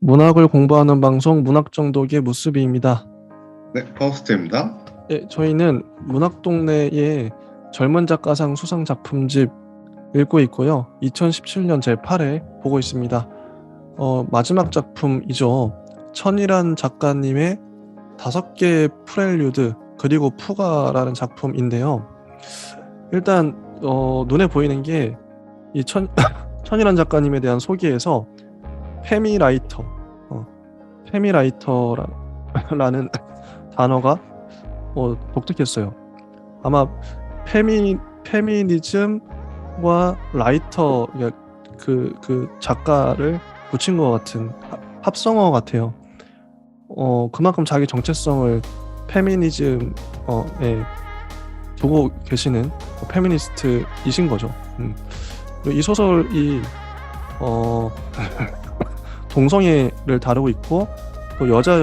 문학을 공부하는 방송 문학정독의 무수비입니다. 네, 파우스트입니다. 예, 저희는 문학동네의 젊은 작가상 수상 작품집 읽고 있고요. 2017년 제8회 보고 있습니다. 마지막 작품이죠. 천이란 작가님의 5개의 프렐류드 그리고 푸가라는 작품인데요. 일단 눈에 보이는 게 이 천이란 작가님에 대한 소개에서 페미라이터, 페미라이터라는 단어가 독특했어요. 아마 페미니즘과 라이터, 그 작가를 붙인 것 같은 합성어 같아요. 그만큼 자기 정체성을 페미니즘에 두고 계시는 페미니스트이신 거죠. 그리고 이 소설이 동성애를 다루고 있고 또 여자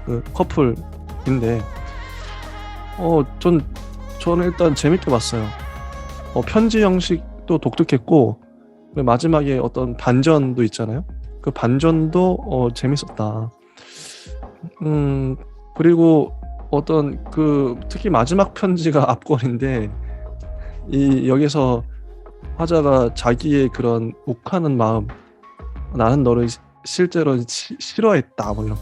그 커플인데 저는 일단 재밌게 봤어요. 편지 형식도 독특했고 마지막에 어떤 반전도 있잖아요. 그 반전도 재밌었다. 그리고 어떤 특히 마지막 편지가 앞권인데 여기서 화자가 자기의 그런 욱하는 마음, 나는 너를 실제로 싫어했다, 뭐 이런,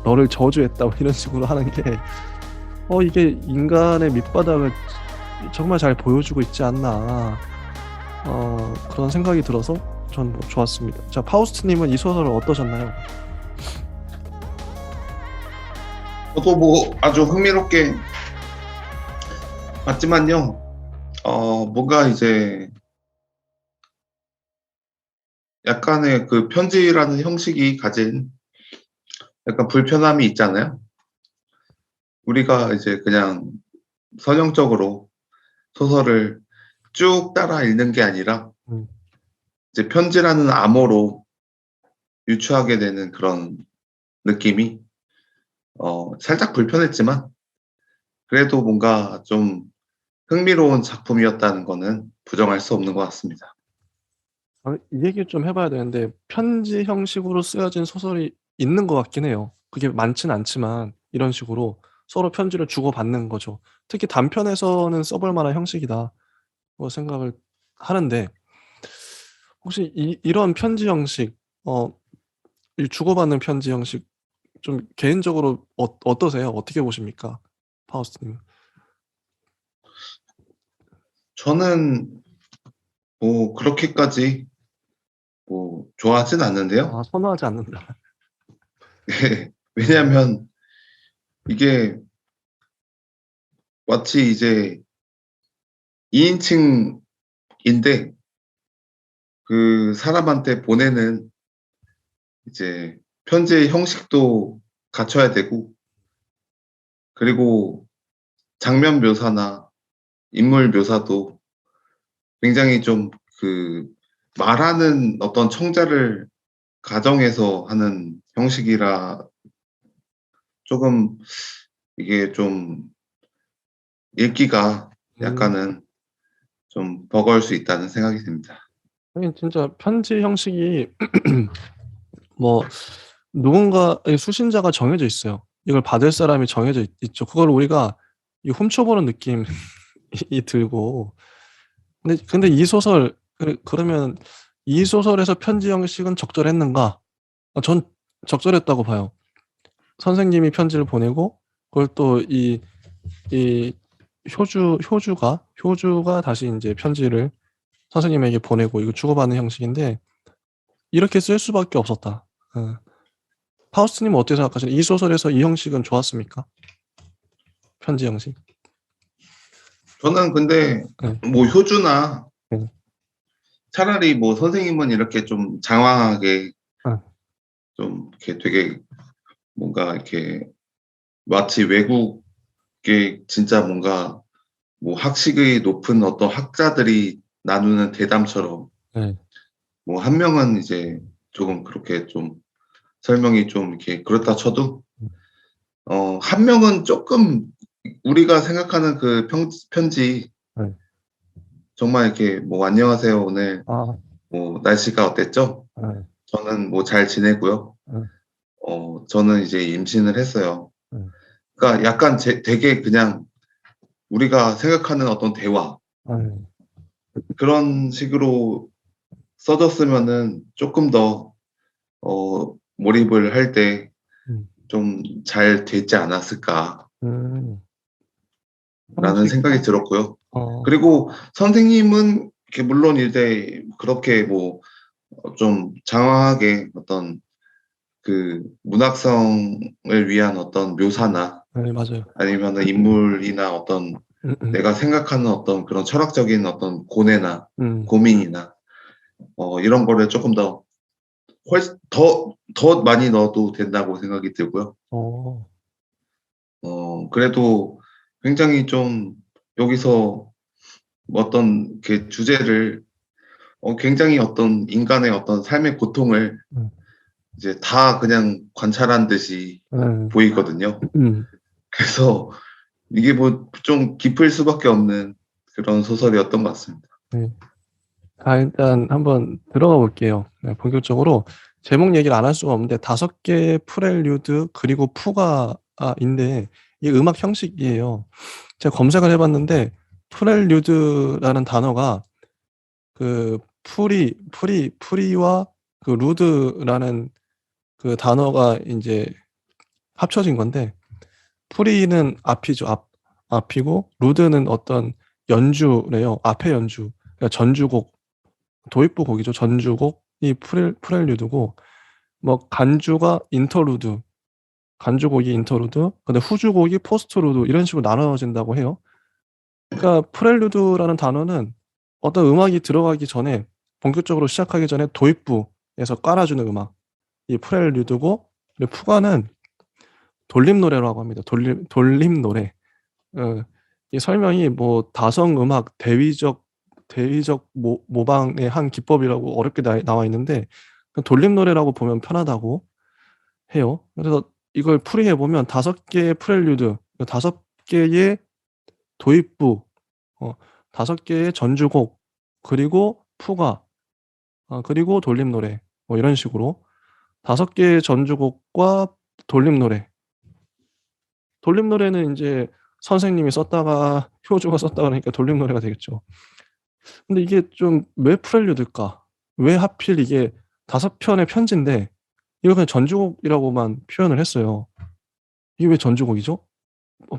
너를 저주했다, 뭐 이런 식으로 하는 게 이게 인간의 밑바닥을 정말 잘 보여주고 있지 않나, 그런 생각이 들어서 전 뭐 좋았습니다. 자, 파우스트님은 이 소설을 어떠셨나요? 저도 뭐 아주 흥미롭게 봤지만요. 뭔가 이제 약간의 그 편지라는 형식이 가진 약간 불편함이 있잖아요. 우리가 이제 그냥 선형적으로 소설을 쭉 따라 읽는 게 아니라 이제 편지라는 암호로 유추하게 되는 그런 느낌이 살짝 불편했지만 그래도 뭔가 좀 흥미로운 작품이었다는 거는 부정할 수 없는 것 같습니다. 이 얘기 좀 해봐야 되는데 편지 형식으로 쓰여진 소설이 있는 것 같긴 해요. 그게 많진 않지만 이런 식으로 서로 편지를 주고받는 거죠. 특히 단편에서는 써볼 만한 형식이다 생각을 하는데, 혹시 이런 편지 형식, 이 주고받는 편지 형식 좀 개인적으로 어떠세요? 어떻게 보십니까, 파우스트님? 저는 뭐 그렇게까지 뭐 좋아하진 않는데요. 선호하지 않는다. 왜냐하면 이게 마치 이제 2인칭인데 그 사람한테 보내는 이제 편지의 형식도 갖춰야 되고, 그리고 장면 묘사나 인물 묘사도 굉장히 좀 그 말하는 어떤 청자를 가정해서 하는 형식이라 조금 이게 좀 읽기가 음, 약간은 좀 버거울 수 있다는 생각이 듭니다. 하긴 진짜 편지 형식이 뭐 누군가의 수신자가 정해져 있어요. 이걸 받을 사람이 정해져 있죠. 그걸 우리가 훔쳐보는 느낌이 들고. 근데 이 소설, 그러면 이 소설에서 편지 형식은 적절했는가? 전 적절했다고 봐요. 선생님이 편지를 보내고 그걸 또 이 효주가 다시 이제 편지를 선생님에게 보내고, 이거 주고받는 형식인데 이렇게 쓸 수밖에 없었다. 파우스트님은 어떻게 생각하시나요? 이 소설에서 이 형식은 좋았습니까? 편지 형식. 저는 근데 네. 뭐 효주나 네. 차라리 뭐 선생님은 이렇게 좀 장황하게 아, 좀 이렇게 되게 뭔가 이렇게 마치 외국의 진짜 뭔가 뭐 학식의 높은 어떤 학자들이 나누는 대담처럼 네. 뭐 한 명은 이제 조금 그렇게 좀 설명이 좀 이렇게 그렇다 쳐도 한 명은 조금 우리가 생각하는 그 편지 네. 정말 이렇게 뭐 안녕하세요 오늘 아, 뭐 날씨가 어땠죠? 네. 저는 뭐 잘 지내고요. 네. 저는 이제 임신을 했어요. 음. 그러니까 약간 되게 그냥 우리가 생각하는 어떤 대화 음. 그런 식으로 써졌으면은 조금 더 몰입을 할 때 음. 좀 잘 됐지 않았을까라는 음. 형식. 생각이 들었고요. 어. 그리고 선생님은 이렇게 물론 이제 그렇게 뭐 좀 장황하게 어떤 그 문학성을 위한 어떤 묘사나 네, 맞아요. 아니면은 인물이나 어떤 내가 생각하는 어떤 그런 철학적인 어떤 고뇌나 음. 고민이나 이런 거를 조금 더 훨씬 더 많이 넣어도 된다고 생각이 들고요. 어. 그래도 굉장히 좀 여기서 어떤 그 주제를 굉장히 어떤 인간의 어떤 삶의 고통을 음. 이제 다 그냥 관찰한 듯이 음. 보이거든요. 음. 그래서 이게 뭐 좀 깊을 수밖에 없는 그런 소설이었던 것 같습니다. 네. 일단 한번 들어가 볼게요. 네, 본격적으로 제목 얘기를 안 할 수가 없는데 5개의 프렐류드 그리고 푸가인데 이게 음악 형식이에요. 제가 검색을 해 봤는데 프렐류드라는 단어가 그 프리와 그 루드라는 그 단어가 인제 합쳐진 건데 프리는 앞이죠. 앞이고 루드는 어떤 연주래요. 앞의 연주. 그러니까 전주곡, 도입부 곡이죠. 전주곡이 프렐류드고 뭐 간주가 인터루드, 간주곡이 인터루드, 근데 후주곡이 포스트루드 이런 식으로 나눠진다고 해요. 그러니까 프렐류드라는 단어는 어떤 음악이 들어가기 전에 본격적으로 시작하기 전에 도입부에서 깔아주는 음악, 이 프렐류드고 그리고 푸가는 돌림 노래라고 합니다. 돌림 노래. 어 이 설명이 뭐 다성 음악 대위적 모방의 한 기법이라고 어렵게 나와 있는데 그 돌림 노래라고 보면 편하다고 해요. 그래서 이걸 풀이해 보면 5개의 프렐류드, 5개의 도입부, 어 5개의 전주곡, 그리고 푸가, 그리고 돌림 노래 뭐 이런 식으로 5개의 전주곡과 돌림 노래. 돌림 노래는 인제 선생님이 썼다가 효주가 썼다 그러니까 돌림 노래가 되겠죠. 근데 이게 좀 왜 프렐류드일까? 왜 하필 이게 5편의 편지인데 이걸 그냥 전주곡이라고만 표현을 했어요. 이게 왜 전주곡이죠?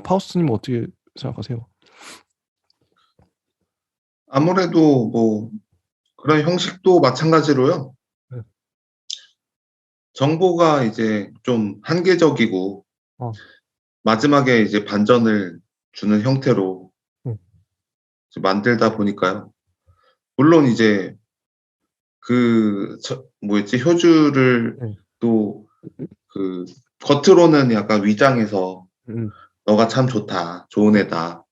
파우스트님은 어떻게 생각하세요? 아무래도 뭐 그런 형식도 마찬가지로요. 네. 정보가 이제 좀 한계적이고 어. 마지막에 이제 반전을 주는 형태로 음. 이제 만들다 보니까요. 물론 이제 뭐였지? 효주를 네. 또 그 겉으로는 약간 위장해서 음. 너가 참 좋다. 좋은 애다.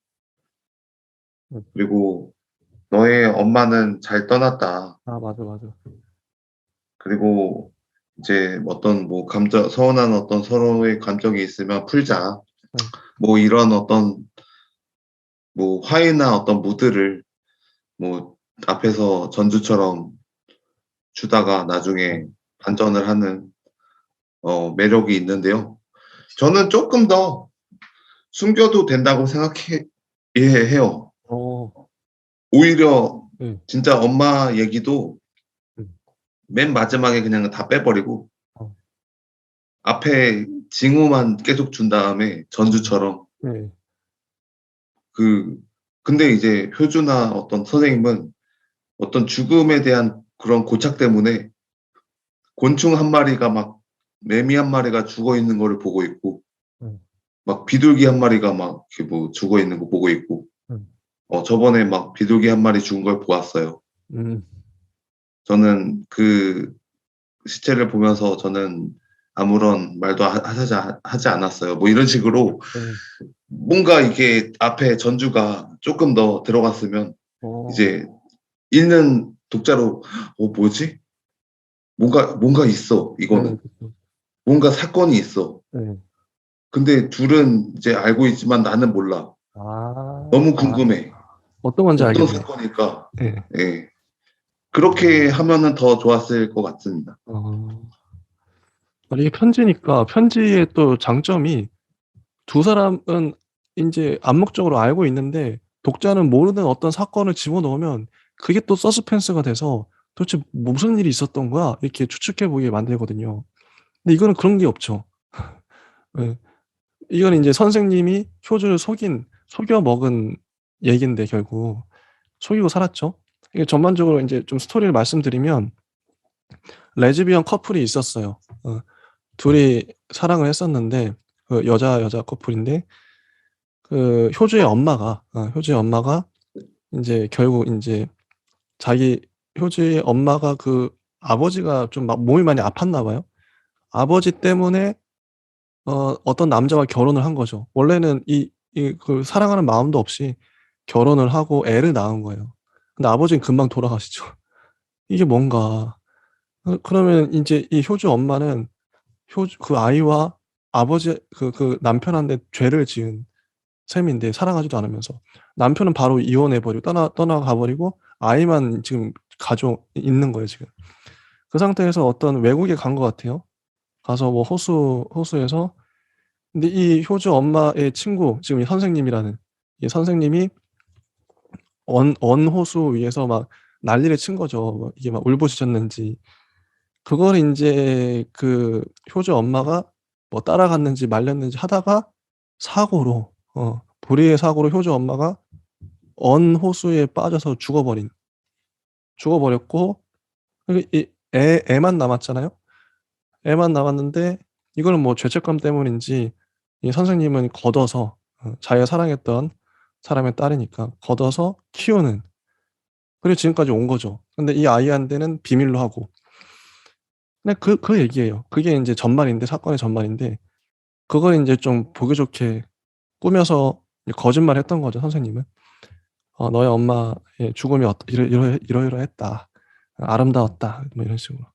음. 그리고 너의 엄마는 잘 떠났다. 맞아, 맞아. 그리고 이제 어떤 뭐 감정, 서운한 어떤 서로의 감정이 있으면 풀자. 네. 뭐 이런 어떤 뭐 화해나 어떤 무드를 뭐 앞에서 전주처럼 주다가 나중에 반전을 하는 매력이 있는데요. 저는 조금 더 숨겨도 된다고 해요. 어. 오히려 네. 진짜 엄마 얘기도 음. 맨 마지막에 그냥 다 빼버리고 어. 앞에 징후만 계속 준 다음에 전주처럼 네. 근데 이제 효주나 어떤 선생님은 어떤 죽음에 대한 그런 고착 때문에 곤충 한 마리가 막 매미 한 마리가 죽어 있는 거를 보고 있고 음. 막 비둘기 한 마리가 막 이렇게 뭐 죽어 있는 거 보고 있고 음. 저번에 막 비둘기 한 마리 죽은 걸 보았어요. 음. 저는 그 시체를 보면서 저는 아무런 말도 하지 않았어요. 뭐 이런 식으로 네. 뭔가 이게 앞에 전주가 조금 더 들어갔으면 어. 이제 읽는 독자로 뭐지? 뭔가 있어. 네. 이거는 그쵸. 뭔가 사건이 있어. 네. 근데 둘은 이제 알고 있지만 나는 몰라. 너무 궁금해. 어떤 건지 어떤 알겠네. 사건일까? 네. 예. 그렇게 하면은 더 좋았을 것 같습니다. 어. 아니, 이게 편지니까 편지의 또 장점이 두 사람은 이제 암묵적으로 알고 있는데 독자는 모르는 어떤 사건을 집어넣으면 그게 또 서스펜스가 돼서 도대체 무슨 일이 있었던 거야? 이렇게 추측해 보게 만들거든요. 근데 이거는 그런 게 없죠. 예. 이거는 이제 선생님이 효주를 속여 먹은 얘긴데 결국 속이고 살았죠. 이게 전반적으로 이제 좀 스토리를 말씀드리면 레즈비언 커플이 있었어요. 둘이 사랑을 했었는데 그 여자 커플인데 그 효주의 엄마가 인제 결국 인제 자기 효주의 엄마가 그 아버지가 좀 막 몸이 많이 아팠나 봐요. 아버지 때문에 어떤 남자와 결혼을 한 거죠. 원래는 그 사랑하는 마음도 없이 결혼을 하고 애를 낳은 거예요. 근데 아버지는 금방 돌아가시죠. 이게 뭔가. 그러면 인제 이 효주 엄마는 효주 그 아이와 아버지 그 남편한테 죄를 지은 셈인데 사랑하지도 않으면서. 남편은 바로 이혼해 버리고 떠나가 버리고 아이만 지금 가지고 있는 거예요 지금. 그 상태에서 어떤 외국에 간 것 같아요. 가서 뭐 호수에서 근데 이 효주 엄마의 친구 지금 이 선생님이라는 이 선생님이 언호수 위에서 막 난리를 친 거죠. 뭐 이게 막 울부짖었는지. 그걸 인제 그 효주 엄마가 뭐 따라갔는지 말렸는지 하다가 사고로 불의의 사고로 효주 엄마가 언호수에 빠져서 죽어 버렸고 그 이 애만 남았잖아요. 애만 남았는데 이거는 뭐 죄책감 때문인지 이 선생님은 걷어서 자기가 사랑했던 사람의 딸이니까 걷어서 키우는 그리고 지금까지 온 거죠. 근데 이 아이한테는 비밀로 하고. 근데 그 얘기예요. 그게 인제 전말인데 사건의 전말인데 그걸 인제 좀 보기 좋게 꾸며서 거짓말했던 거죠 선생님은. "너의 엄마의 죽음이 이러이러했다. 아름다웠다." 뭐 이런 식으로.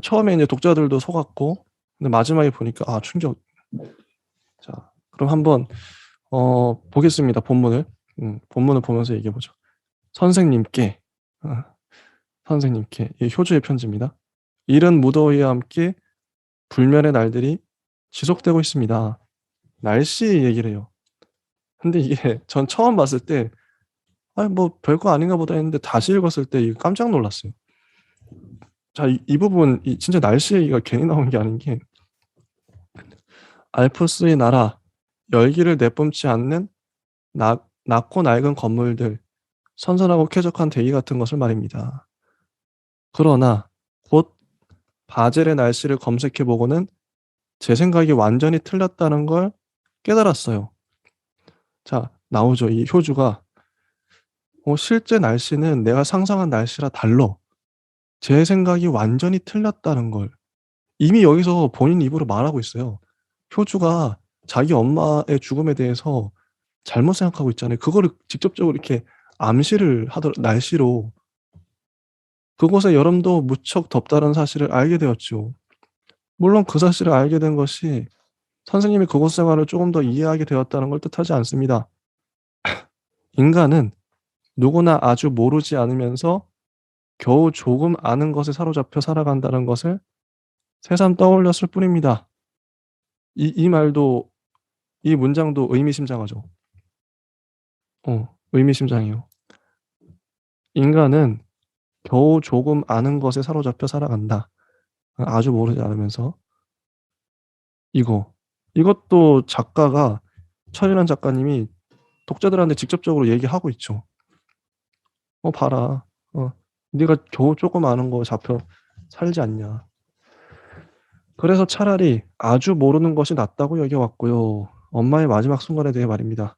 처음에 이제 독자들도 속았고 근데 마지막에 보니까 충격. 자 그럼 한번 보겠습니다 본문을. 본문을 보면서 얘기해 보죠. 선생님께 어 선생님께 이 효주의 편지입니다. "이른 무더위와 함께 불멸의 날들이 지속되고 있습니다." 날씨 얘기를 해요. 근데 이게 전 처음 봤을 때 '아이 뭐 별거 아닌가 보다.' 했는데 다시 읽었을 때 이거 깜짝 놀랐어요. 자 이 부분 진짜 날씨 얘기가 괜히 나온 게 아닌 게 알프스의 나라 열기를 내뿜지 않는 낮고 낡은 건물들 선선하고 쾌적한 대기 같은 것을 말입니다. 그러나 곧 바젤의 날씨를 검색해 보고는 제 생각이 완전히 틀렸다는 걸 깨달았어요. 자 나오죠. 이 효주가 실제 날씨는 내가 상상한 날씨라 달라. 제 생각이 완전히 틀렸다는 걸 이미 여기서 본인 입으로 말하고 있어요. 효주가 자기 엄마의 죽음에 대해서 잘못 생각하고 있잖아요. 그거를 직접적으로 이렇게 암시를 하더 날씨로 그곳의 여름도 무척 덥다는 사실을 알게 되었죠. 물론 그 사실을 알게 된 것이 선생님이 그곳 생활을 조금 더 이해하게 되었다는 걸 뜻하지 않습니다. 인간은 누구나 아주 모르지 않으면서 겨우 조금 아는 것에 사로잡혀 살아간다는 것을 새삼 떠올렸을 뿐입니다. 이 말도 이 문장도 의미심장하죠. 의미심장해요. 인간은 겨우 조금 아는 것에 사로잡혀 살아간다. 아주 모르지 않으면서. 이거. 이것도 작가가 철이란 작가님이 독자들한테 직접적으로 얘기하고 있죠. 봐라. 네가 겨우 쪼끔 아는 거 잡혀 살지 않냐." 그래서 차라리 아주 모르는 것이 낫다고 여겨 왔고요. 엄마의 마지막 순간에 대해 말입니다.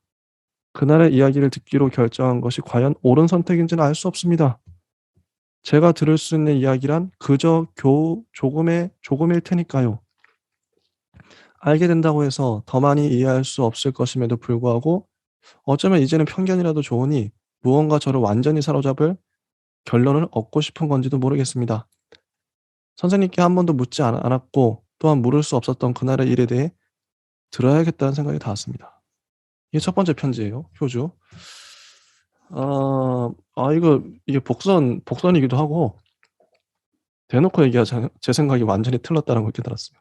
그날의 이야기를 듣기로 결정한 것이 과연 옳은 선택인지는 알 수 없습니다. 제가 들을 수 있는 이야기란 그저 겨우 조금일 테니까요. 알게 된다고 해서 더 많이 이해할 수 없을 것임에도 불구하고 어쩌면 이제는 편견이라도 좋으니 무언가 저를 완전히 사로잡을 결론을 얻고 싶은 건지도 모르겠습니다. 선생님께 한 번도 묻지 않았고 또한 물을 수 없었던 그날의 일에 대해 들어야겠다는 생각이 닿았습니다. 이게 첫 번째 편지예요. 효주. 이게 복선이기도 하고 대놓고 얘기하자 제 생각이 완전히 틀렸다는 걸 깨달았어요.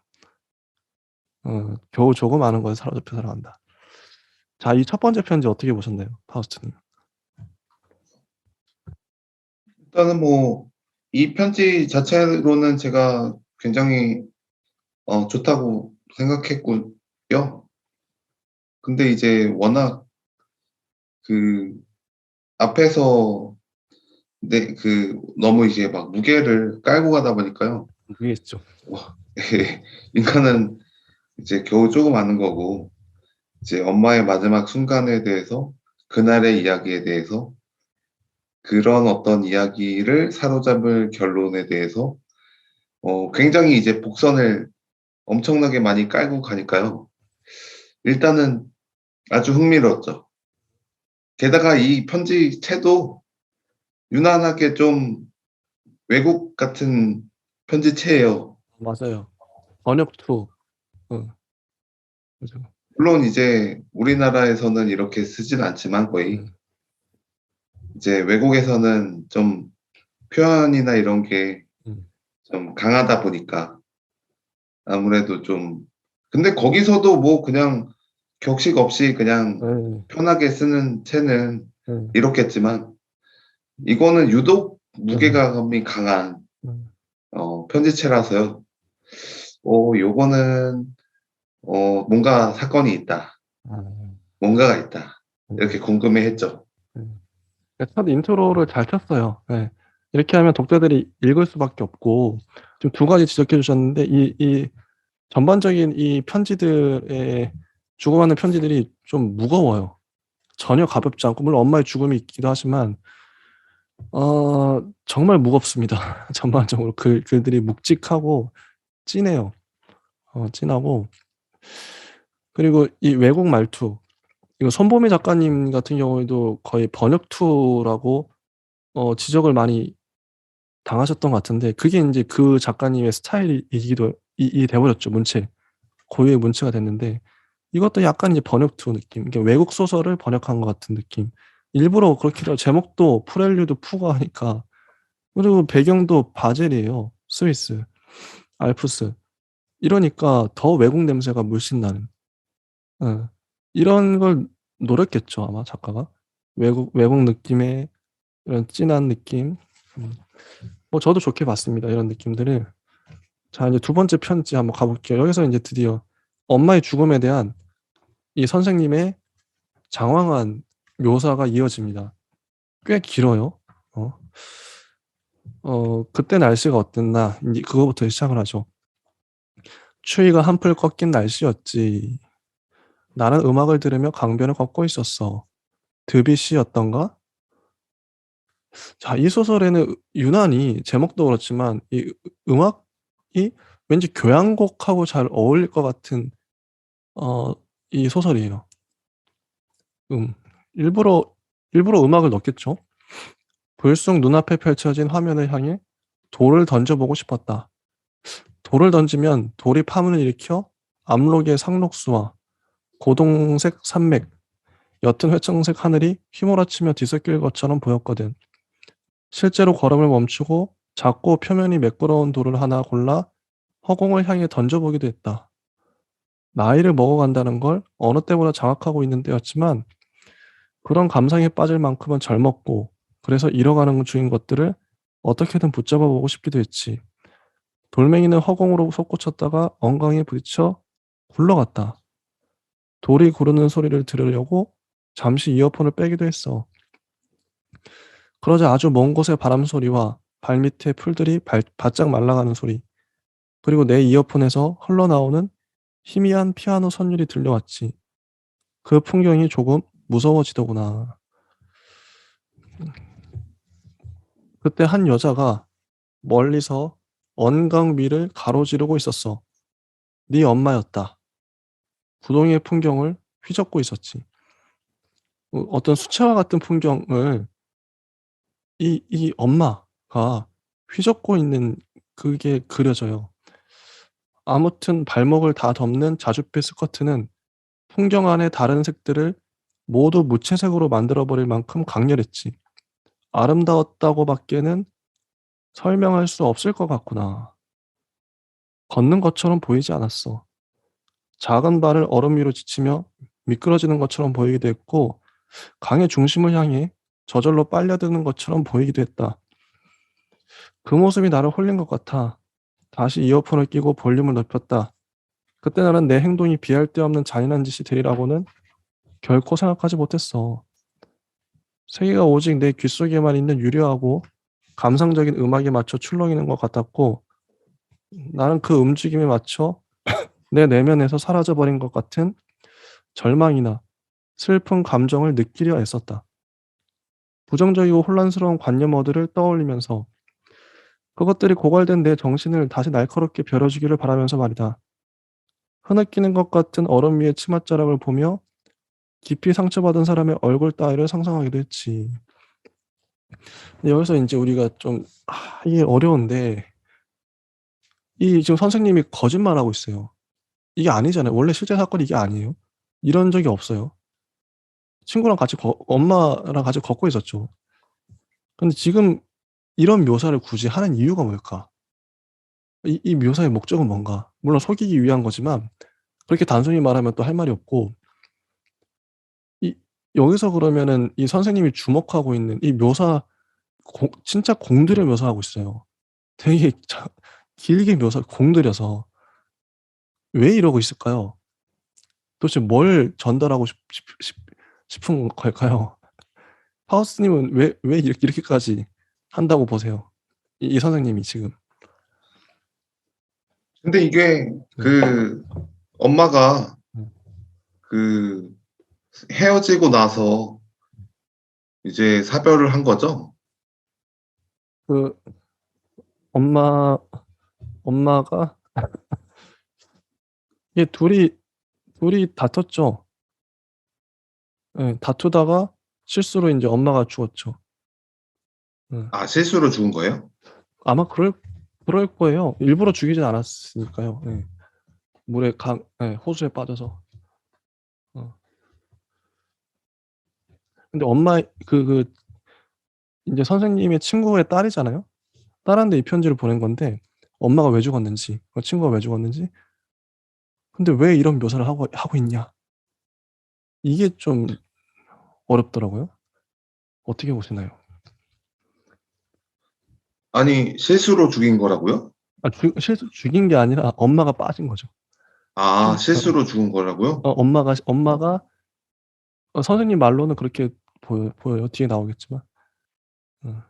겨우 조금 아는 거에 사로잡혀 살아간다. 자, 이 첫 번째 편지 어떻게 보셨나요? 파우스트님. 일단은 뭐 이 편지 자체로는 제가 굉장히 좋다고 생각했고요. 근데 이제 워낙 그 앞에서 너무 이제 막 무게를 깔고 가다 보니까요. 모르겠죠. 인간은 이제 겨우 조금 아는 거고, 이제 엄마의 마지막 순간에 대해서, 그날의 이야기에 대해서, 그런 어떤 이야기를 사로잡을 결론에 대해서 굉장히 이제 복선을 엄청나게 많이 깔고 가니까요. 일단은 아주 흥미로웠죠. 게다가 이 편지체도 유난하게 좀 외국 같은 편지체예요. 맞아요. 번역투. 그죠. 물론 이제 우리나라에서는 이렇게 쓰진 않지만 거의 이제 외국에서는 좀 표현이나 이런 게 좀 강하다 보니까 아무래도 좀 근데 거기서도 뭐 그냥 격식 없이 그냥 네. 편하게 쓰는 채는 네. 이렇겠지만 이거는 유독 무게감이 강한 편지체라서요. 요거는 뭔가 사건이 있다. 뭔가가 있다. 이렇게 궁금해했죠. 첫 인트로를 잘 쳤어요. 네. 이렇게 하면 독자들이 읽을 수밖에 없고, 지금 두 가지 지적해 주셨는데, 이 전반적인 이 편지들의, 주고받는 편지들이 좀 무거워요. 전혀 가볍지 않고, 물론 엄마의 죽음이 있기도 하지만, 정말 무겁습니다. 전반적으로 글들이 묵직하고 진해요. 진하고. 그리고 이 외국 말투. 이거 손보미 작가님 같은 경우에도 거의 번역투라고 지적을 많이 당하셨던 것 같은데, 그게 이제 그 작가님의 스타일이기도 돼버렸죠. 문체. 고유의 문체가 됐는데, 이것도 약간 이제 번역투 느낌. 이게 외국 소설을 번역한 것 같은 느낌. 일부러 그렇게 해서 제목도 프렐류드 푸가 하니까. 그리고 배경도 바젤이에요. 스위스, 알프스. 이러니까 더 외국 냄새가 물씬 나는. 예. 이런 걸 노렸겠죠, 아마 작가가. 외국 느낌의 이런 진한 느낌. 뭐 저도 좋게 봤습니다. 이런 느낌들을. 자, 이제 두 번째 편지 한번 가볼게요. 여기서 이제 드디어 엄마의 죽음에 대한 이 선생님의 장황한 묘사가 이어집니다. 꽤 길어요. 그때 날씨가 어땠나? 이제 그거부터 시작을 하죠. 추위가 한풀 꺾인 날씨였지. 나는 음악을 들으며 강변을 걷고 있었어. 드뷔시였던가? 자, 이 소설에는 유난히 제목도 그렇지만 이 음악이 왠지 교향곡하고 잘 어울릴 것 같은 이 소설이에요. 일부러 음악을 넣겠죠. 불쑥 눈앞에 펼쳐진 화면을 향해 돌을 던져보고 싶었다. 돌을 던지면 돌이 파문을 일으켜 암록의 상록수와 고동색 산맥, 옅은 회청색 하늘이 휘몰아치며 뒤섞일 것처럼 보였거든. 실제로 걸음을 멈추고 작고 표면이 매끄러운 돌을 하나 골라 허공을 향해 던져보기도 했다. 나이를 먹어간다는 걸 어느 때보다 자각하고 있는 때였지만 그런 감상에 빠질 만큼은 젊었고 그래서 잃어가는 중인 것들을 어떻게든 붙잡아 보고 싶기도 했지. 돌멩이는 허공으로 솟구쳤다가 엉덩이에 부딪혀 굴러갔다. 돌이 구르는 소리를 들으려고 잠시 이어폰을 빼기도 했어. 그러자 아주 먼 곳의 바람 소리와 발밑에 풀들이 바짝 말라가는 소리, 그리고 내 이어폰에서 흘러나오는 희미한 피아노 선율이 들려왔지. 그 풍경이 조금 무서워지더구나. 그때 한 여자가 멀리서 언강 위를 가로지르고 있었어. 네 엄마였다. 구동의 풍경을 휘젓고 있었지. 어떤 수채화 같은 풍경을 이 엄마가 휘젓고 있는 그게 그려져요. 아무튼 발목을 다 덮는 자줏빛 스커트는 풍경 안의 다른 색들을 모두 무채색으로 만들어버릴 만큼 강렬했지. 아름다웠다고 밖에는 설명할 수 없을 것 같구나. 걷는 것처럼 보이지 않았어. 작은 발을 얼음 위로 지치며 미끄러지는 것처럼 보이기도 했고 강의 중심을 향해 저절로 빨려드는 것처럼 보이기도 했다. 그 모습이 나를 홀린 것 같아. 다시 이어폰을 끼고 볼륨을 높였다. 그때 나는 내 행동이 비할 데 없는 잔인한 짓이 되리라고는 결코 생각하지 못했어. 세계가 오직 내 귓속에만 있는 유려하고 감상적인 음악에 맞춰 출렁이는 것 같았고 나는 그 움직임에 맞춰 내 내면에서 사라져버린 것 같은 절망이나 슬픈 감정을 느끼려 애썼다. 부정적이고 혼란스러운 관념어들을 떠올리면서 그것들이 고갈된 내 정신을 다시 날카롭게 벼려주기를 바라면서 말이다. 흐느끼는 것 같은 얼음 위의 치맛자락을 보며 깊이 상처받은 사람의 얼굴 따위를 상상하기도 했지. 근데 여기서 인제 우리가 좀 이게 어려운데 이 지금 선생님이 거짓말하고 있어요. 이게 아니잖아요. 원래 실제 사건이 이게 아니에요. 이런 적이 없어요. 친구랑 같이 엄마랑 같이 걷고 있었죠. 근데 지금 이런 묘사를 굳이 하는 이유가 뭘까? 이 묘사의 목적은 뭔가? 물론 속이기 위한 거지만 그렇게 단순히 말하면 또 할 말이 없고 이 여기서 그러면은 이 선생님이 주목하고 있는 이 묘사 진짜 공들여 묘사하고 있어요. 되게 길게 공들여서 왜 이러고 있을까요? 도대체 뭘 전달하고 싶은 걸까요? 파우스님은 왜 이렇게까지 한다고 보세요? 이 선생님이 지금. 근데 이게 네. 엄마가 음. 그 헤어지고 나서 이제 사별을 한 거죠? 그 엄마 엄마가 이게 둘이 다퉜죠. 예. 다투다가 실수로 인제 엄마가 죽었죠. 예. 아, 실수로 죽은 거예요? 아마 그럴 거예요. 일부러 죽이진 않았으니까요. 예. 호수에 빠져서. 어. 근데 엄마 인제 선생님의 친구의 딸이잖아요. 딸한테 이 편지를 보낸 건데 엄마가 왜 죽었는지 친구가 왜 죽었는지 근데 왜 이런 묘사를 하고 있냐. 이게 좀 어렵더라고요. 어떻게 보시나요? 아니, 실수로 죽인 거라고요? 실제로 죽인 게 아니라 엄마가 빠진 거죠. 아, 실수로 죽은 거라고요? 엄마가 선생님 말로는 그렇게 보여요. 뒤에 나오겠지만. 어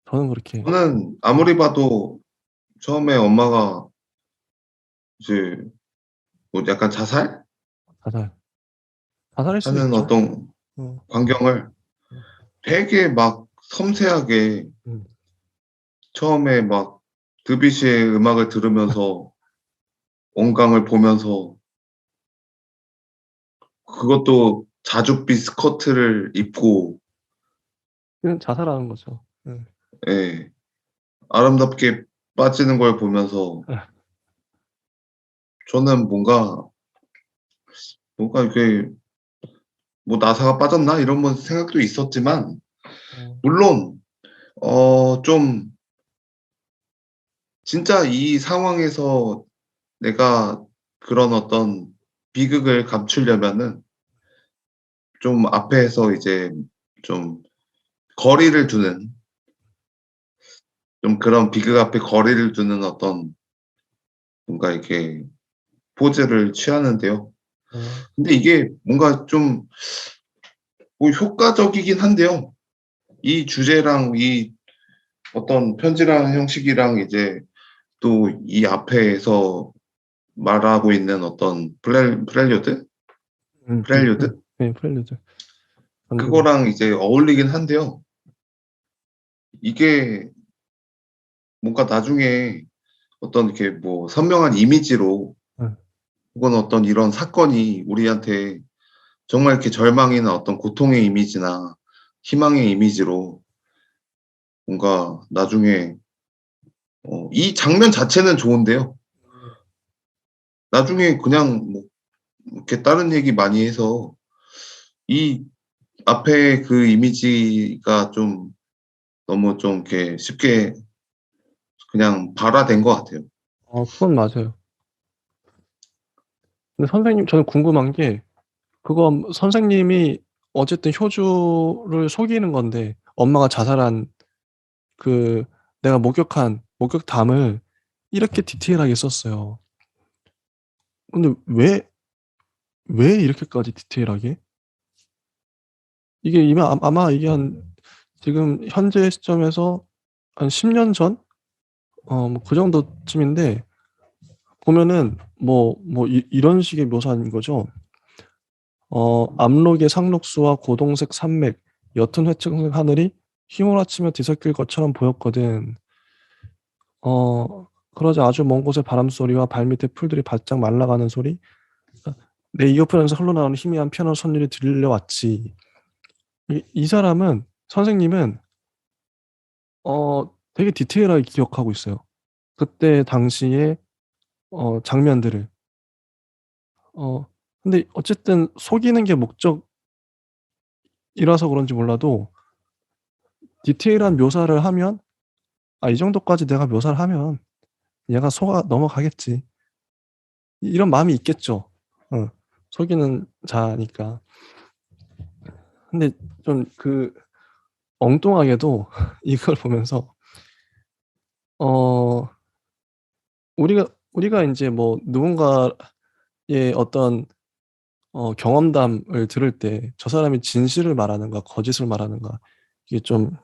저는 그렇게 저는 아무리 봐도 처음에 엄마가 이제 뭐 약간 자살하는 자살 자살일 수도 있죠. 어떤 어. 광경을 음. 되게 막 섬세하게 음. 처음에 막 드뷔시의 음악을 들으면서 원강을 보면서 그것도 자줏빛 스커트를 입고 그냥 자살하는 거죠. 예. 예, 아름답게 빠지는 걸 보면서 예. 저는 뭔가 이게 뭐 '나사가 빠졌나?' 이런 생각도 있었지만 어. 물론 좀 진짜 이 상황에서 내가 그런 어떤 비극을 감추려면은 좀 앞에서 이제 좀 거리를 두는 좀 그런 비극 앞에 거리를 두는 어떤 뭔가 이렇게 포즈를 취하는데요. 어. 근데 이게 뭔가 좀 뭐 효과적이긴 한데요. 이 주제랑 이 어떤 편지라는 형식이랑 이제 또 이 앞에서 말하고 있는 어떤 프렐류드? 네. 프렐류드. 전주곡. 그거랑 이제 어울리긴 한데요. 이게 뭔가 나중에 어떤 이렇게 뭐 선명한 이미지로 예. 혹은 어떤 이런 사건이 우리한테 정말 이렇게 절망이나 어떤 고통의 이미지나 희망의 이미지로 뭔가 나중에 이 장면 자체는 좋은데요. 나중에 그냥 뭐 이렇게 다른 얘기 많이 해서 이 앞에 그 이미지가 좀 너무 좀 이렇게 쉽게 그냥 발화된 것 같아요. 그건 맞아요. 근데 선생님 저는 궁금한 게 그거 선생님이 어쨌든 효주를 속이는 건데 엄마가 자살한 그 내가 목격한 목격담을 이렇게 디테일하게 썼어요. 근데 왜 이렇게까지 디테일하게? 이게 아마 이게 지금 현재 시점에서 한 10년 전? 뭐 그 정도쯤인데 보면은 이런 식의 묘사인 거죠. 압록의 상록수와 고동색 산맥, 옅은 회층색 하늘이 휘몰아치며 뒤섞일 것처럼 보였거든. 그러자 아주 먼 곳의 바람 소리와 발밑에 풀들이 바짝 말라가는 소리, 내 이어폰에서 흘러나오는 희미한 피아노 선율이 들려왔지. 이 사람은 선생님은 되게 디테일하게 기억하고 있어요. 그때 당시의 장면들을. 근데 어쨌든 속이는 게 목적이라서 그런지 몰라도 디테일한 묘사를 하면 이 정도까지 내가 묘사를 하면 얘가 속아 넘어가겠지. 이런 마음이 있겠죠. 속이는 자니까. 근데 좀 엉뚱하게도 이걸 보면서 어 우리가 인제 뭐 누군가의 어떤 경험담을 들을 때 저 사람이 진실을 말하는가 거짓을 말하는가 이게 좀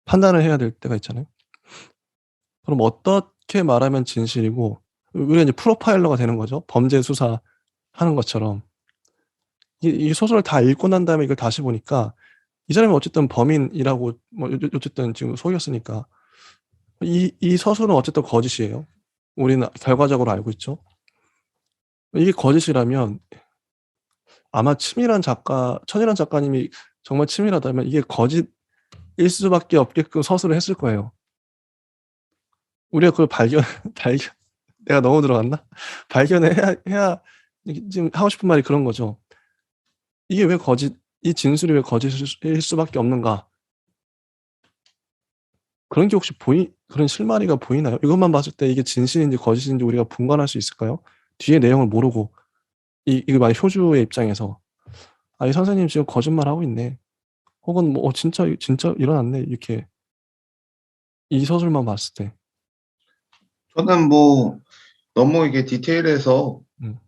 판단을 해야 될 때가 있잖아요. 그럼 어떻게 말하면 진실이고 우리가 이제 프로파일러가 되는 거죠. 범죄 수사하는 것처럼. 이 소설을 다 읽고 난 다음에 이걸 다시 보니까 이 사람이 어쨌든 범인이라고 뭐 어쨌든 지금 속였으니까 이 서술은 어쨌든 거짓이에요. 우리는 결과적으로 알고 있죠. 이게 거짓이라면 아마 천일환 작가님이 정말 치밀하다면 이게 거짓일 수밖에 없게끔 서술을 했을 거예요. 우리가 그걸 발견 내가 너무 들어갔나? 발견을 해야 지금 하고 싶은 말이 그런 거죠. 이게 왜 이 진술이 왜 거짓일 수밖에 없는가? 그런 게 혹시 그런 실마리가 보이나요? 이것만 봤을 때 이게 진실인지 거짓인지 우리가 분간할 수 있을까요? 뒤에 내용을 모르고 이거 만약 효주의 입장에서 이 선생님 지금 거짓말하고 있네. 혹은 뭐 진짜 일어났네. 이렇게 이 서술만 봤을 때. 저는 뭐 너무 이게 디테일해서 음.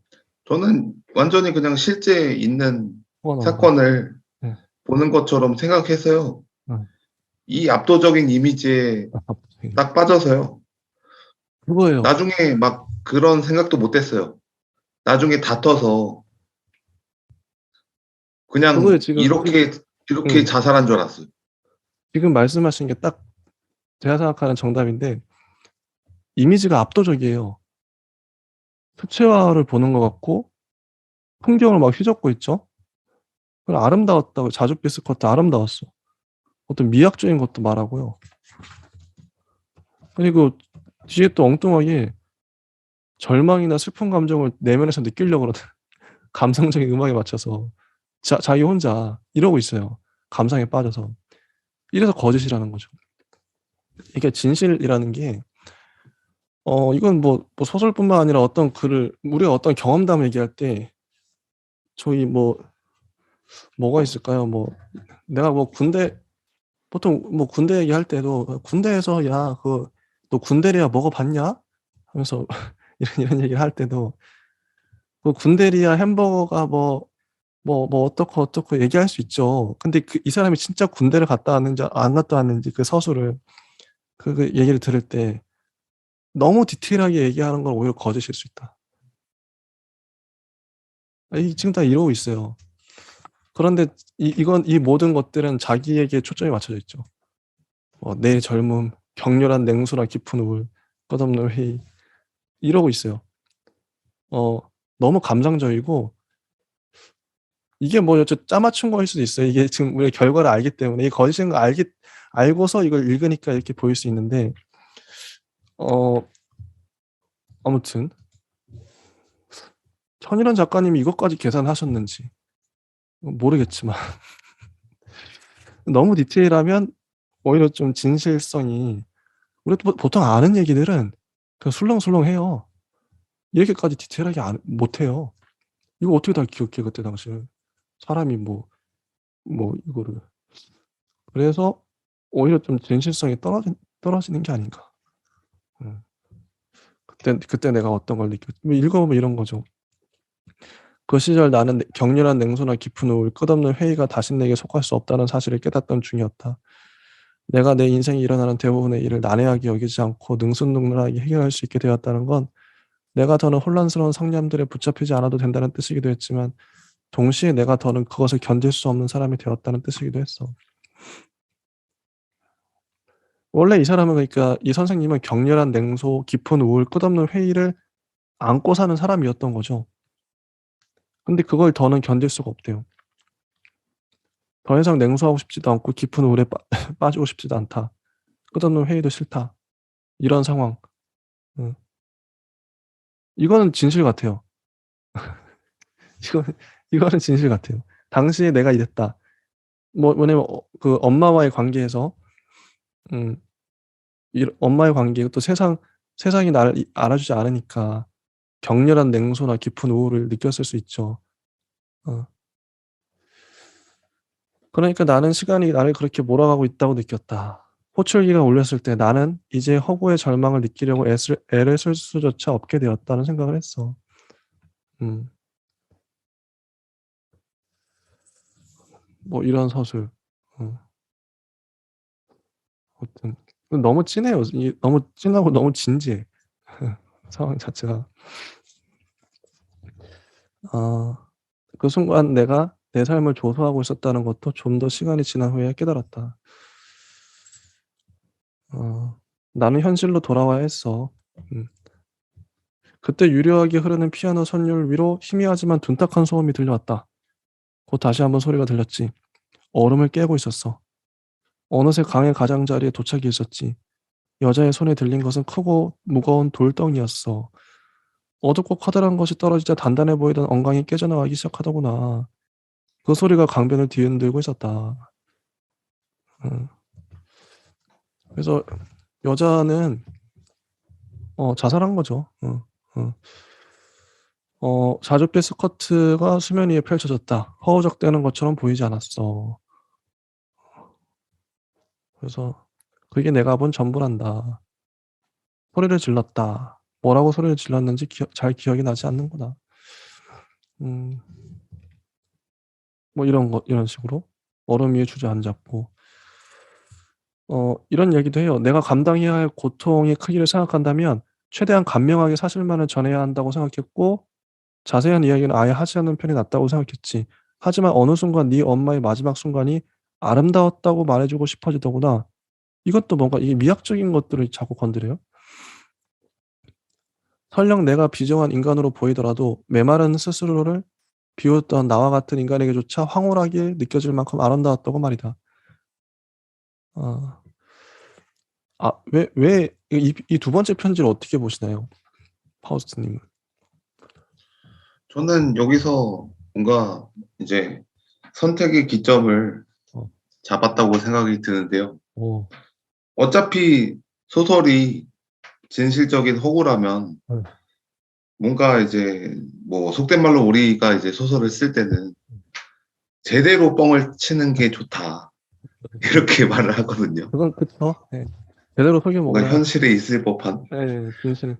저는 완전히 그냥 실제 있는 화가 나는 거. 사건을 네. 보는 것처럼 생각해서요. 음. 이 압도적인 이미지에 딱 빠져서요. 그거예요. 나중에 막 그런 생각도 못 했어요. 나중에 다퉈서 그거예요. 그냥 지금 이렇게 자살한 줄 알았어요. 지금 말씀하신 게 딱 제가 생각하는 정답인데 이미지가 압도적이에요. 수채화를 보는 것 같고 풍경을 막 휘젓고 있죠. 그리고 아름다웠다고 자줏빛 스커트 아름다웠어. 어떤 미학적인 것도 말하고요. 그리고 뒤에 또 엉뚱하게 절망이나 슬픈 감정을 내면에서 느끼려고 그러는 감성적인 음악에 맞춰서 자기 혼자 이러고 있어요. 감상에 빠져서. 이래서 거짓이라는 거죠. 이게 진실이라는 게 이건 소설뿐만 아니라 어떤 글을 우리가 어떤 경험담을 얘기할 때 저희 뭐가 있을까요? 내가 보통 군대 얘기할 때도 "군대에서 야 너 군대리아 먹어봤냐?" 하면서 이런 얘기를 할 때도 그 군대리아 햄버거가 어떻고 얘기할 수 있죠. 근데 이 사람이 진짜 군대를 갔다 왔는지 안 갔다 왔는지 그 서술을 얘기를 들을 때 너무 디테일하게 얘기하는 건 오히려 거짓일 수 있다. 지금 다 이러고 있어요. 그런데 이 모든 것들은 자기에게 초점이 맞춰져 있죠. 내 젊음, 격렬한 냉소나 깊은 우울, 끝없는 회의 이러고 있어요. 너무 감상적이고 이게 짜맞춘 거일 수도 있어요. 이게 지금 우리가 결과를 알기 때문에 이 거짓인 거 알고서 이걸 읽으니까 이렇게 보일 수 있는데 어 아무튼 천일환 작가님이 이것까지 계산하셨는지 모르겠지만 너무 디테일하면 오히려 좀 진실성이 우리 보통 아는 얘기들은 그냥 술렁술렁해요. 이렇게까지 디테일하게 못해요. 이거 어떻게 다 기억해 그때 당시에. 사람이 뭐 이거를. 그래서 오히려 좀 진실성이 떨어지는 게 아닌가. 음. 그때 내가 어떤 걸 느꼈지. 뭐 읽어보면 이런 거죠. 그 시절 나는 격렬한 냉소나 깊은 우울, 끝없는 회의가 다시 내게 속할 수 없다는 사실을 깨닫던 중이었다. 내가 내 인생에 일어나는 대부분의 일을 난해하게 여기지 않고 능수능란하게 해결할 수 있게 되었다는 건 내가 더는 혼란스러운 상념들에 붙잡히지 않아도 된다는 뜻이기도 했지만 동시에 내가 더는 그것을 견딜 수 없는 사람이 되었다는 뜻이기도 했어. 원래 이 사람은 그러니까 이 선생님은 격렬한 냉소, 깊은 우울, 끝없는 회의를 안고 사는 사람이었던 거죠. 근데 그걸 더는 견딜 수가 없대요. 더 이상 냉소하고 싶지도 않고 깊은 우울에 빠지고 싶지도 않다. 끝없는 회의도 싫다. 이런 상황. 음. 이거는 진실 같아요. 이거는 진실 같아요. 당시에 내가 이랬다. 뭐냐면 그 엄마와의 관계에서 엄마의 관계 또 세상이 나를 알아주지 않으니까 격렬한 냉소나 깊은 우울을 느꼈을 수 있죠. 그러니까 나는 시간이 나를 그렇게 몰아가고 있다고 느꼈다. 호출기가 울렸을 때 나는 이제 허구의 절망을 느끼려고 애를 쓸 수조차 없게 되었다는 생각을 했어. 뭐 이런 서술. 아무튼 너무 진해요. 너무 진하고 너무 진지해. 상황 자체가. 그 순간 내가 내 삶을 조소하고 있었다는 것도 좀 더 시간이 지난 후에 깨달았다. 나는 현실로 돌아와야 했어. 그때 유려하게 흐르는 피아노 선율 위로 희미하지만 둔탁한 소음이 들려왔다. 곧 다시 한번 소리가 들렸지. 얼음을 깨고 있었어. 어느새 강의 가장자리에 도착이 있었지. 여자의 손에 들린 것은 크고 무거운 돌덩이였어. 어둡고 커다란 것이 떨어지자 단단해 보이던 엉덩이 깨져나가기 시작하더구나. 그 소리가 강변을 뒤흔들고 있었다. 그래서 여자는 자살한 거죠. 자줏빛 스커트가 수면 위에 펼쳐졌다. 허우적대는 것처럼 보이지 않았어. 그래서 그게 내가 본 전부란다. 소리를 질렀다. 뭐라고 소리를 질렀는지 잘 기억이 나지 않는구나. 뭐 이런 식으로 얼음 위에 주저앉았고 이런 얘기도 해요. 내가 감당해야 할 고통의 크기를 생각한다면 최대한 간명하게 사실만을 전해야 한다고 생각했고 자세한 이야기는 아예 하지 않는 편이 낫다고 생각했지. 하지만 어느 순간 네 엄마의 마지막 순간이 아름다웠다고 말해주고 싶어지더구나. 이것도 뭔가 이게 미학적인 것들을 자꾸 건드려요. 설령 내가 비정한 인간으로 보이더라도 메마른 스스로를 비웃던 나와 같은 인간에게조차 황홀하게 느껴질 만큼 아름다웠다고 말이다. 왜 이 두 번째 편지를 어떻게 보시나요? 파우스트님은. 저는 여기서 뭔가 이제 선택의 기점을 어. 잡았다고 생각이 드는데요. 오. 어차피 소설이 진실적인 허구라면 네. 뭔가 이제 뭐 속된 말로 우리가 이제 소설을 쓸 때는 제대로 뻥을 치는 게 좋다. 이렇게 말을 하거든요. 그건 그쵸. 네. 제대로 속여 뭔가 먹어야. 현실에 있을 법한. 네, 진실.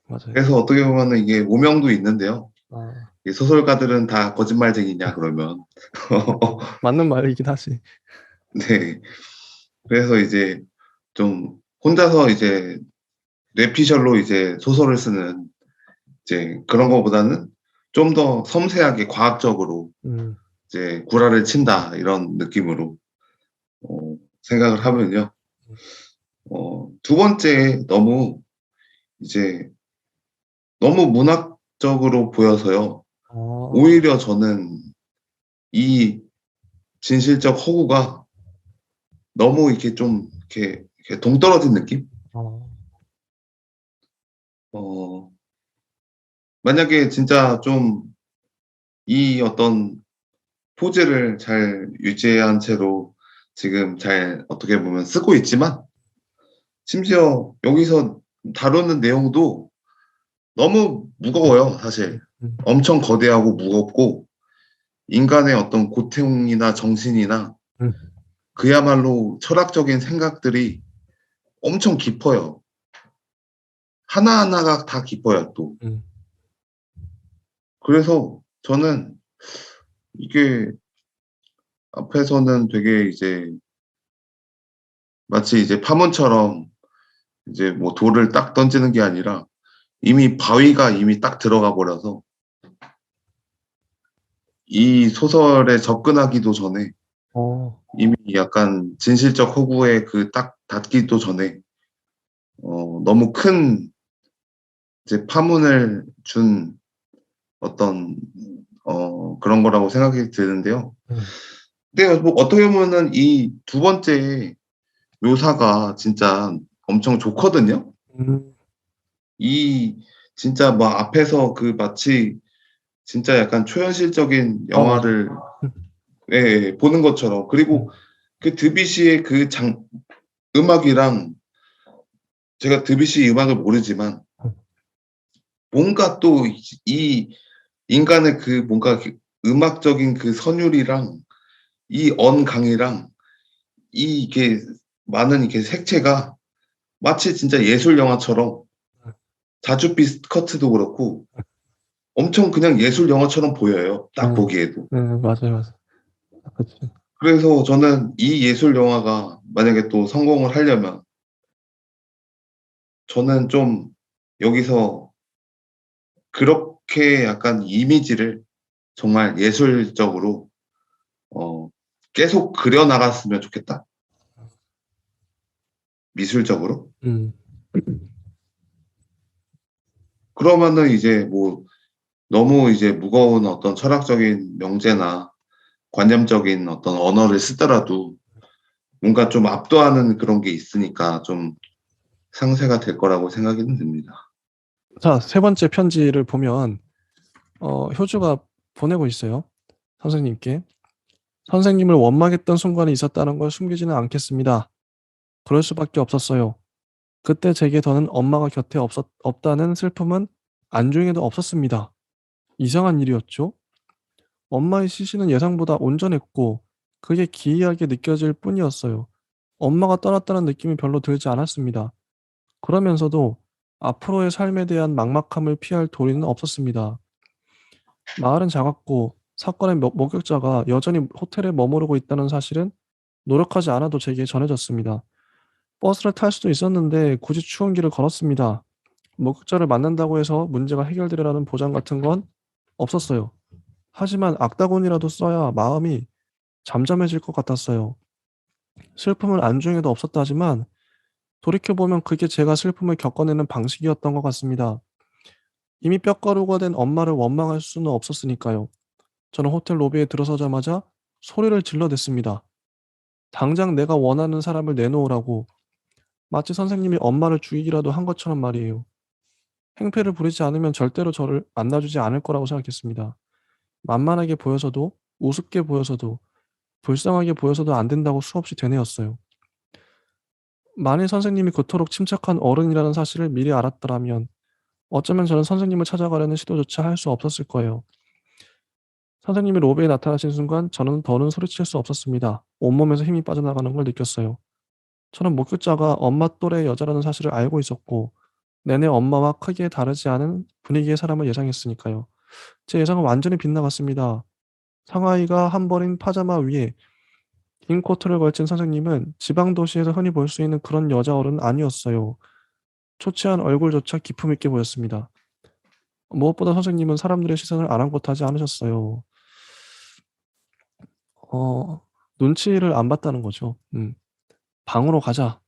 맞아요. 그래서 어떻게 보면 이게 오명도 있는데요. 아, 이 소설가들은 다 거짓말쟁이냐 그러면. 맞는 말이긴 하지. 네. 그래서 이제 좀 혼자서 이제 뇌피셜로 이제 소설을 쓰는 이제 그런 거보다는 좀 더 섬세하게 과학적으로 이제 구라를 친다 이런 느낌으로 생각을 하면요. 두 번째 너무 이제 너무 문학적으로 보여서요. 오히려 저는 이 진실적 허구가 너무 이렇게 좀 이렇게 동떨어진 느낌? 만약에 진짜 좀 이 어떤 포즈를 잘 유지한 채로 지금 잘 어떻게 보면 쓰고 있지만 심지어 여기서 다루는 내용도 너무 무거워요, 사실. 음, 엄청 거대하고 무겁고 인간의 어떤 고통이나 정신이나 음, 그야말로 철학적인 생각들이 엄청 깊어요. 하나하나가 다 깊어요, 또. 음, 그래서 저는 이게 앞에서는 되게 이제 마치 이제 파문처럼 이제 뭐 돌을 딱 던지는 게 아니라 이미 바위가 이미 딱 들어가 버려서 이 소설에 접근하기도 전에 어, 이미 약간 진실적 허구에 그 딱 닿기도 전에 너무 큰 이제 파문을 준 어떤 그런 거라고 생각이 드는데요. 음, 근데 뭐 어떻게 보면은 이 두 번째 묘사가 진짜 엄청 좋거든요. 음, 이 진짜 뭐 앞에서 그 마치 진짜 약간 초현실적인 맞아요. 영화를 음, 예, 보는 것처럼. 그리고 음, 그 드뷔시의 그 음악이랑 제가 드뷔시 음악을 모르지만 음, 뭔가 또 이 인간의 그 뭔가 그 음악적인 그 선율이랑 이 언강이랑 이게 많은 이렇게 색채가 마치 진짜 예술 영화처럼 자주빛 스커트도 그렇고 엄청 그냥 예술 영화처럼 보여요. 딱 네, 보기에도. 네, 맞아요, 맞아요. 그치. 그래서 저는 이 예술 영화가 만약에 또 성공을 하려면 저는 좀 여기서 그렇게 약간 이미지를 정말 예술적으로 어, 계속 그려 나갔으면 좋겠다. 미술적으로. 음, 그러면은 이제 뭐 너무 이제 무거운 어떤 철학적인 명제나 관념적인 어떤 언어를 쓰더라도 뭔가 좀 압도하는 그런 게 있으니까 좀 상쇄가 될 거라고 생각이 듭니다. 자, 세 번째 편지를 보면 효주가 보내고 있어요. 선생님께. 선생님을 원망했던 순간이 있었다는 걸 숨기지는 않겠습니다. 그럴 수밖에 없었어요. 그때 제게 더는 엄마가 곁에 없다는 슬픔은 안중에도 없었습니다. 이상한 일이었죠. 엄마의 시신은 예상보다 온전했고 그게 기이하게 느껴질 뿐이었어요. 엄마가 떠났다는 느낌이 별로 들지 않았습니다. 그러면서도 앞으로의 삶에 대한 막막함을 피할 도리는 없었습니다. 마을은 작았고 사건의 목격자가 여전히 호텔에 머무르고 있다는 사실은 노력하지 않아도 제게 전해졌습니다. 버스를 탈 수도 있었는데 굳이 추운 길을 걸었습니다. 목격자를 만난다고 해서 문제가 해결되리라는 보장 같은 건 없었어요. 하지만 악다곤이라도 써야 마음이 잠잠해질 것 같았어요. 슬픔은 안중에도 없었다지만 돌이켜보면 그게 제가 슬픔을 겪어내는 방식이었던 것 같습니다. 이미 뼈가루가 된 엄마를 원망할 수는 없었으니까요. 저는 호텔 로비에 들어서자마자 소리를 질러댔습니다. 당장 내가 원하는 사람을 내놓으라고. 마치 선생님이 엄마를 죽이기라도 한 것처럼 말이에요. 행패를 부리지 않으면 절대로 저를 만나주지 않을 거라고 생각했습니다. 만만하게 보여서도, 우습게 보여서도, 불쌍하게 보여서도 안 된다고 수없이 되뇌었어요. 만일 선생님이 그토록 침착한 어른이라는 사실을 미리 알았더라면 어쩌면 저는 선생님을 찾아가려는 시도조차 할 수 없었을 거예요. 선생님이 로비에 나타나신 순간 저는 더는 소리칠 수 없었습니다. 온몸에서 힘이 빠져나가는 걸 느꼈어요. 저는 목격자가 엄마 또래의 여자라는 사실을 알고 있었고 내내 엄마와 크게 다르지 않은 분위기의 사람을 예상했으니까요. 제 예상은 완전히 빗나갔습니다. 상하이가 한 벌인 파자마 위에 긴 코트를 걸친 선생님은 지방 도시에서 흔히 볼 수 있는 그런 여자 어른은 아니었어요. 초췌한 얼굴조차 기품 있게 보였습니다. 무엇보다 선생님은 사람들의 시선을 아랑곳하지 않으셨어요. 어, 눈치를 안 봤다는 거죠. 방으로 가자.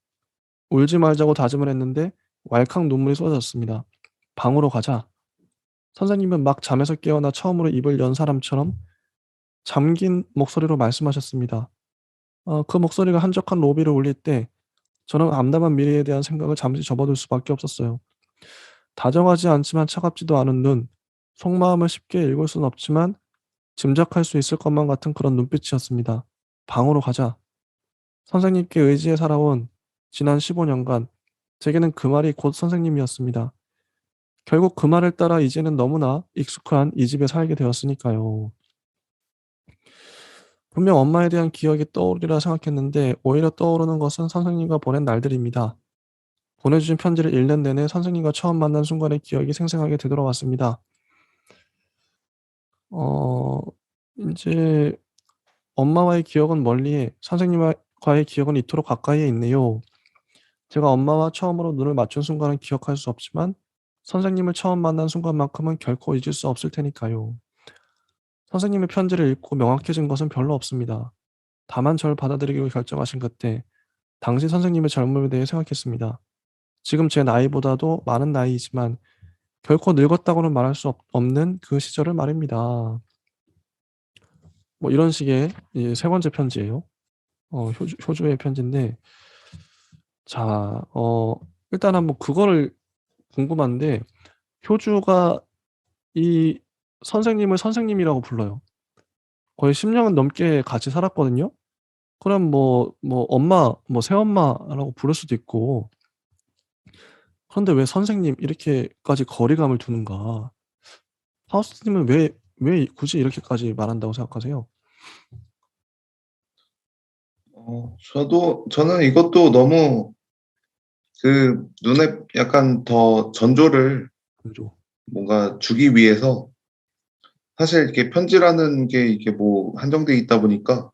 울지 말자고 다짐을 했는데 왈칵 눈물이 쏟아졌습니다. 방으로 가자. 선생님은 막 잠에서 깨어나 처음으로 입을 연 사람처럼 잠긴 목소리로 말씀하셨습니다. 그 목소리가 한적한 로비를 울릴 때 저는 암담한 미래에 대한 생각을 잠시 접어둘 수밖에 없었어요. 다정하지 않지만 차갑지도 않은 눈, 속마음을 쉽게 읽을 수는 없지만 짐작할 수 있을 것만 같은 그런 눈빛이었습니다. 방으로 가자. 선생님께 의지해 살아온 지난 15년간 제게는 그 말이 곧 선생님이었습니다. 결국 그 말을 따라 이제는 너무나 익숙한 이 집에 살게 되었으니까요. 분명 엄마에 대한 기억이 떠오르리라 생각했는데 오히려 떠오르는 것은 선생님과 보낸 날들입니다. 보내주신 편지를 읽는 내내 선생님과 처음 만난 순간의 기억이 생생하게 되돌아왔습니다. 어, 이제 엄마와의 기억은 멀리에 선생님과의 기억은 이토록 가까이에 있네요. 제가 엄마와 처음으로 눈을 맞춘 순간은 기억할 수 없지만 선생님을 처음 만난 순간만큼은 결코 잊을 수 없을 테니까요. 선생님의 편지를 읽고 명확해진 것은 별로 없습니다. 다만 저를 받아들이기로 결정하신 그때 당시 선생님의 젊음에 대해 생각했습니다. 지금 제 나이보다도 많은 나이이지만 결코 늙었다고는 말할 수 없는 그 시절을 말입니다. 뭐 이런 식의 이제 세 번째 편지예요. 효주의 편지인데 자, 일단 한번 그거를 궁금한데 효주가 이 선생님을 선생님이라고 불러요. 거의 10년 넘게 같이 살았거든요. 그럼 엄마, 새엄마라고 부를 수도 있고 그런데 왜 선생님 이렇게까지 거리감을 두는가? 하우스님은 왜 굳이 이렇게까지 말한다고 생각하세요? 저는 이것도 너무 그 눈에 약간 더 전조를 그죠. 뭔가 주기 위해서 사실 이렇게 편지라는 게 이게 뭐 한정돼 있다 보니까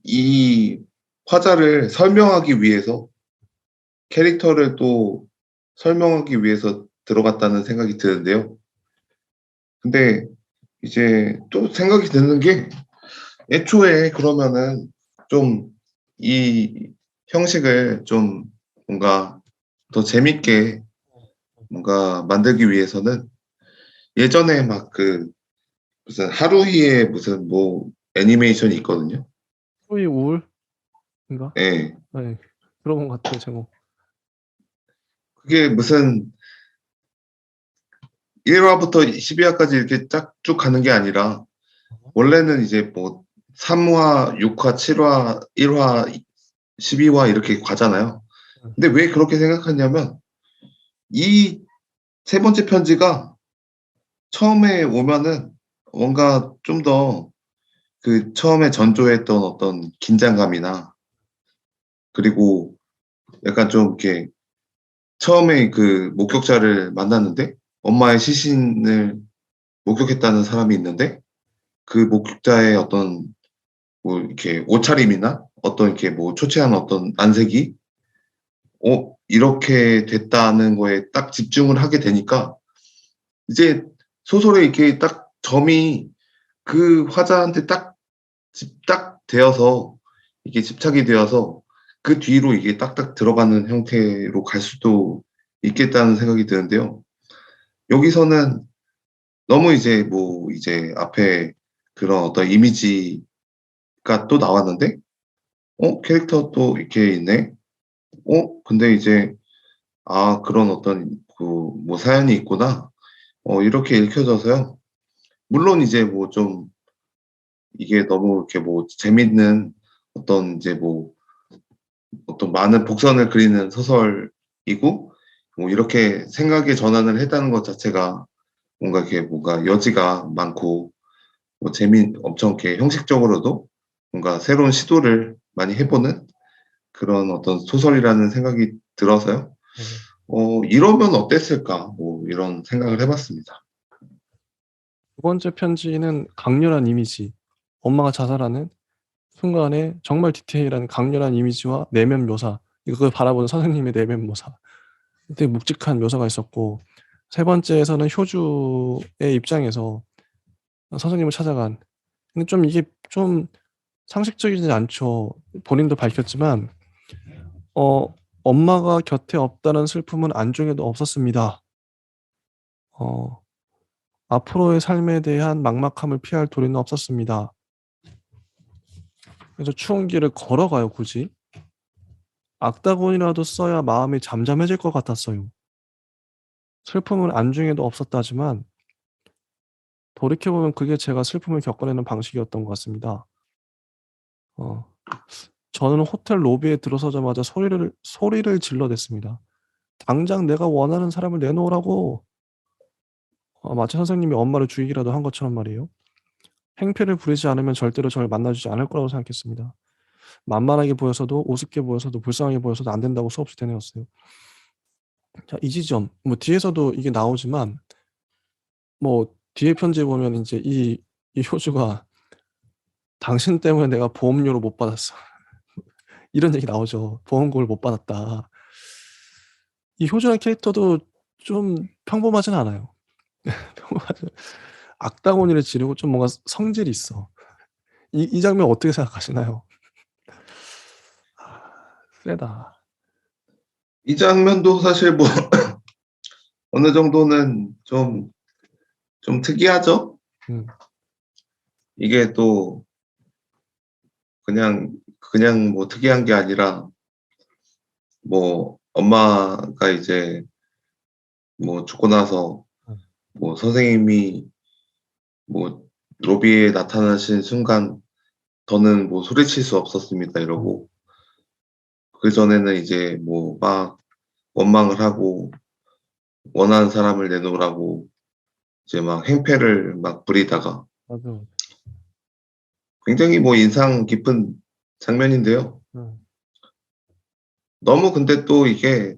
이 화자를 설명하기 위해서 캐릭터를 또 설명하기 위해서 들어갔다는 생각이 드는데요. 근데 이제 또 생각이 드는 게 애초에 그러면은 좀 이 형식을 좀 뭔가 더 재밌게 뭔가 만들기 위해서는 예전에 막 그 무슨 하루이의 무슨 뭐 애니메이션이 있거든요. 소위 우울인가? 예. 네. 들어본 것 같아요, 제목. 그게 무슨 1화부터 12화까지 이렇게 쫙 쭉 가는 게 아니라 원래는 이제 뭐 3화, 6화, 7화, 1화, 12화 이렇게 가잖아요. 네. 근데 왜 그렇게 생각하냐면 이 세 번째 편지가 처음에 오면은 뭔가 좀 더 그 처음에 전조했던 어떤 긴장감이나 그리고 약간 좀 이렇게 처음에 그 목격자를 만났는데 엄마의 시신을 목격했다는 사람이 있는데 그 목격자의 어떤 뭐 이렇게 옷차림이나 어떤 이렇게 뭐 초췌한 어떤 안색이 이렇게 됐다는 거에 딱 집중을 하게 되니까 이제 소설에 이렇게 딱 점이 그 화자한테 딱 되어서 이게 집착이 되어서 그 뒤로 이게 딱딱 들어가는 형태로 갈 수도 있겠다는 생각이 드는데요. 여기서는 너무 이제 뭐 이제 앞에 그런 어떤 이미지가 또 나왔는데, 캐릭터 또 이렇게 있네? 근데 이제, 그런 어떤 그 뭐 사연이 있구나. 이렇게 읽혀져서요. 물론 이제 뭐 좀 이게 너무 이렇게 뭐 재밌는 어떤 이제 뭐 어떤 많은 복선을 그리는 소설이고, 뭐 이렇게 생각의 전환을 했다는 것 자체가 뭔가 이렇게 뭔가 여지가 많고, 뭐 엄청 이렇게 형식적으로도 뭔가 새로운 시도를 많이 해보는 그런 어떤 소설이라는 생각이 들어서요. 네. 이러면 어땠을까? 뭐 이런 생각을 해봤습니다. 두 번째 편지는 강렬한 이미지. 엄마가 자살하는 순간에 정말 디테일한 강렬한 이미지와 내면 묘사. 이걸 바라보는 선생님의 내면 묘사. 되게 묵직한 묘사가 있었고 세 번째에서는 효주의 입장에서 선생님을 찾아간 근데 좀 이게 좀 상식적이지 않죠. 본인도 밝혔지만 엄마가 곁에 없다는 슬픔은 안중에도 없었습니다. 어 앞으로의 삶에 대한 막막함을 피할 도리는 없었습니다. 그래서 추운 길을 걸어가요 굳이. 악다곤이라도 써야 마음이 잠잠해질 것 같았어요. 슬픔은 안중에도 없었다지만 돌이켜 보면 그게 제가 슬픔을 겪어내는 방식이었던 것 같습니다. 어 저는 호텔 로비에 들어서자마자 소리를 질러댔습니다. "당장 내가 원하는 사람을 내놓으라고." 마치 선생님이 엄마를 죽이기라도 한 것처럼 말이에요. 행패를 부리지 않으면 절대로 저를 만나주지 않을 거라고 생각했습니다. 만만하게 보여서도 우습게 보여서도 불쌍하게 보여서도 안 된다고 수없이 되뇌었어요. 자, 이 지점 뭐 뒤에서도 이게 나오지만 뭐 뒤에 편지에 보면 인제 이 효주가 "당신 때문에 내가 보험료를 못 받았어." 이런 얘기 나오죠. "보험금을 못 받았다." 이 효주라는 캐릭터도 좀 평범하진 않아요. 평범하지 악다구니를 지르고 좀 뭔가 성질이 있어. 이 장면 어떻게 생각하시나요? 세다. 이 장면도 사실 뭐 어느 정도는 좀 특이하죠. 음. 이게 또 그냥 뭐 특이한 게 아니라 뭐 엄마가 이제 뭐 죽고 나서 음. 뭐 선생님이 뭐 로비에 나타나신 순간 "더는 뭐 소리칠 수 없었습니다." 이러고 그전에는 이제 뭐 막 원망을 하고 원하는 사람을 내놓으라고 이제 막 행패를 막 부리다가 맞아요. 굉장히 뭐 인상 깊은 장면인데요. 음. 너무 근데 또 이게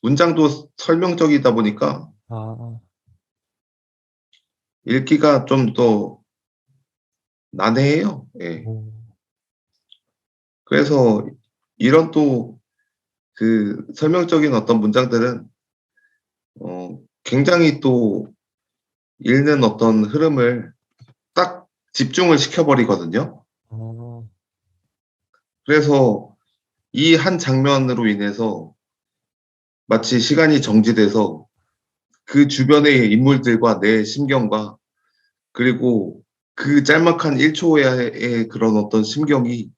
문장도 설명적이다 보니까 아. 읽기가 좀 더 난해해요. 예. 어. 그래서 이런 또 그 설명적인 어떤 문장들은 굉장히 또 읽는 어떤 흐름을 딱 집중을 시켜 버리거든요. 아. 그래서 이 한 장면으로 인해서 마치 시간이 정지돼서 그 주변의 인물들과 내 심경과 그리고 그 짤막한 1 초의 그런 어떤 심경이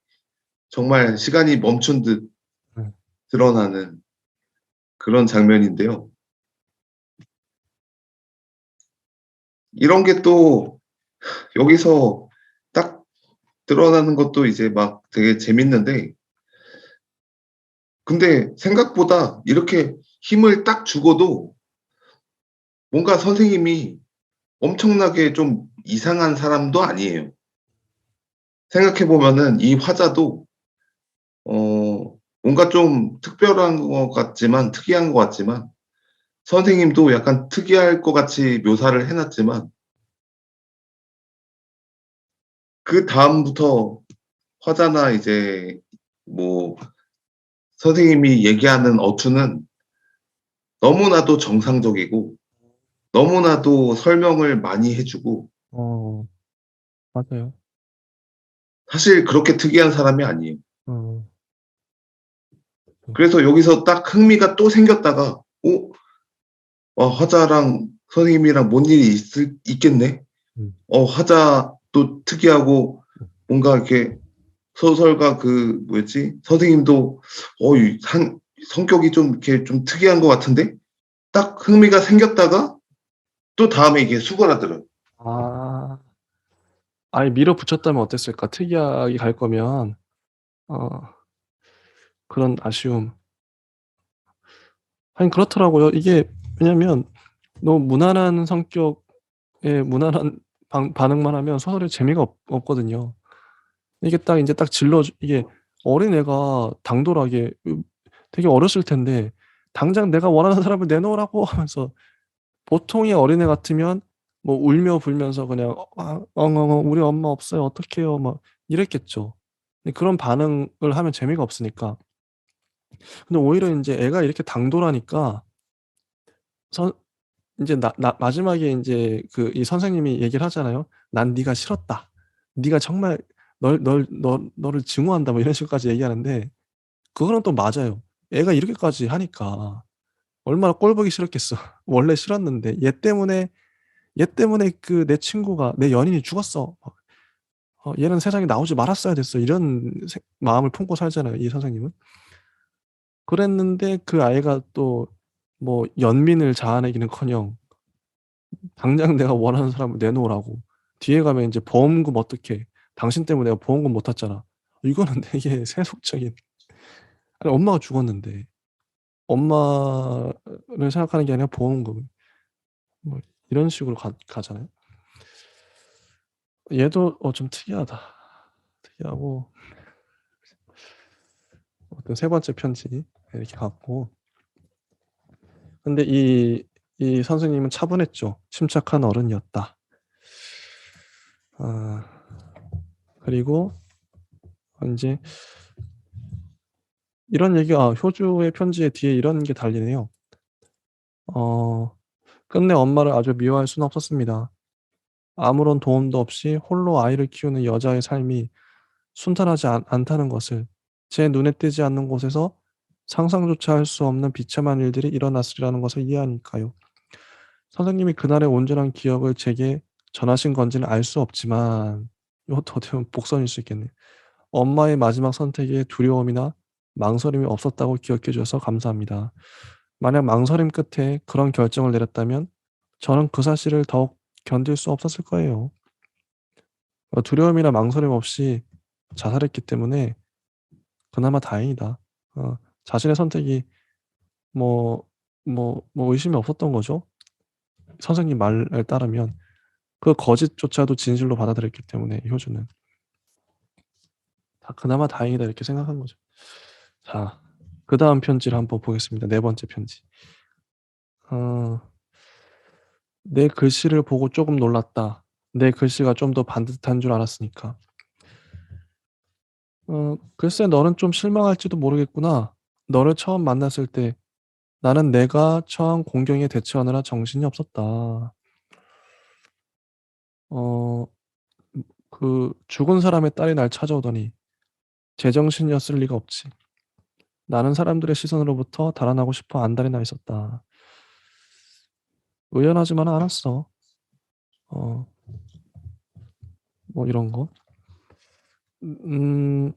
정말 시간이 멈춘 듯 네. 드러나는 그런 장면인데요. 이런 게 또 여기서 딱 드러나는 것도 이제 막 되게 재밌는데 근데 생각보다 이렇게 힘을 딱 주고도 뭔가 선생님이 엄청나게 좀 이상한 사람도 아니에요. 생각해 보면은 이 화자도 뭔가 좀 특별한 것 같지만 특이한 것 같지만 선생님도 약간 특이할 것 같이 묘사를 해 놨지만 그다음부터 화자나 이제 뭐 선생님이 얘기하는 어투는 너무나도 정상적이고 너무나도 설명을 많이 해 주고 어. 맞아요. 사실 그렇게 특이한 사람이 아니에요. 어. 그래서 여기서 딱 흥미가 또 생겼다가 '화자랑 선생님이랑 뭔 일이 있겠네. 음. 화자도 특이하고 뭔가 이렇게 소설가 그 뭐였지? 선생님도 이 성격이 좀 이렇게 좀 특이한 것 같은데?' 딱 흥미가 생겼다가 또 다음에 이게 수그라들어요. 아. 아예 밀어붙였다면 어땠을까? 특이하게 갈 거면. 어 그런 아쉬움. 하긴 그렇더라고요. 이게 왜냐면 너무 무난한 성격의 무난한 반응만 하면 소설에 재미가 없거든요. 이게 딱 인제 딱 이게 어린애가 당돌하게 되게 어렸을 텐데 "당장 내가 원하는 사람을 내놓으라고." 하면서 보통의 어린애 같으면 뭐 울며 불면서 그냥 엉엉엉 "우리 엄마 없어요. 어떡해요." 막 이랬겠죠. 근데 그런 반응을 하면 재미가 없으니까. 근데 오히려 인제 애가 이렇게 당돌하니까 선 인제 마지막에 인제 이 선생님이 얘기를 하잖아요. "난 네가 싫었다. 네가 정말 너를 증오한다." 뭐 이런 식으로까지 얘기하는데 그거는 또 맞아요. 애가 이렇게까지 하니까 얼마나 꼴 보기 싫었겠어. 원래 싫었는데 얘 때문에 내 친구가 내 연인이 죽었어. 얘는 세상에 나오지 말았어야 됐어. 이런 마음을 품고 살잖아요, 이 선생님은. 그랬는데 그 아이가 또 뭐 연민을 자아내기는커녕 당장 내가 원하는 사람을 내놓으라고. 뒤에 가면 인제 "보험금 어떡해. 당신 때문에 내가 보험금 못 탔잖아." 이거는 되게 세속적인. 아니, 엄마가 죽었는데 엄마를 생각하는 게 아니라 보험금 뭐 이런 식으로 가잖아요. 얘도 좀 특이하다. 특이하고 어떤 세 번째 편지 이렇게 갔고, 근데 이 선생님은 차분했죠. 침착한 어른이었다. 아, 그리고 이제 이런 얘기가 효주의 편지의 뒤에 이런 게 달리네요. 끝내 엄마를 아주 미워할 수는 없었습니다. 아무런 도움도 없이 홀로 아이를 키우는 여자의 삶이 순탄하지 않다는 것을, 제 눈에 띄지 않는 곳에서 상상조차 할 수 없는 비참한 일들이 일어났으리라는 것을 이해하니까요. 선생님이 그날의 온전한 기억을 제게 전하신 건지는 알 수 없지만, 이것도 어떻게 보면 복선일 수 있겠네. 엄마의 마지막 선택에 두려움이나 망설임이 없었다고 기억해 주셔서 감사합니다. 만약 망설임 끝에 그런 결정을 내렸다면 저는 그 사실을 더욱 견딜 수 없었을 거예요. 두려움이나 망설임 없이 자살했기 때문에 그나마 다행이다. 자신의 선택이 의심이 없었던 거죠. 선생님 말에 따르면 그 거짓조차도 진실로 받아들였기 때문에 효주는 그나마 다행이다 이렇게 생각한 거죠. 자, 그 다음 편지를 한번 보겠습니다. 네 번째 편지. 어, 내 글씨를 보고 조금 놀랐다. 내 글씨가 좀 더 반듯한 줄 알았으니까. 글쎄 너는 좀 실망할지도 모르겠구나. 너를 처음 만났을 때 나는 내가 처한 공경에 대처하느라 정신이 없었다. 어, 그 죽은 사람의 딸이 날 찾아오더니 제정신이었을 리가 없지. 나는 사람들의 시선으로부터 달아나고 싶어 안달이 나 있었다. 의연하지만은 않았어. 어, 뭐 이런 거. 음,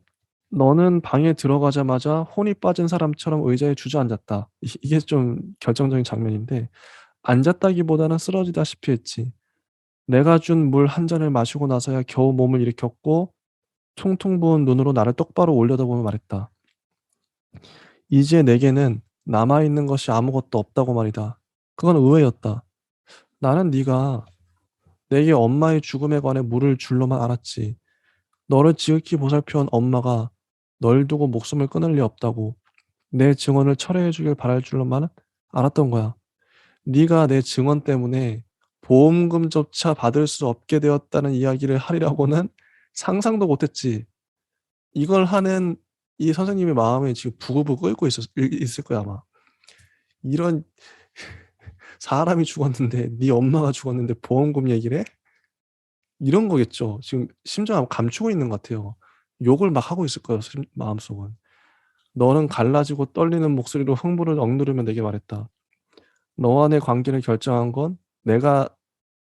너는 방에 들어가자마자 혼이 빠진 사람처럼 의자에 주저앉았다. 이게 좀 결정적인 장면인데, 앉았다기보다는 쓰러지다시피 했지. 내가 준 물 한 잔을 마시고 나서야 겨우 몸을 일으켰고 통통 부은 눈으로 나를 똑바로 올려다보며 말했다. 이제 내게는 남아있는 것이 아무것도 없다고 말이다. 그건 의외였다. 나는 네가 내게 엄마의 죽음에 관해 물을 줄로만 알았지. 너를 지극히 보살펴온 엄마가 널 두고 목숨을 끊을 리 없다고 내 증언을 철회해 주길 바랄 줄로만 알았던 거야. 네가 내 증언 때문에 보험금조차 받을 수 없게 되었다는 이야기를 하리라고는 상상도 못했지. 이걸 하는 이 선생님의 마음에 지금 부글부글 끓고 있을 거야 아마. 이런 사람이 죽었는데 네 엄마가 죽었는데 보험금 얘기를 해? 이런 거겠죠. 지금 심정 아마 감추고 있는 것 같아요. 욕을 막 하고 있을 거예요. 마음속은. 너는 갈라지고 떨리는 목소리로 흥분을 억누르며 내게 말했다. 너와 내 관계를 결정한 건 내가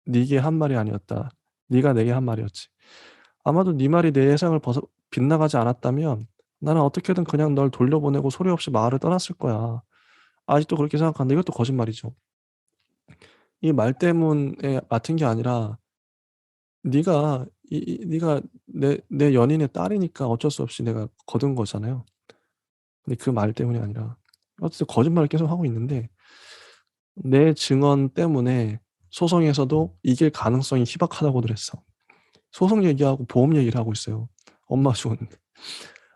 네게 한 말이 아니었다. 네가 내게 한 말이었지. 아마도 네 말이 내 예상을 벗어 빗나가지 않았다면 나는 어떻게든 그냥 널 돌려보내고 소리 없이 마을을 떠났을 거야. 아직도 그렇게 생각하는데 이것도 거짓말이죠. 이 말 때문에 맡은 게 아니라 네가 내 연인의 딸이니까 어쩔 수 없이 내가 거둔 거잖아요. 근데 그 말 때문이 아니라 어쨌든 거짓말을 계속 하고 있는데 내 증언 때문에 소송에서도 이길 가능성이 희박하다고들 했어. 소송 얘기하고 보험 얘기를 하고 있어요. 엄마가 죽었는데.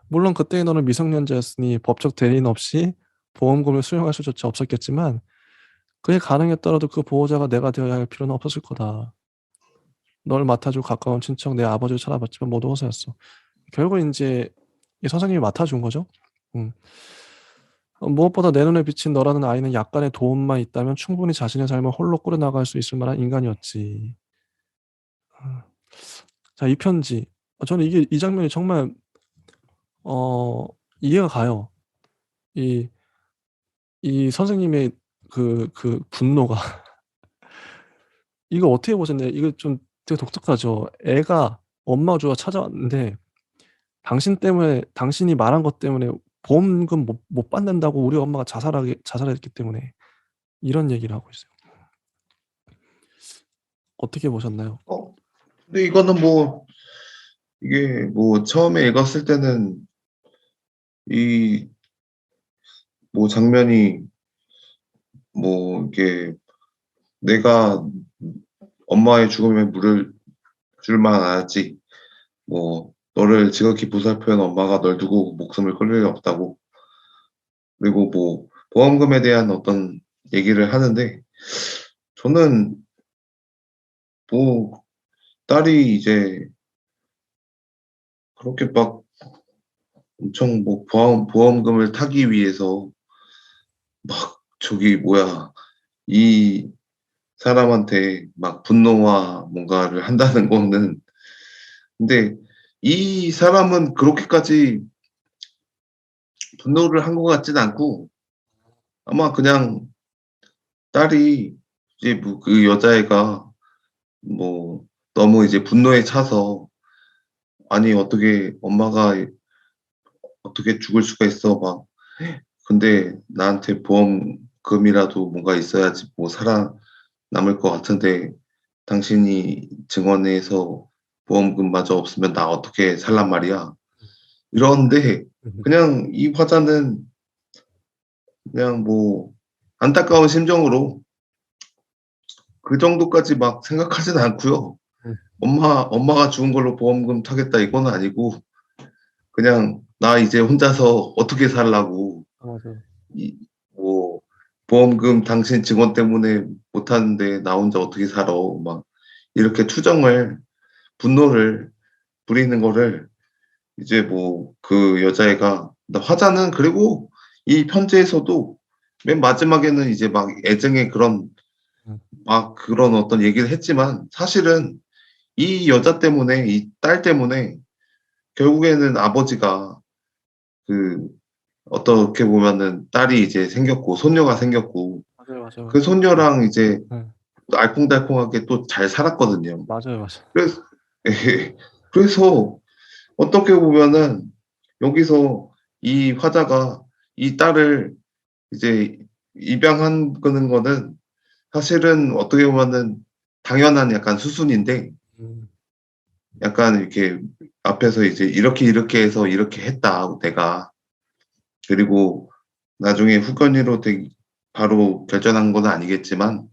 물론 그때의 너는 미성년자였으니 법적 대리인 없이 보험금을 수령할 수조차 없었겠지만 그게 가능했더라도 그 보호자가 내가 되어야 할 필요는 없었을 거다. 널 맡아줄 가까운 친척 내 아버지를 찾아봤지만 모두 허세였어. 결국 이제 이 선생님이 맡아준 거죠. 음. 무엇보다 내 눈에 비친 너라는 아이는 약간의 도움만 있다면 충분히 자신의 삶을 홀로 꾸려나갈 수 있을 만한 인간이었지. 아. 자, 이 편지. 저는 이 장면이 정말 어 이해가 가요. 이 선생님의 그 분노가 이거 어떻게 보셨나요? 이거 좀 되게 독특하죠. 애가 엄마 주가 찾아왔는데 당신 때문에 당신이 말한 것 때문에 보험금 못 받는다고 우리 엄마가 자살했기 때문에 이런 얘기를 하고 있어요. 어떻게 보셨나요? 근데 이거는 뭐 이게 뭐 처음에 읽었을 때는 이 뭐 장면이 뭐 이게 내가 엄마의 죽음에 물을 줄만 알았지 뭐 너를 지극히 보살펴온 엄마가 널 두고 목숨을 끊을 리 없다고. 그리고 뭐 보험금에 대한 어떤 얘기를 하는데 저는 뭐 딸이 이제 그렇게 막 엄청 뭐 보험금을 타기 위해서 막 저기 뭐야 이 사람한테 막 분노와 뭔가를 한다는 거는 근데 이 사람은 그렇게까지 분노를 한 것 같진 않고 아마 그냥 딸이 이제 뭐 그 여자애가 뭐 너무 이제 분노에 차서 "아니 어떻게 엄마가 어떻게 죽을 수가 있어." 막 근데 나한테 보험금이라도 뭔가 있어야지 뭐 살아남을 것 같은데 당신이 증언해서 보험금마저 없으면 나 어떻게 살란 말이야. 이러는데 그냥 이 화자는 그냥 뭐 안타까운 심정으로 그 정도까지 막 생각하진 않고요. 음. 엄마가 죽은 걸로 보험금 타겠다 이건 아니고 그냥 나 이제 혼자서 어떻게 살라고 맞아요. 이 뭐 "보험금 당신 직원 때문에 못 하는데 나 혼자 어떻게 살아." 막 이렇게 투정을 분노를 부리는 거를 이제 뭐 그 여자애가 근데 화자는 그리고 이 편지에서도 맨 마지막에는 이제 막 애증의 그런 음. 막 그런 어떤 얘기를 했지만 사실은 이 여자 때문에 이 딸 때문에 결국에는 아버지가 그 어떻게 보면은 딸이 이제 생겼고 손녀가 생겼고 맞아요, 맞아요. 그 손녀랑 이제 네. 알콩달콩하게 또 잘 살았거든요. 맞아요, 맞아요. 그래서 예. 그래서 어떻게 보면은 여기서 이 화자가 이 딸을 이제 입양한 거는 거는 사실은 어떻게 보면은 당연한 약간 수순인데 음. 약간 이렇게 앞에서 이제 "이렇게, 이렇게 해서 이렇게 했다 내가." 그리고 나중에 후견인으로 바로 결정한 건 아니겠지만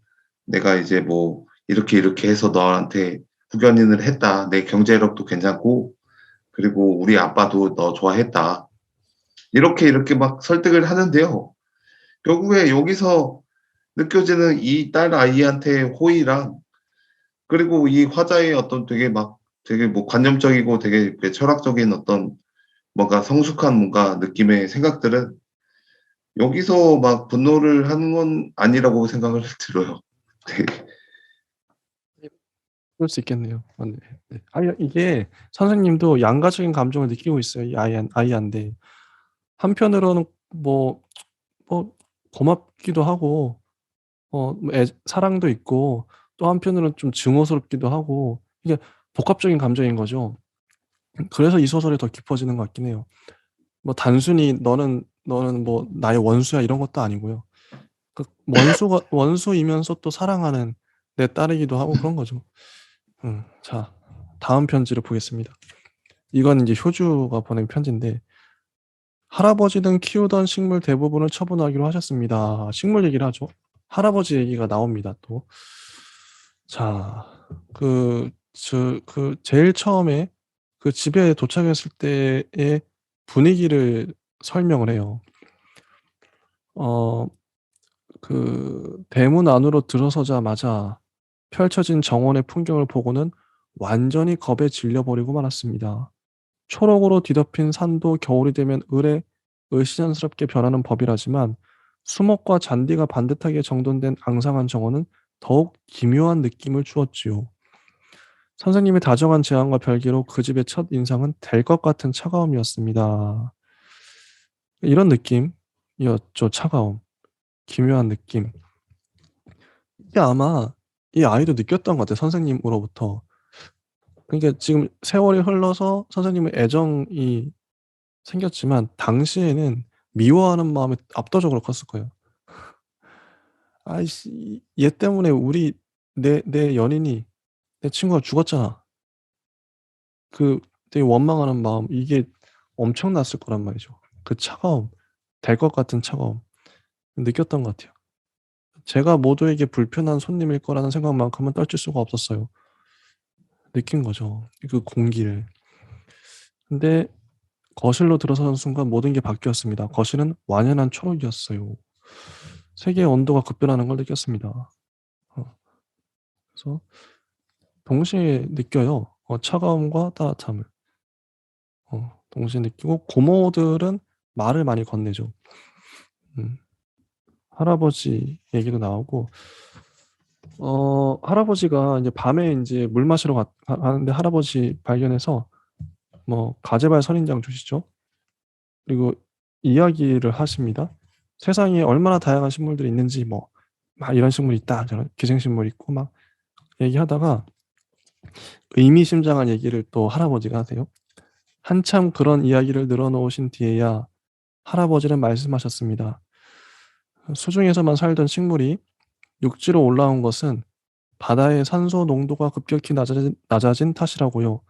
"내가 이제 뭐 이렇게, 이렇게 해서 너한테 후견인을 했다. 내 경제력도 괜찮고 그리고 우리 아빠도 너 좋아했다." 이렇게, 이렇게 막 설득을 하는데요. 결국에 여기서 느껴지는 이 딸아이한테의 호의랑 그리고 이 화자의 어떤 되게 뭐 관념적이고 되게 그 철학적인 어떤 뭔가 성숙한 뭔가 느낌의 생각들은 여기서 막 분노를 하는 건 아니라고 생각을 들어요. 네. 그럴 수 있겠네요. 네. 네. 이게 선생님도 양가적인 감정을 느끼고 있어요, 이 아이한테. 한편으로는 뭐 고맙기도 하고 뭐 사랑도 있고 또 한편으로는 좀 증오스럽기도 하고 이게 복합적인 감정인 거죠. 그래서 이 소설이 더 깊어지는 것 같긴 해요. 뭐 단순히 "너는 뭐 나의 원수야." 이런 것도 아니고요. 그 원수이면서 또 사랑하는 내 딸이기도 하고 그런 거죠. 자, 다음 편지를 보겠습니다. 이건 인제 효주가 보낸 편지인데 "할아버지는 키우던 식물 대부분을 처분하기로 하셨습니다." 식물 얘기를 하죠. 할아버지 얘기가 나옵니다 또. 자, 제일 처음에 그 집에 도착했을 때의 분위기를 설명을 해요. 어 대문 안으로 들어서자마자 펼쳐진 정원의 풍경을 보고는 완전히 겁에 질려 버리고 말았습니다. 초록으로 뒤덮인 산도 겨울이 되면 을씨년스럽게 변하는 법이라지만 수목과 잔디가 반듯하게 정돈된 앙상한 정원은 더욱 기묘한 느낌을 주었지요. 선생님의 다정한 제안과 별개로 그 집의 첫 인상은 될 것 같은 차가움이었습니다. 이런 느낌이었죠. 차가움, 기묘한 느낌. 이게 아마 이 아이도 느꼈던 것 같아요, 선생님으로부터. 그러니까 지금 세월이 흘러서 선생님의 애정이 생겼지만 당시에는 미워하는 마음이 압도적으로 컸을 거예요. '아이씨 얘 때문에 내 연인이 내 친구가 죽었잖아.' 그 되게 원망하는 마음, 이게 엄청났을 거란 말이죠. 그 차가움, 될 것 같은 차가움 느꼈던 것 같아요. 제가 모두에게 불편한 손님일 거라는 생각만큼은 떨칠 수가 없었어요. 느낀 거죠, 그 공기를. 근데 거실로 들어서는 순간 모든 게 바뀌었습니다. 거실은 완연한 초록이었어요. 세계의 온도가 급변하는 걸 느꼈습니다. 그래서 동시에 느껴요. 차가움과 따뜻함을. 동시에 느끼고 고모들은 말을 많이 건네죠. 할아버지 얘기도 나오고, 할아버지가 이제 밤에 이제 물 마시러 가는데 할아버지 발견해서 뭐 가재발 선인장 주시죠. 그리고 이야기를 하십니다. 세상에 얼마나 다양한 식물들이 있는지, 뭐 막 이런 식물이 있다, 저런 기생식물 있고 막 얘기하다가 의미심장한 얘기를 또 할아버지가 하세요. 한참 그런 이야기를 늘어놓으신 뒤에야 할아버지는 말씀하셨습니다. 수중에서만 살던 식물이 육지로 올라온 것은 바다의 산소 농도가 급격히 낮아진 탓이라고요.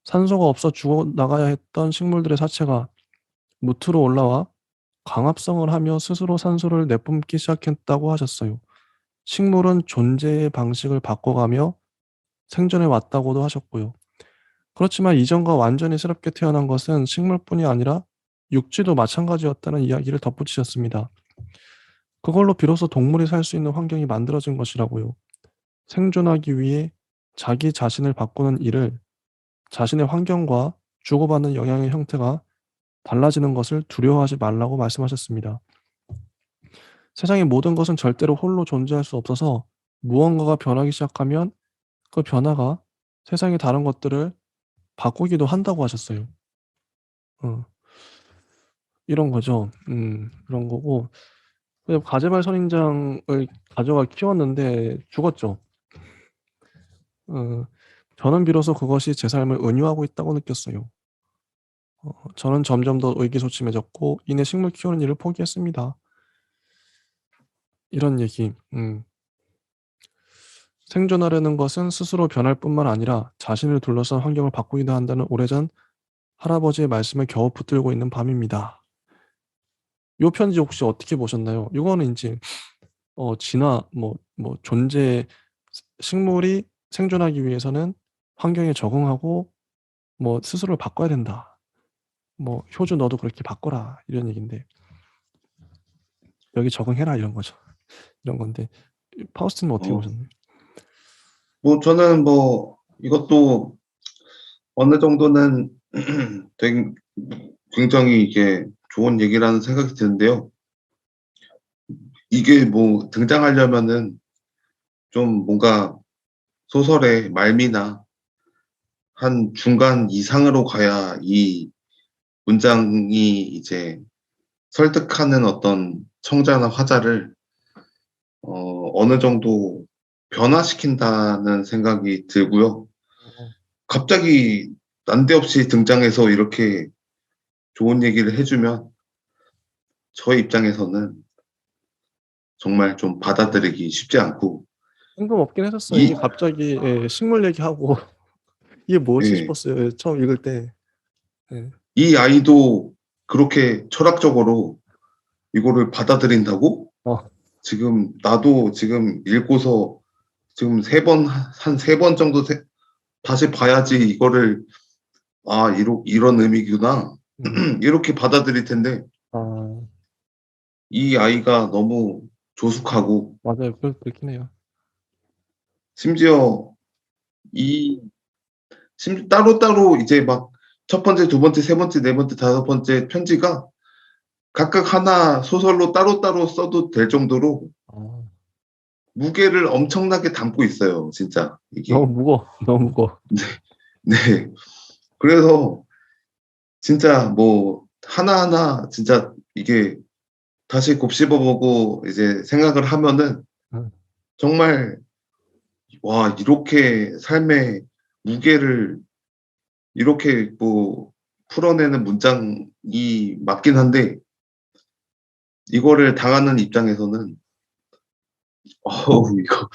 산소가 없어 죽어나가야 했던 식물들의 사체가 무트로 올라와 광합성을 하며 스스로 산소를 내뿜기 시작했다고 하셨어요. 식물은 존재의 방식을 바꿔가며 생존해 왔다고도 하셨고요. 그렇지만 이전과 완전히 새롭게 태어난 것은 식물뿐이 아니라 육지도 마찬가지였다는 이야기를 덧붙이셨습니다. 그걸로 비로소 동물이 살 수 있는 환경이 만들어진 것이라고요. 생존하기 위해 자기 자신을 바꾸는 일을 자신의 환경과 주고받는 영향의 형태가 달라지는 것을 두려워하지 말라고 말씀하셨습니다. 세상의 모든 것은 절대로 홀로 존재할 수 없어서 무언가가 변하기 시작하면 그 변화가 세상의 다른 것들을 바꾸기도 한다고 하셨어요. 어, 이런 거죠. 그런 거고. 그래서 가재발 선인장을 가져가 키웠는데 죽었죠. 저는 비로소 그것이 제 삶을 은유하고 있다고 느꼈어요. 저는 점점 더 의기소침해졌고 이내 식물 키우는 일을 포기했습니다. 이런 얘기. 생존하려는 것은 스스로 변할 뿐만 아니라 자신을 둘러싼 환경을 바꾸기도 한다는 오래전 할아버지의 말씀을 겨우 붙들고 있는 밤입니다. 요 편지 혹시 어떻게 보셨나요? 이거는 인제 진화, 존재, 식물이 생존하기 위해서는 환경에 적응하고 뭐 스스로를 바꿔야 된다. 뭐 "효주 너도 그렇게 바꿔라." 이런 얘긴데 "여기 적응해라." 이런 거죠. 이런 건데 파우스트는 어떻게 어, 보셨나요? 뭐 저는 뭐 이것도 어느 정도는 되게 굉장히 이게 좋은 얘기라는 생각이 드는데요. 이게 뭐 등장하려면은 좀 뭔가 소설의 말미나 한 중간 이상으로 가야 이 문장이 이제 설득하는 어떤 청자나 화자를 어느 정도 변화시킨다는 생각이 들고요. 어 갑자기 난데없이 등장해서 이렇게 좋은 얘기를 해 주면 저의 입장에서는 정말 좀 받아들이기 쉽지 않고 뜬금없긴 했었어요. 이게 이 갑자기 식물 얘기하고 '이게 뭐지?' 예. 싶었어요. 처음 읽을 때. 예. 이 아이도 그렇게 철학적으로 이거를 받아들인다고? 어. 지금 나도 지금 읽고서 지금 한 3번 정도 다시 봐야지 이거를 '아 이런 의미구나.' 음. 이렇게 받아들일 텐데 아 이 아이가 너무 조숙하고 맞아요. 그렇긴 해요. 심지어 이 따로따로 이제 막 첫 번째, 두 번째, 세 번째, 네 번째, 다섯 번째 편지가 각각 하나 소설로 따로따로 써도 될 정도로 아 무게를 엄청나게 담고 있어요 진짜 너무 이게. 무거워. 너무 무거워. 네. 그래서 진짜 뭐 하나하나 진짜 이게 다시 곱씹어 보고 이제 생각을 하면은 음. 정말 '와 이렇게 삶의 무게를 이렇게 뭐 풀어내는 문장이 맞긴 한데 이거를 당하는 입장에서는 이거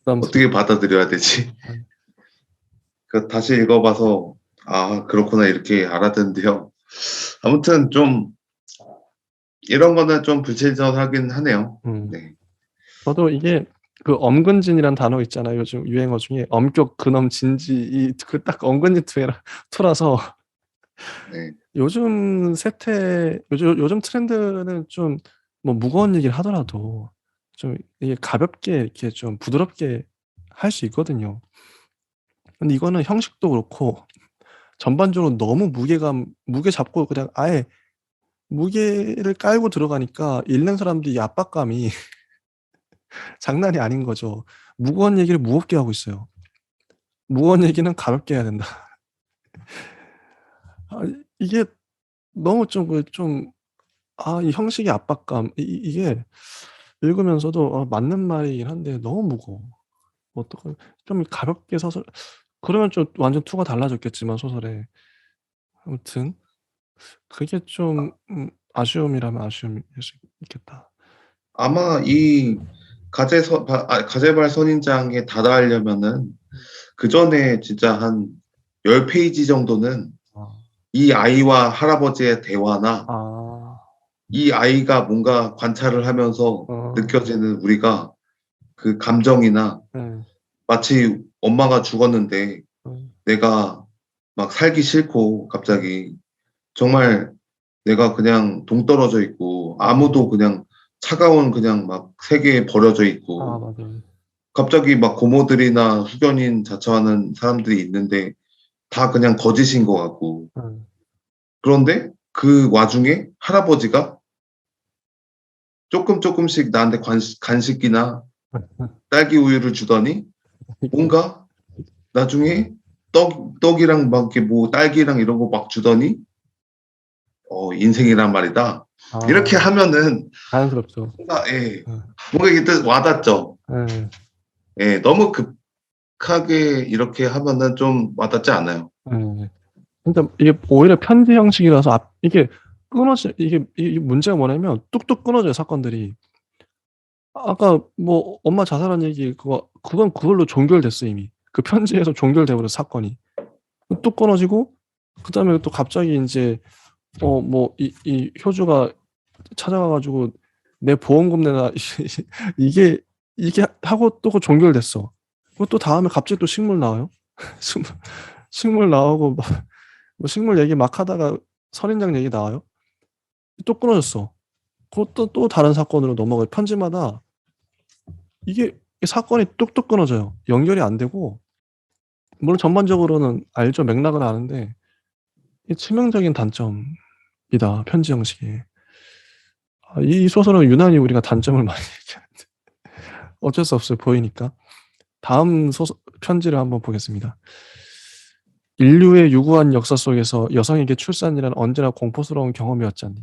부담스럽 어떻게 받아들여야 되지?' 아 그 다시 읽어 봐서 아, 그렇구나. 이렇게 알아듣는데요. 아무튼 좀 이런 거는 좀 불친절하긴 하네요. 음. 네. 저도 이게 그 엄근진이란 단어 있잖아요. 요즘 유행어 중에 엄격, 근엄, 진지 이 그 딱 엄근진 투라서 네. 요즘 요즘 트렌드는 좀 뭐 무거운 얘기를 하더라도 좀 이게 가볍게 이렇게 좀 부드럽게 할 수 있거든요. 근데 이거는 형식도 그렇고 전반적으로 너무 무게 잡고 그냥 아예 무게를 깔고 들어가니까 읽는 사람들이 이 압박감이 장난이 아닌 거죠. 무거운 얘기를 무겁게 하고 있어요. 무거운 얘기는 가볍게 해야 된다. 아, 이게 너무 좀 이 형식의 압박감 이게 읽으면서도 맞는 말이긴 한데 너무 무거워. 어떡하 좀 가볍게 소설 그러면 좀 완전 투가 달라졌겠지만 소설에. 아무튼 그게 좀 아쉬움이라면 아쉬움일 수 있겠다. 아마 이 가제발 선인장에 다다르려면은 그 전에 진짜 한 10페이지 정도는 아. 이 아이와 할아버지의 대화나 아. 이 아이가 뭔가 관찰을 하면서 어. 느껴지는 우리가 그 감정이나 네. 마치 엄마가 죽었는데 음. 내가 막 살기 싫고 갑자기 정말 내가 그냥 동떨어져 있고 아무도 그냥 차가운 그냥 막 세계에 버려져 아 있고 맞아요. 갑자기 막 고모들이나 후견인 자처하는 사람들이 있는데 다 그냥 거짓인 것 같고 음. 그런데 그 와중에 할아버지가 조금씩 나한테 간식이나 딸기 우유를 주더니 이게 뭔가 나중에 떡이랑 막 이렇게 뭐 딸기랑 이런 거 막 주더니 인생이란 말이다. 이렇게 아 하면은 자연스럽죠. 뭔가 예, 예. 뭔가 이게 뜻 와닿죠. 예. 예, 너무 급하게 이렇게 하면은 좀 와닿지 않아요. 예. 그러니까 이게 오히려 편지 형식이라서 이게 이게 문제가 뭐냐면 뚝뚝 끊어져요, 사건들이. 아까 뭐 엄마 자살한 얘기 그건 그걸로 종결됐어 이미. 그 편지에서 종결돼 버렸어, 사건이. 뚝 끊어지고 그다음에 또 갑자기 인제 뭐 이 효주가 찾아와 가지고 "내 보험금 내놔." 이게 하고 또 그 종결됐어. 그리고 또 다음에 갑자기 또 식물 나와요. 식물 식물 나오고 막 뭐 식물 얘기 막 하다가 선인장 얘기 나와요. 또 끊어졌어. 그것도 또 다른 사건으로 넘어가요. 편지마다 이게 사건이 뚝뚝 끊어져요. 연결이 안 되고 물론 전반적으로는 알죠. 맥락은 아는데 이게 치명적인 단점이다, 편지 형식이. 이 소설은 유난히 우리가 단점을 많이 얘기하는데 어쩔 수 없어요. 보이니까. 다음 편지를 한번 보겠습니다. 인류의 유구한 역사 속에서 여성에게 출산이란 언제나 공포스러운 경험이었잖니.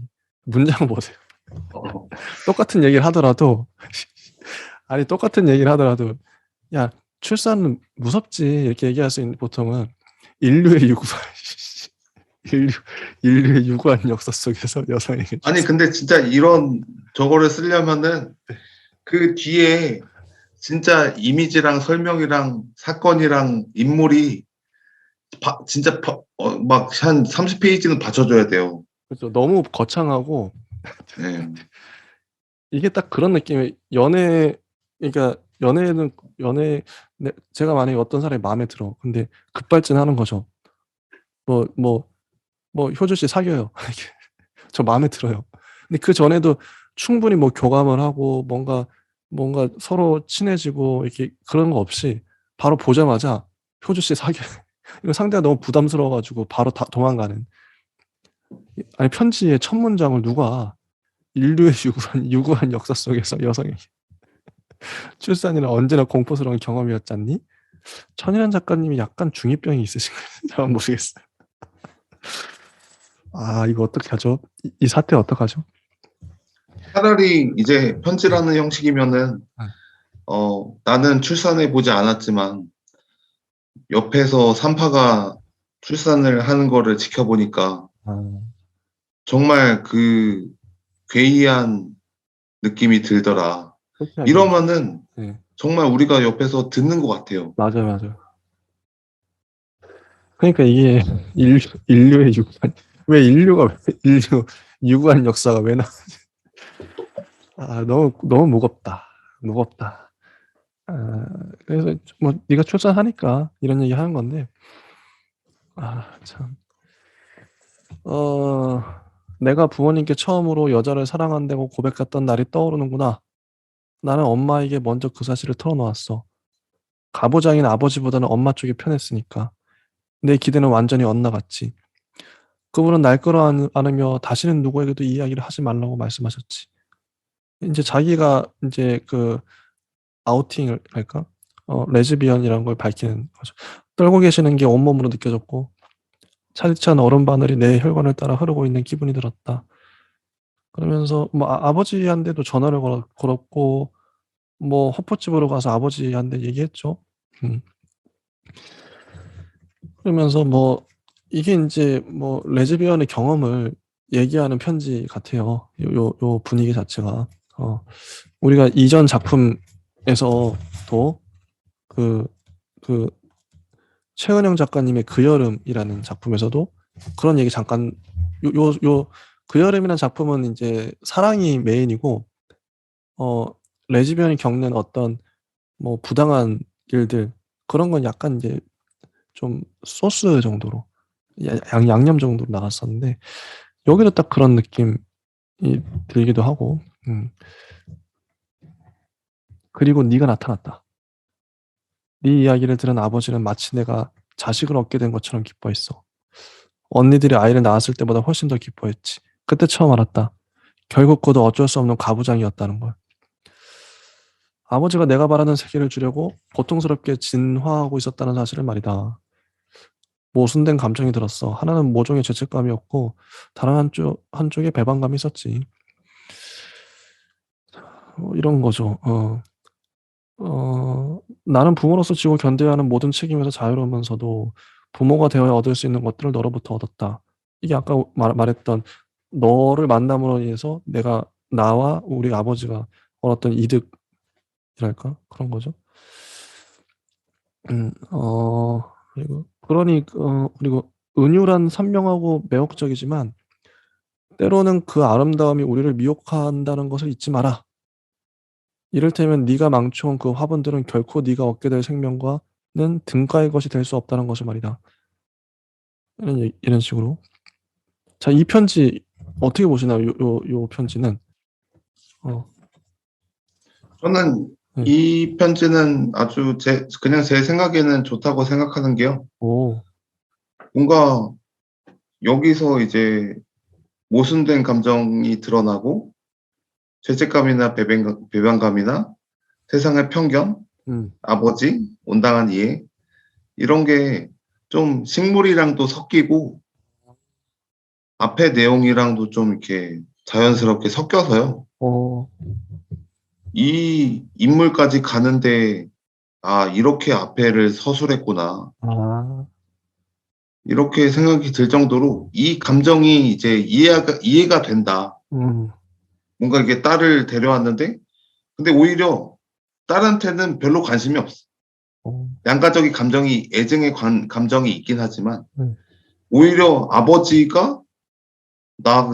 문장 보세요. 어, 똑같은 얘기를 하더라도 아니 똑같은 얘기를 하더라도 "야 출산은 무섭지." 이렇게 얘기할 수 있는 보통은 인류의 유구한 인류 인류의 유구한 역사 속에서 여성에게 아니 출산 근데 진짜 이런 저거를 쓰려면은 그 뒤에 진짜 이미지랑 설명이랑 사건이랑 인물이 진짜 막 한 30페이지는 받쳐줘야 돼요. 그렇죠. 너무 거창하고 예. 이게 딱 그런 느낌이에요. 그러니까 연애는 제가 만약에 어떤 사람이 마음에 들어. 근데 급발진하는 거죠. 뭐 뭐 "효주 씨 사귀어요." 저 마음에 들어요. 근데 그전에도 충분히 뭐 교감을 하고 뭔가 서로 친해지고 이렇게 그런 거 없이 바로 보자마자 "효주 씨 사귀어요." 이거 상대가 너무 부담스러워 가지고 바로 다 도망가는. 아니 편지의 첫 문장을 누가 인류의 유구한 역사 속에서 여성에게 출산이란 언제나 공포스러운 경험이었잖니? 천일환 작가님이 약간 중이병이 있으신가요? 잘 모르겠어요. 이거 어떡하죠? 이 사태 어떡하죠? 차라리 이제 편지라는 형식이면은 아. 나는 출산해 보지 않았지만 옆에서 산파가 출산을 하는 거를 지켜보니까 아. 정말 그 괴이한 느낌이 들더라. 그렇게 하죠. 이러면은 네. 정말 우리가 옆에서 듣는 것 같아요. 맞아요, 맞아요. 그러니까 이게 인류의 유구한 왜 인류가 왜 인류 유구한 역사가 왜 나? 아 너무 무겁다. 아, 그래서 뭐 네가 출산하니까 이런 얘기 하는 건데 참. 내가 부모님께 처음으로 여자를 사랑한다고 고백했던 날이 떠오르는구나. 나는 엄마에게 먼저 그 사실을 털어놓았어. 가부장인 아버지보다는 엄마 쪽이 편했으니까. 내 기대는 완전히 엇나갔지. 그분은 날 끌어안으며 다시는 누구에게도 이 이야기를 하지 말라고 말씀하셨지. 이제 자기가 이제 그 아우팅을 할까? 레즈비언이라는 걸 밝히는 거죠. 떨고 계시는 게 온몸으로 느껴졌고 차디찬 얼음 바늘이 내 혈관을 따라 흐르고 있는 기분이 들었다. 그러면서 뭐 아버지한테도 전화를 걸었고 뭐 호프집으로 가서 아버지한테 얘기했죠. 음. 그러면서 뭐 이게 이제 뭐 레즈비언의 경험을 얘기하는 편지 같아요. 요 분위기 자체가. 우리가 이전 작품에서도 그, 그 최은영 작가님의 그 여름이라는 작품에서도 그런 얘기 잠깐 그 여름이라는 작품은 이제 사랑이 메인이고 레즈비언이 겪는 어떤 뭐 부당한 일들 그런 건 약간 이제 좀 소스 정도로 양념 정도로 나갔었는데 여기도 딱 그런 느낌이 들기도 하고 그리고 네가 나타났다. 네 이야기를 들은 아버지는 마치 내가 자식을 얻게 된 것처럼 기뻐했어. 언니들이 아이를 낳았을 때보다 훨씬 더 기뻐했지. 그때 처음 알았다. 결국 그도 어쩔 수 없는 가부장이었다는 걸. 아버지가 내가 바라는 세계를 주려고 고통스럽게 진화하고 있었다는 사실을 말이다. 모순된 감정이 들었어. 하나는 모종의 죄책감이었고 다른 한쪽에 배반감이 있었지. 이런 거죠. 나는 부모로서 지고 견뎌야 하는 모든 책임에서 자유로우면서도 부모가 되어야 얻을 수 있는 것들을 너로부터 얻었다. 이게 아까 말했던 너를 만남으로 인해서 나와 우리 아버지가 얻었던 이득이랄까? 그런 거죠. 그리고 은유란 선명하고 매혹적이지만 때로는 그 아름다움이 우리를 미혹한다는 것을 잊지 마라. 이를테면 네가 망쳐온 그 화분들은 결코 네가 얻게 될 생명과는 등가의 것이 될 수 없다는 것을 말이다. 이런 식으로. 자, 이 편지 어떻게 보시나요? 요 편지는. 저는 네. 이 편지는 아주 그냥 제 생각에는 좋다고 생각하는 게요. 오, 뭔가 여기서 이제 모순된 감정이 드러나고 죄책감이나 배반감이나 세상의 편견, 음, 아버지, 온당한 이해 이런 게 좀 식물이랑도 섞이고 앞에 내용이랑도 좀 이렇게 자연스럽게 섞여서요. 어, 이 인물까지 가는데 이렇게 앞에를 서술했구나. 아, 이렇게 생각이 들 정도로 이 감정이 이제 이해가 된다. 음, 뭔가 이게 딸을 데려왔는데 근데 오히려 딸한테는 별로 관심이 없어. 어, 양가적인 애증의 감정이 있긴 하지만 음, 오히려 아버지가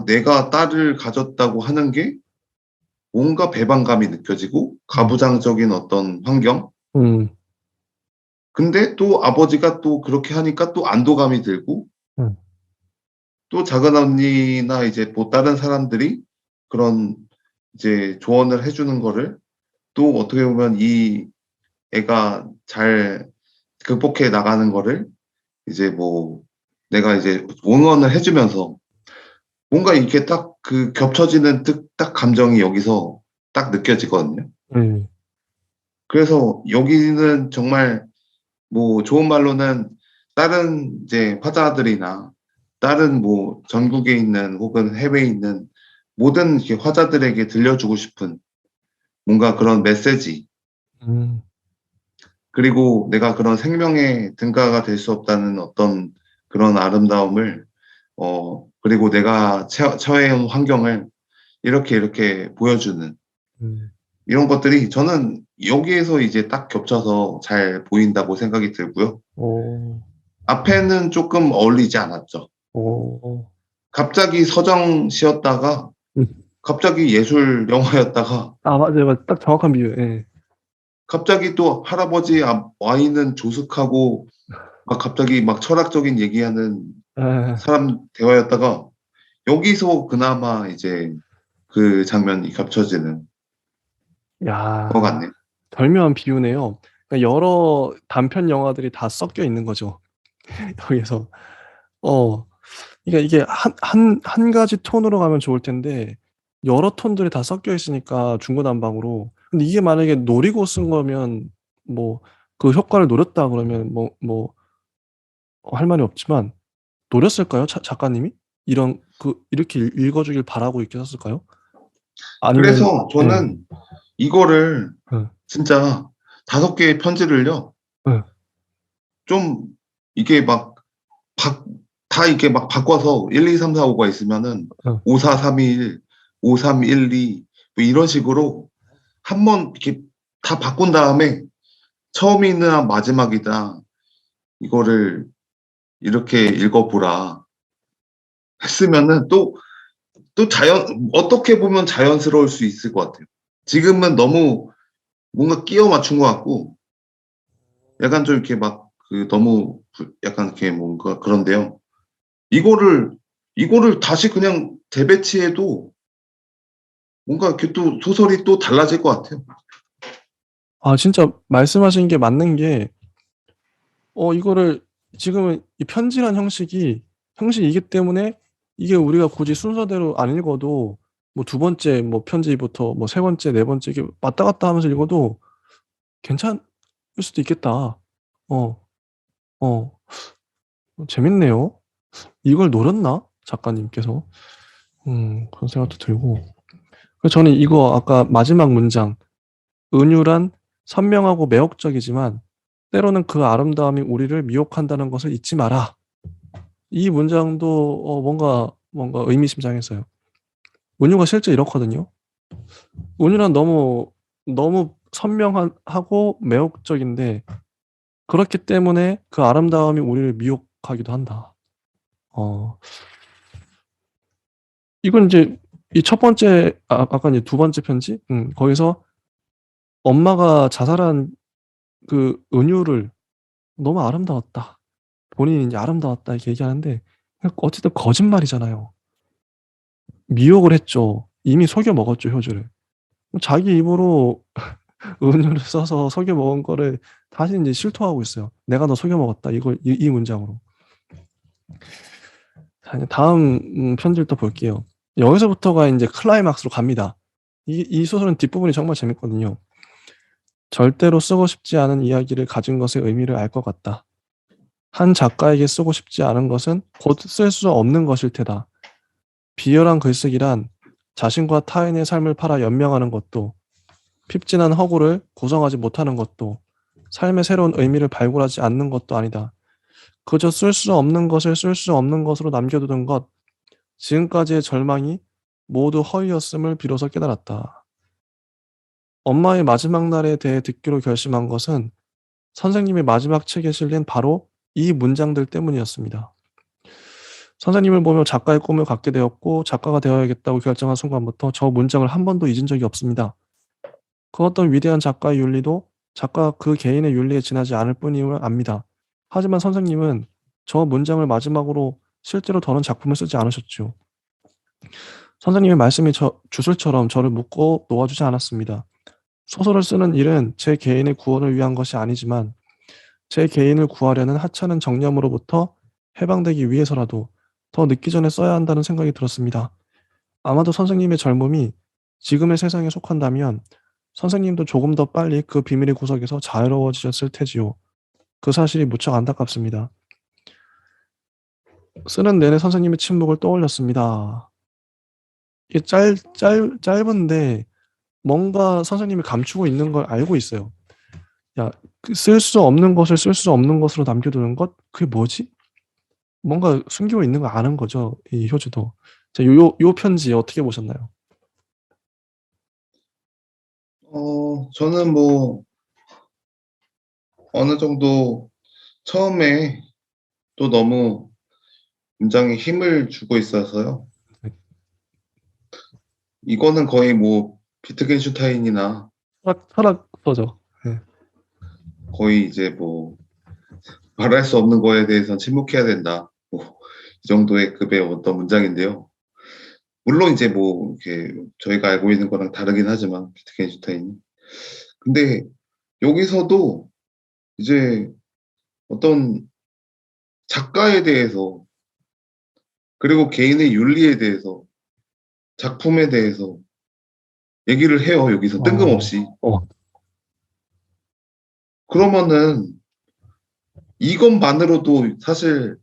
내가 딸을 가졌다고 하는 게 뭔가 배반감이 느껴지고 음, 가부장적인 어떤 환경. 음, 근데 또 아버지가 또 그렇게 하니까 또 안도감이 들고 음, 또 작은 언니나 이제 뭐 다른 사람들이 그런 이제 조언을 해주는 거를 또 어떻게 보면 이 애가 잘 극복해 나가는 거를 이제 뭐 내가 이제 응원을 해주면서 뭔가 이렇게 딱 그 겹쳐지는 딱 감정이 여기서 딱 느껴지거든요. 음, 그래서 여기는 정말 뭐 좋은 말로는 다른 이제 화자들이나 다른 뭐 전국에 있는 혹은 해외에 있는 모든 이렇게 화자들에게 들려주고 싶은 뭔가 그런 메시지 음, 그리고 내가 그런 생명의 등가가 될 수 없다는 어떤 그런 아름다움을 그리고 내가 처해온 환경을 이렇게 보여주는 음. 이런 것들이 저는 여기에서 이제 딱 겹쳐서 잘 보인다고 생각이 들고요. 오, 앞에는 조금 어울리지 않았죠. 오, 갑자기 서정 시였다가 음. 갑자기 예술 영화였다가 아, 맞아요. 맞아요. 딱 정확한 비유. 예. 갑자기 또 할아버지 앞 와인은 조숙하고 막 갑자기 막 철학적인 얘기하는 예. 사람 대화였다가 여기서 그나마 이제 그 장면이 겹쳐지는 것 야, 같네요. 절묘한 비유네요. 그러니까 여러 단편 영화들이 다 섞여 있는 거죠. 여기서. 어, 그러니까 이게 한 가지 톤으로 가면 좋을 텐데, 여러 톤들이 다 섞여 있으니까 중구난방으로. 근데 이게 만약에 노리고 쓴 거면, 뭐, 그 효과를 노렸다 그러면, 할 말이 없지만, 노렸을까요? 작가님이? 이렇게 읽어주길 바라고 이렇게 썼을까요? 아니면, 그래서 예, 저는 이거를 예, 진짜 5개의 편지를요, 예, 좀 이게 막 바, 다 이렇게 막 바꿔서 1, 2, 3, 4, 5가 있으면은 예. 5, 4, 3, 1, 5, 3, 1, 2, 뭐 이런 식으로 한번 이렇게 다 바꾼 다음에 처음이나 마지막이다 이거를 이렇게 읽어보라 했으면은 또 어떻게 보면 자연스러울 수 있을 것 같아요. 지금은 너무 뭔가 끼워 맞춘 것 같고 약간 좀 이렇게 막 그 너무 약간 이렇게 뭔가 그런데요. 이거를 이거를 다시 그냥 재배치해도 뭔가 이렇게 또 소설이 또 달라질 것 같아요. 아, 진짜 말씀하신 게 맞는 게, 이거를 지금은 이 편지란 형식이기 때문에 이게 우리가 굳이 순서대로 안 읽어도 뭐 두 번째 뭐 편지부터 뭐 세 번째, 네 번째 이렇게 왔다 갔다 하면서 읽어도 괜찮을 수도 있겠다. 어, 어, 재밌네요. 이걸 노렸나? 작가님께서. 그런 생각도 들고. 그래서 저는 이거 아까 마지막 문장, 은유란 선명하고 매혹적이지만 때로는 그 아름다움이 우리를 미혹한다는 것을 잊지 마라. 이 문장도 뭔가 의미심장했어요. 은유가 실제 이렇거든요. 은유란 너무 선명하고 매혹적인데 그렇기 때문에 그 아름다움이 우리를 미혹하기도 한다. 어, 이건 이제 이 첫 번째, 아까 이제 두 번째 편지, 거기서 엄마가 자살한 그 은유를 너무 아름다웠다. 본인이 이제 아름다웠다 이렇게 얘기하는데 어쨌든 거짓말이잖아요. 미혹을 했죠. 이미 속여 먹었죠, 효주를. 자기 입으로 은유를 써서 속여 먹은 거를 다시 이제 실토하고 있어요. 내가 너 속여 먹었다. 이 문장으로. 자, 이제 다음 편지를 또 볼게요. 여기서부터가 이제 클라이막스로 갑니다. 이 소설은 뒷부분이 정말 재밌거든요. 절대로 쓰고 싶지 않은 이야기를 가진 것의 의미를 알 것 같다. 한 작가에게 쓰고 싶지 않은 것은 곧 쓸 수 없는 것일 테다. 비열한 글쓰기란 자신과 타인의 삶을 팔아 연명하는 것도 핍진한 허구를 구성하지 못하는 것도 삶의 새로운 의미를 발굴하지 않는 것도 아니다. 그저 쓸 수 없는 것을 쓸 수 없는 것으로 남겨두는 것, 지금까지의 절망이 모두 허위였음을 비로소 깨달았다. 엄마의 마지막 날에 대해 듣기로 결심한 것은 선생님의 마지막 책에 실린 바로 이 문장들 때문이었습니다. 선생님을 보며 작가의 꿈을 갖게 되었고 작가가 되어야겠다고 결정한 순간부터 저 문장을 한 번도 잊은 적이 없습니다. 그 어떤 위대한 작가의 윤리도 작가 그 개인의 윤리에 지나지 않을 뿐임을 압니다. 하지만 선생님은 저 문장을 마지막으로 실제로 더는 작품을 쓰지 않으셨죠. 선생님의 말씀이 주술처럼 저를 묶고 놓아주지 않았습니다. 소설을 쓰는 일은 제 개인의 구원을 위한 것이 아니지만 제 개인을 구하려는 하찮은 정념으로부터 해방되기 위해서라도 더 늦기 전에 써야 한다는 생각이 들었습니다. 아마도 선생님의 젊음이 지금의 세상에 속한다면 선생님도 조금 더 빨리 그 비밀의 구석에서 자유로워지셨을 테지요. 그 사실이 무척 안타깝습니다. 쓰는 내내 선생님의 침묵을 떠올렸습니다. 이게 짧은데 뭔가 선생님이 감추고 있는 걸 알고 있어요. 야, 쓸 수 없는 것을 쓸 수 없는 것으로 남겨두는 것? 그게 뭐지? 뭔가 숨기고 있는 거 아는 거죠. 이 효주도. 자, 요 편지 어떻게 보셨나요? 저는 뭐 어느 정도 처음에 또 너무 문장에 힘을 주고 있어서요. 네. 이거는 거의 뭐 비트겐슈타인이나 철학서죠. 네. 거의 이제 뭐 말할 수 없는 거에 대해서는 침묵해야 된다. 뭐 이 정도의 급의 어떤 문장인데요. 물론 이제 뭐 이렇게 저희가 알고 있는 거랑 다르긴 하지만 비트겐슈타인이. 근데 여기서도 이제 어떤 작가에 대해서 그리고 개인의 윤리에 대해서 작품에 대해서 얘기를 해요. 여기서 뜬금없이. 어, 그러면은 이것만으로도 사실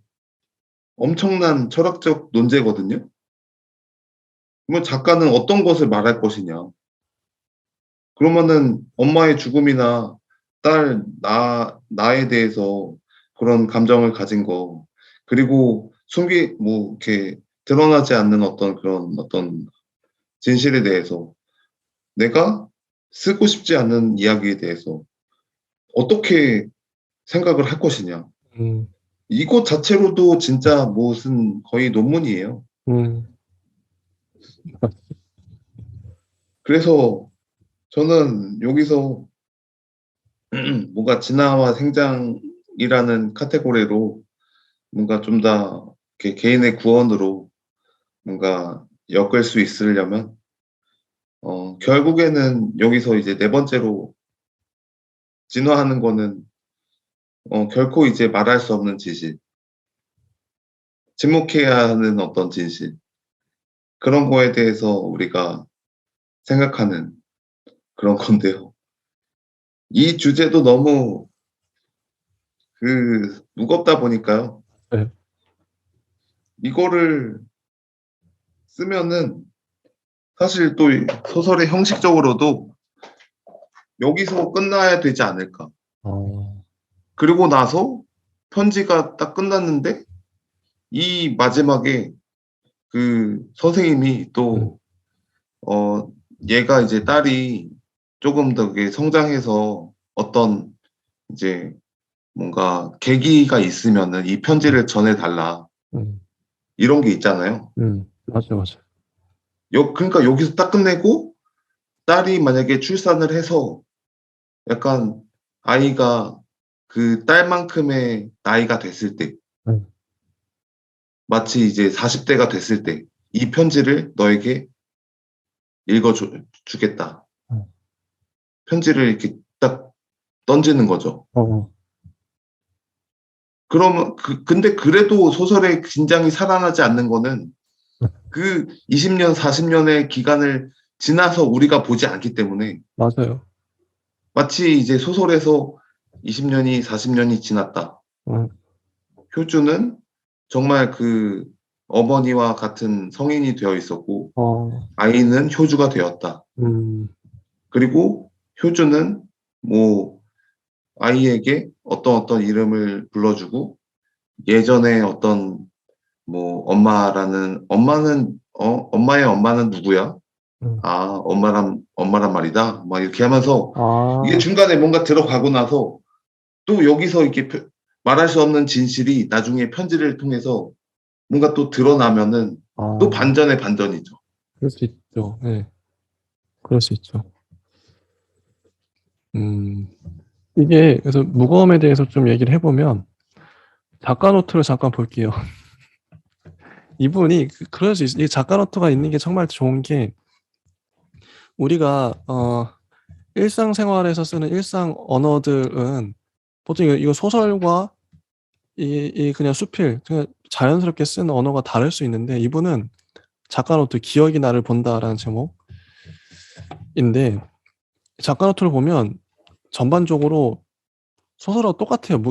엄청난 철학적 논제거든요. 그러면 작가는 어떤 것을 말할 것이냐. 그러면은 엄마의 죽음이나 나에 대해서 그런 감정을 가진 거, 그리고 뭐, 이렇게 드러나지 않는 어떤 그런 어떤 진실에 대해서 내가 쓰고 싶지 않은 이야기에 대해서 어떻게 생각을 할 것이냐. 음, 이것 자체로도 진짜 무슨 거의 논문이에요. 음, 그래서 저는 여기서 뭔가 진화와 생장이라는 카테고리로 뭔가 좀 더 개인의 구원으로 뭔가 엮을 수 있으려면 결국에는 여기서 이제 네 번째로 진화하는 거는 결코 이제 말할 수 없는 진실, 침묵해야 하는 어떤 진실, 그런 거에 대해서 우리가 생각하는 그런 건데요. 이 주제도 너무 무겁다 보니까요. 네. 이거를 쓰면은 사실 또 소설의 형식적으로도 여기서 끝나야 되지 않을까. 어, 그리고 나서 편지가 딱 끝났는데 이 마지막에 선생님이 음, 또, 얘가 이제 딸이 조금 더 성장해서 어떤 이제 뭔가 계기가 있으면은 이 편지를 전해달라. 음, 이런 게 있잖아요. 맞아, 맞아. 그러니까 여기서 딱 끝내고 딸이 만약에 출산을 해서 약간 아이가 그 딸만큼의 나이가 됐을 때, 음, 마치 이제 40대가 됐을 때, 이 편지를 너에게 주겠다. 어, 편지를 이렇게 딱 던지는 거죠. 어, 그러면, 근데 그래도 소설의 긴장이 살아나지 않는 거는 그 20년, 40년의 기간을 지나서 우리가 보지 않기 때문에 맞아요. 마치 이제 소설에서 20년이, 40년이 지났다. 어, 효주는 정말 어머니와 같은 성인이 되어 있었고, 어, 아이는 효주가 되었다. 음, 그리고 효주는 뭐 아이에게 어떤 이름을 불러주고 예전에 어떤 뭐 엄마의 엄마는 누구야? 음. 아, 엄마란 말이다. 막 이렇게 하면서 이게 아, 중간에 뭔가 들어가고 나서 또 여기서 이렇게 말할 수 없는 진실이 나중에 편지를 통해서 뭔가 또 드러나면은 또 아, 반전의 반전이죠. 그럴 수 있죠. 네, 그럴 수 있죠. 음, 이게, 그래서 무거움에 대해서 좀 얘기를 해보면, 작가 노트를 잠깐 볼게요. 이분이, 그럴 수 있어요. 이 작가 노트가 있는 게 정말 좋은 게, 우리가, 일상생활에서 쓰는 일상 언어들은, 보통 이거 소설과 이 그냥 수필, 그냥 자연스럽게 쓰는 언어가 다를 수 있는데, 이분은 작가 노트, 기억이 나를 본다라는 제목인데, 작가 노트를 보면 전반적으로 소설하고 똑같아요.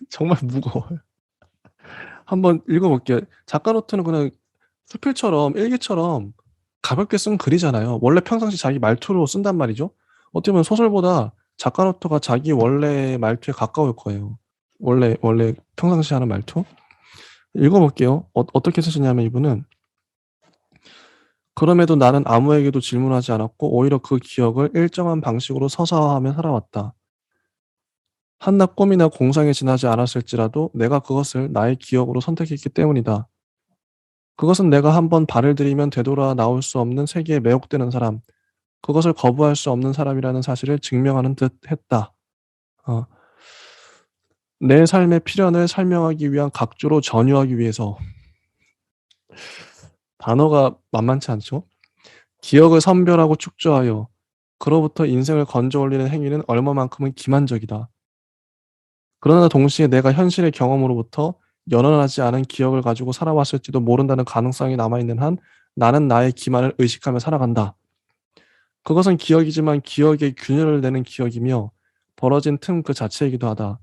정말 무거워요. 한번 읽어볼게요. 작가 노트는 그냥 수필처럼 일기처럼 가볍게 쓴 글이잖아요. 원래 평상시 자기 말투로 쓴단 말이죠. 어떻게 보면 소설보다 작가 노트가 자기 원래 말투에 가까울 거예요. 원래 평상시 하는 말투. 읽어볼게요. 어떻게 쓰시냐면 이분은 그럼에도 나는 아무에게도 질문하지 않았고 오히려 그 기억을 일정한 방식으로 서사화하며 살아왔다. 한낱 꿈이나 공상에 지나지 않았을지라도 내가 그것을 나의 기억으로 선택했기 때문이다. 그것은 내가 한번 발을 들이면 되돌아 나올 수 없는 세계에 매혹되는 사람, 그것을 거부할 수 없는 사람이라는 사실을 증명하는 듯 했다. 어, 내 삶의 필연을 설명하기 위한 각주로 전유하기 위해서 단어가 만만치 않죠? 기억을 선별하고 축조하여 그로부터 인생을 건져 올리는 행위는 얼마만큼은 기만적이다. 그러나 동시에 내가 현실의 경험으로부터 연연하지 않은 기억을 가지고 살아왔을지도 모른다는 가능성이 남아있는 한 나는 나의 기만을 의식하며 살아간다. 그것은 기억이지만 기억에 균열을 내는 기억이며 벌어진 틈 그 자체이기도 하다.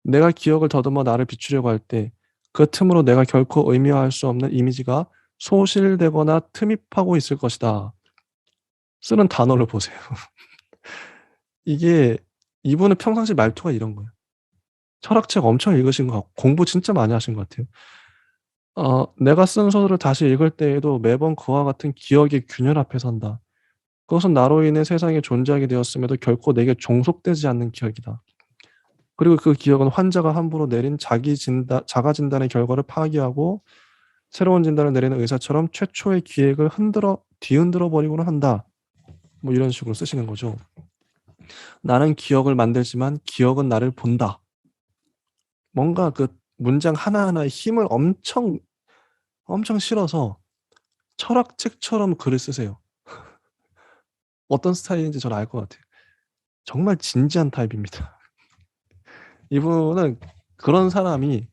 내가 기억을 더듬어 나를 비추려고 할 때 그 틈으로 내가 결코 의미화할 수 없는 이미지가 소실되거나 틈입하고 있을 것이다. 쓰는 단어를 보세요. 이게 이분은 평상시 말투가 이런 거예요. 철학책 엄청 읽으신 것 같고 공부 진짜 많이 하신 것 같아요. 내가 쓴 소설을 다시 읽을 때에도 매번 그와 같은 기억의 균열 앞에 선다. 그것은 나로 인해 세상에 존재하게 되었음에도 결코 내게 종속되지 않는 기억이다. 그리고 그 기억은 환자가 함부로 내린 자가 진단의 결과를 파기하고 새로운 진단을 내리는 의사처럼 최초의 기획을 뒤흔들어 버리고는 한다. 뭐 이런 식으로 쓰시는 거죠. 나는 기억을 만들지만 기억은 나를 본다. 뭔가 그 문장 하나하나에 힘을 엄청 실어서 철학책처럼 글을 쓰세요. 어떤 스타일인지 저는 알 것 같아요. 정말 진지한 타입입니다. 이분은 그런 사람이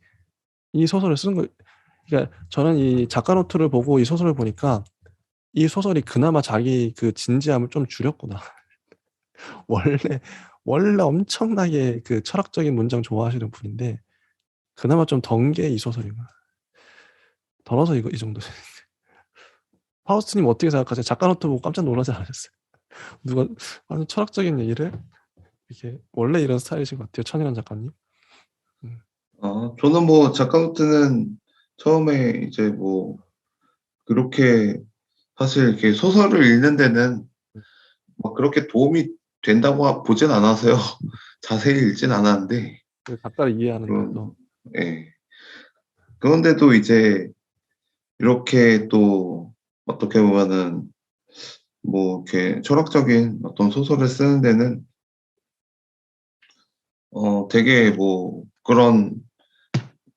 이 소설을 쓴 거. 그러니까 저는 이 작가 노트를 보고 이 소설을 보니까 이 소설이 그나마 자기 그 진지함을 좀 줄였구나. 원래 엄청나게 그 철학적인 문장 좋아하시는 분인데 그나마 좀 던 게 이 소설이구나. 덜어서 이거 이 정도. 파우스트님 어떻게 생각하세요? 작가 노트 보고 깜짝 놀라지 않으셨어요? 누가 완전 철학적인 얘기를 이렇게 원래 이런 스타일이신 것 같아요, 천일환 작가님. 음. 저는 뭐 작가 노트는 처음에 이제 뭐 그렇게 사실 이렇게 소설을 읽는 데는 막 그렇게 도움이 된다고 보진 않아서요. 자세히 읽진 않았는데, 그 작가를 이해하는 데 그런, 또. 예. 그런데도 이제 이렇게 또 어떻게 보면은 뭐 이렇게 철학적인 어떤 소설을 쓰는 데는 되게 뭐 그런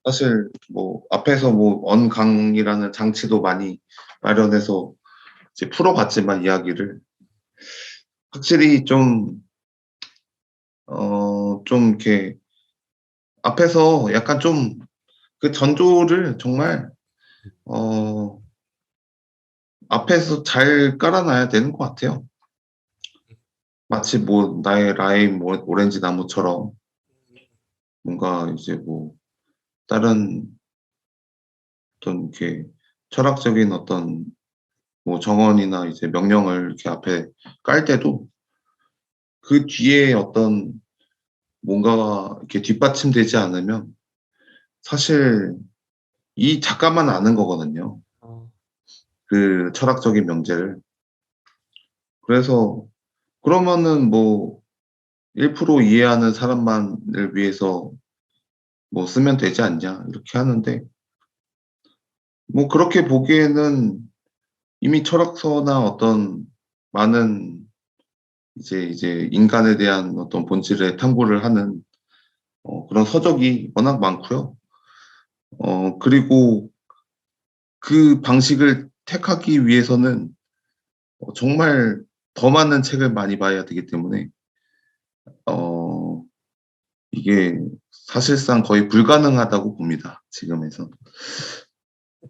사실 뭐 앞에서 뭐 언강이라는 장치도 많이 마련해서 이제 풀어봤지만 이야기를 확실히 좀 이렇게 앞에서 약간 좀 그 전조를 정말 어 앞에서 잘 깔아놔야 되는 것 같아요. 마치 뭐 나의 라임 오렌지 나무처럼 뭔가 이제 뭐 다른 어떤 이렇게 철학적인 어떤 뭐 정언이나 이제 명령을 이렇게 앞에 깔 때도 그 뒤에 어떤 뭔가가 이렇게 뒷받침되지 않으면 사실 이 작가만 아는 거거든요. 어. 그 철학적인 명제를. 그래서 그러면은 뭐 1% 이해하는 사람만을 위해서 뭐 쓰면 되지 않냐 이렇게 하는데 뭐 그렇게 보기에는 이미 철학서나 어떤 많은 이제 인간에 대한 어떤 본질의 탐구를 하는 그런 서적이 워낙 많고요. 그리고 그 방식을 택하기 위해서는 정말 더 많은 책을 많이 봐야 되기 때문에 어 이게 사실상 거의 불가능하다고 봅니다, 지금에선.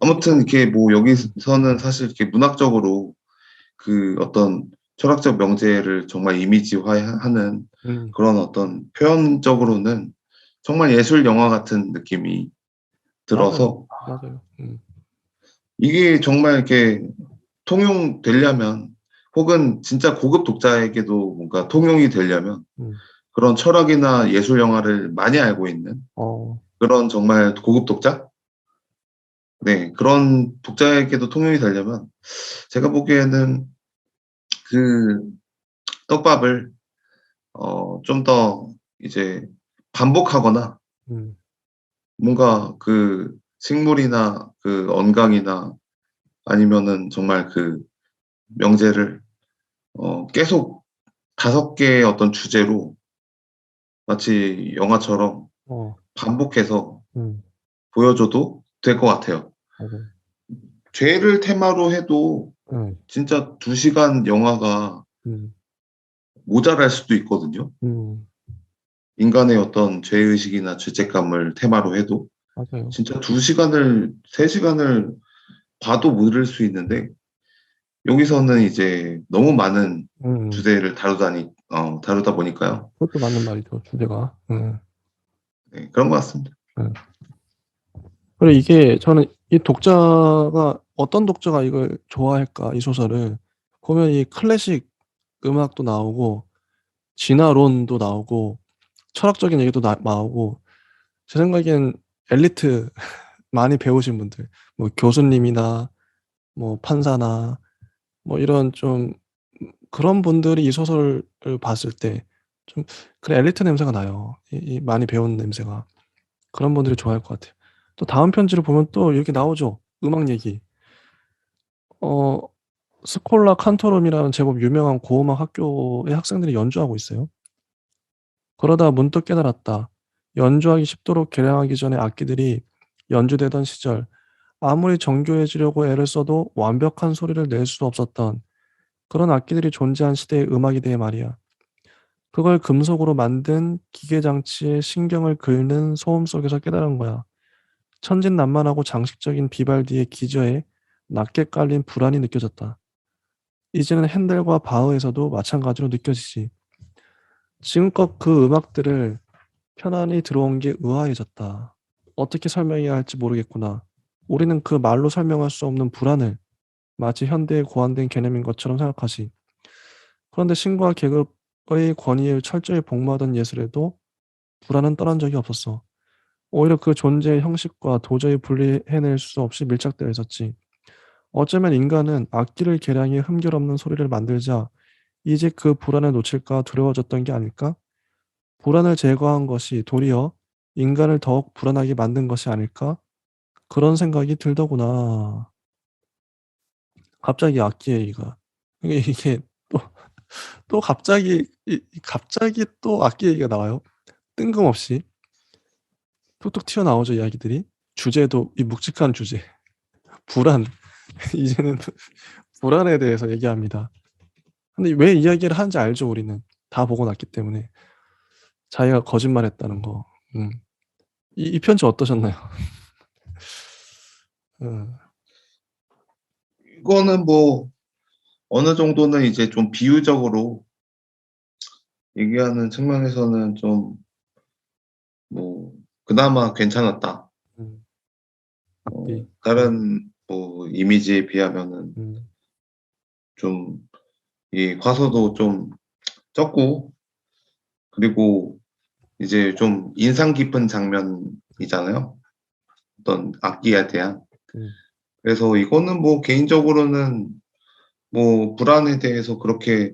아무튼 이렇게 뭐 여기서는 사실 이렇게 문학적으로 그 어떤 철학적 명제를 정말 이미지화하는 음. 그런 어떤 표현적으로는 정말 예술 영화 같은 느낌이 맞아요. 들어서 맞아요. 이게 정말 이렇게 통용되려면 혹은 진짜 고급 독자에게도 뭔가 통용이 되려면 음. 그런 철학이나 예술 영화를 많이 알고 있는 어. 그런 정말 고급 독자? 네, 그런 독자에게도 통용이 되려면 제가 보기에는 그 떡밥을 좀 더 이제 반복하거나 음, 뭔가 그 식물이나 그 언강이나 아니면은 정말 그 명제를 계속 5개의 어떤 주제로 마치 영화처럼 어, 반복해서 음, 보여줘도 될 것 같아요. 어, 죄를 테마로 해도 음, 진짜 2시간 영화가 음, 모자랄 수도 있거든요. 음, 인간의 어떤 죄의식이나 죄책감을 테마로 해도 맞아요. 진짜 2시간을, 3시간을 봐도 모를 수 있는데 여기서는 이제 너무 많은 음, 주제를 다루다 보니까요. 그것도 맞는 말이죠, 주제가. 네, 그런 것 같습니다. 음. 그리고 이게 저는 이 독자가 어떤 독자가 이걸 좋아할까 이 소설을 보면 이 클래식 음악도 나오고 진화론도 나오고 철학적인 얘기도 나오고 제 생각엔 엘리트 많이 배우신 분들 뭐 교수님이나 뭐 판사나 뭐 이런 좀 그런 분들이 이 소설을 봤을 때 좀 그래 엘리트 냄새가 나요. 이 많이 배운 냄새가 그런 분들이 좋아할 것 같아요. 또 다음 편지를 보면 또 이렇게 나오죠. 음악 얘기. 어 스콜라 칸토룸이라는 제법 유명한 고음악 학교의 학생들이 연주하고 있어요. 그러다 문득 깨달았다. 연주하기 쉽도록 개량하기 전에 악기들이 연주되던 시절 아무리 정교해지려고 애를 써도 완벽한 소리를 낼 수 없었던 그런 악기들이 존재한 시대의 음악에 대해 말이야. 그걸 금속으로 만든 기계장치에 신경을 긁는 소음 속에서 깨달은 거야. 천진난만하고 장식적인 비발디의 기저에 낮게 깔린 불안이 느껴졌다. 이제는 핸델과 바흐에서도 마찬가지로 느껴지지. 지금껏 그 음악들을 편안히 들어온 게 의아해졌다. 어떻게 설명해야 할지 모르겠구나. 우리는 그 말로 설명할 수 없는 불안을 마치 현대에 고안된 개념인 것처럼 생각하지. 그런데 신과 계급의 권위에 철저히 복무하던 예술에도 불안은 떠난 적이 없었어. 오히려 그 존재의 형식과 도저히 분리해낼 수 없이 밀착되어 있었지. 어쩌면 인간은 악기를 개량해 흠결없는 소리를 만들자 이제 그 불안을 놓칠까 두려워졌던 게 아닐까? 불안을 제거한 것이 도리어 인간을 더욱 불안하게 만든 것이 아닐까? 그런 생각이 들더구나. 갑자기 악기 얘기가. 이게 또 갑자기 갑자기 또 악기 얘기가 나와요. 뜬금없이 툭툭 튀어나오죠, 이야기들이. 주제도 이 묵직한 주제. 불안. 이제는 불안에 대해서 얘기합니다. 근데 왜 이야기를 하는지 알죠, 우리는. 다 보고 났기 때문에. 자기가 거짓말했다는 거. 음. 이 편지 어떠셨나요? 음. 이거는 뭐 어느 정도는 이제 좀 비유적으로 얘기하는 측면에서는 좀 뭐 그나마 괜찮았다. 음. 악기. 다른 뭐 이미지에 비하면은 음. 좀 이 화소도 좀 적고 그리고 이제 좀 인상 깊은 장면이잖아요. 어떤 악기에 대한. 음. 그래서 이거는 뭐 개인적으로는 뭐 불안에 대해서 그렇게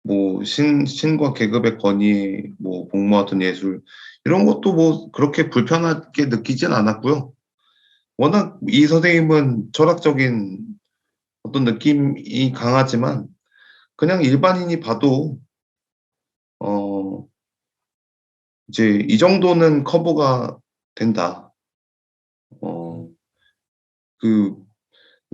뭐 신과 계급의 권위에 뭐 복무하던 예술 이런 것도 뭐 그렇게 불편하게 느끼진 않았고요. 워낙 이 선생님은 철학적인 어떤 느낌이 강하지만 그냥 일반인이 봐도 어 이제 이 정도는 커버가 된다. 음. 어 그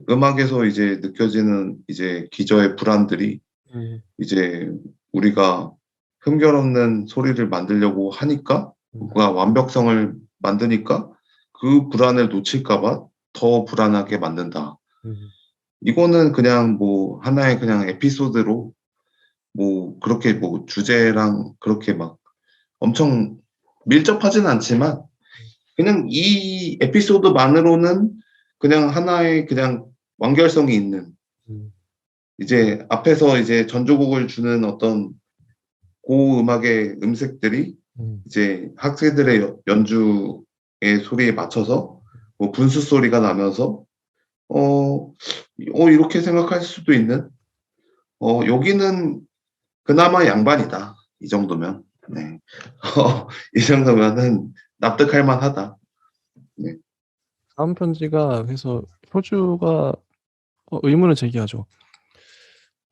음악에서 이제 느껴지는 이제 기저의 불안들이 음. 이제 우리가 흠결없는 소리를 만들려고 하니까 음. 뭔가 완벽성을 만드니까 그 불안을 놓칠까 봐 더 불안하게 만든다. 음. 이거는 그냥 뭐 하나의 그냥 에피소드로 뭐 그렇게 뭐 주제랑 그렇게 막 엄청 밀접하진 않지만 그냥 이 에피소드만으로는 그냥 하나의 그냥 완결성이 있는 음. 이제 앞에서 이제 전조곡을 주는 어떤 고음악의 음색들이 음. 이제 학생들의 연주의 소리에 맞춰서 뭐 분수 소리가 나면서 이렇게 생각할 수도 있는 여기는 그나마 양반이다 이 정도면 네. 이 정도면은 납득할 만하다. 네. 다음 편지가 그래서 효주가 의문을 제기하죠.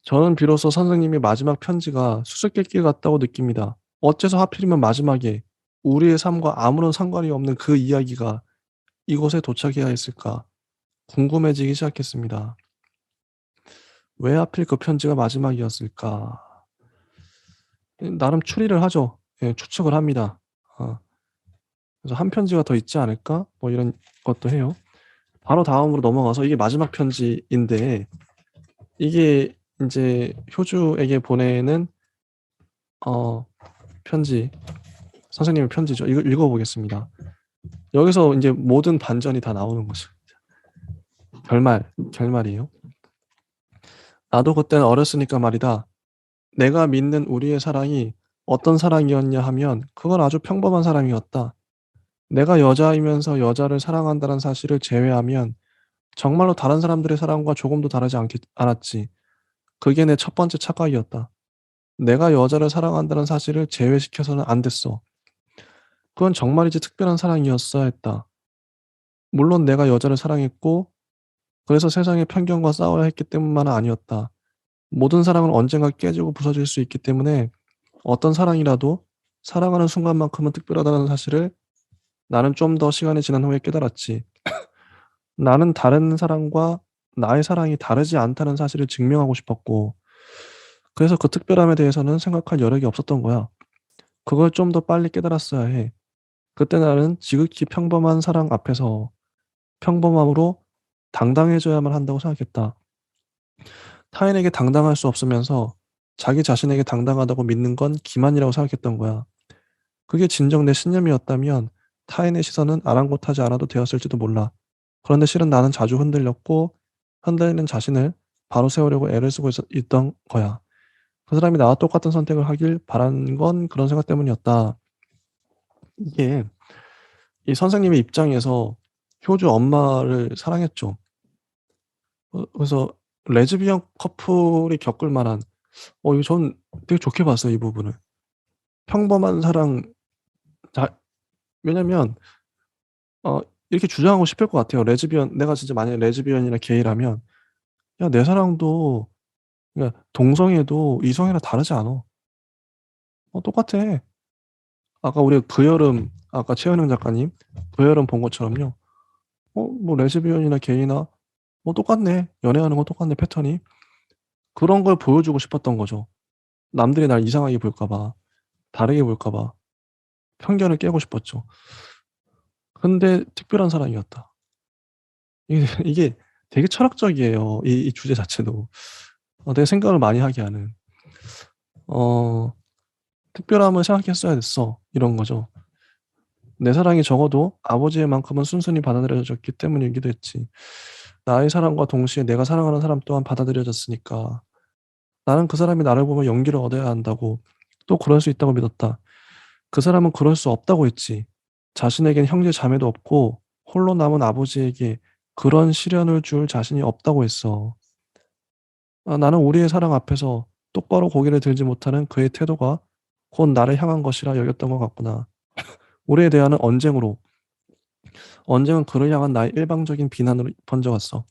"저는 비로소 선생님의 마지막 편지가 수수께끼 같다고 느낍니다. 어째서 하필이면 마지막에 우리의 삶과 아무런 상관이 없는 그 이야기가 이곳에 도착해야 했을까 궁금해지기 시작했습니다. 왜 하필 그 편지가 마지막이었을까?" 나름 추리를 하죠. 예, 추측을 합니다. 어. 그래서 '한 편지가 더 있지 않을까?' 뭐 이런 것도 해요. 바로 다음으로 넘어가서 이게 마지막 편지인데 이게 인제 효주에게 보내는 어 편지, 선생님의 편지죠. 이거 읽어 보겠습니다. 여기서 인제 모든 반전이 다 나오는 거죠. 결말이에요. "나도 그땐 어렸으니까 말이다. 내가 믿는 우리의 사랑이 어떤 사랑이었냐 하면 그건 아주 평범한 사랑이었다. 내가 여자이면서 여자를 사랑한다는 사실을 제외하면 정말로 다른 사람들의 사랑과 조금도 다르지 않았지. 그게 내 첫 번째 착각이었다. 내가 여자를 사랑한다는 사실을 제외시켜서는 안 됐어. 그건 정말이지 특별한 사랑이었어야 했다. 물론 내가 여자를 사랑했고 그래서 세상의 편견과 싸워야 했기 때문만은 아니었다. 모든 사랑은 언젠가 깨지고 부서질 수 있기 때문에 어떤 사랑이라도 사랑하는 순간만큼은 특별하다는 사실을 나는 좀 더 시간이 지난 후에 깨달았지. 나는 다른 사람과 나의 사랑이 다르지 않다는 사실을 증명하고 싶었고 그래서 그 특별함에 대해서는 생각할 여력이 없었던 거야. 그걸 좀 더 빨리 깨달았어야 해. 그때 나는 지극히 평범한 사랑 앞에서 평범함으로 당당해져야만 한다고 생각했다. 타인에게 당당할 수 없으면서 자기 자신에게 당당하다고 믿는 건 기만이라고 생각했던 거야. 그게 진정 내 신념이었다면 타인의 시선은 아랑곳하지 않아도 되었을지도 몰라. 그런데 실은 나는 자주 흔들렸고 흔들리는 자신을 바로 세우려고 애를 쓰고 있던 거야. 그 사람이 나와 똑같은 선택을 하길 바란 건 그런 생각 때문이었다. 이게 이 선생님의 입장에서 효주 엄마를 사랑했죠. 그래서 레즈비언 커플이 겪을 만한 이거 전 되게 좋게 봤어요, 이 부분을. 평범한 사랑 자 왜냐면 어 이렇게 주장하고 싶을 것 같아요. 내가 진짜 만약에 레즈비언이나 게이라면 "야 내 사랑도 그러니까 동성애도 이성애랑 다르지 않아. 똑같아." 우리가 그 여름 아까 최은영 작가님 그 여름 본 것처럼요. 뭐 레즈비언이나 게이나 뭐 똑같네. 연애하는 거 똑같네 패턴이. 그런 걸 보여주고 싶었던 거죠. 남들이 날 이상하게 볼까 봐. 다르게 볼까 봐. 편견을 깨고 싶었죠. 근데 특별한 사랑이었다. 이게 되게 철학적이에요. 이 주제 자체도. 되게 생각을 많이 하게 하는. 어 '특별함을 생각했어야 됐어.' 이런 거죠. 내 사랑이 적어도 아버지의 만큼은 순순히 받아들여졌기 때문이기도 했지. 나의 사랑과 동시에 내가 사랑하는 사람 또한 받아들여졌으니까. 나는 그 사람이 나를 보며 용기를 얻어야 한다고 또 그럴 수 있다고 믿었다. 그 사람은 그럴 수 없다고 했지. 자신에겐 형제 자매도 없고 홀로 남은 아버지에게 그런 시련을 줄 자신이 없다고 했어. 나는 우리의 사랑 앞에서 똑바로 고개를 들지 못하는 그의 태도가 곧 나를 향한 것이라 여겼던 것 같구나. 우리의 대화는 언젠가 그를 향한 나의 일방적인 비난으로 번져갔어.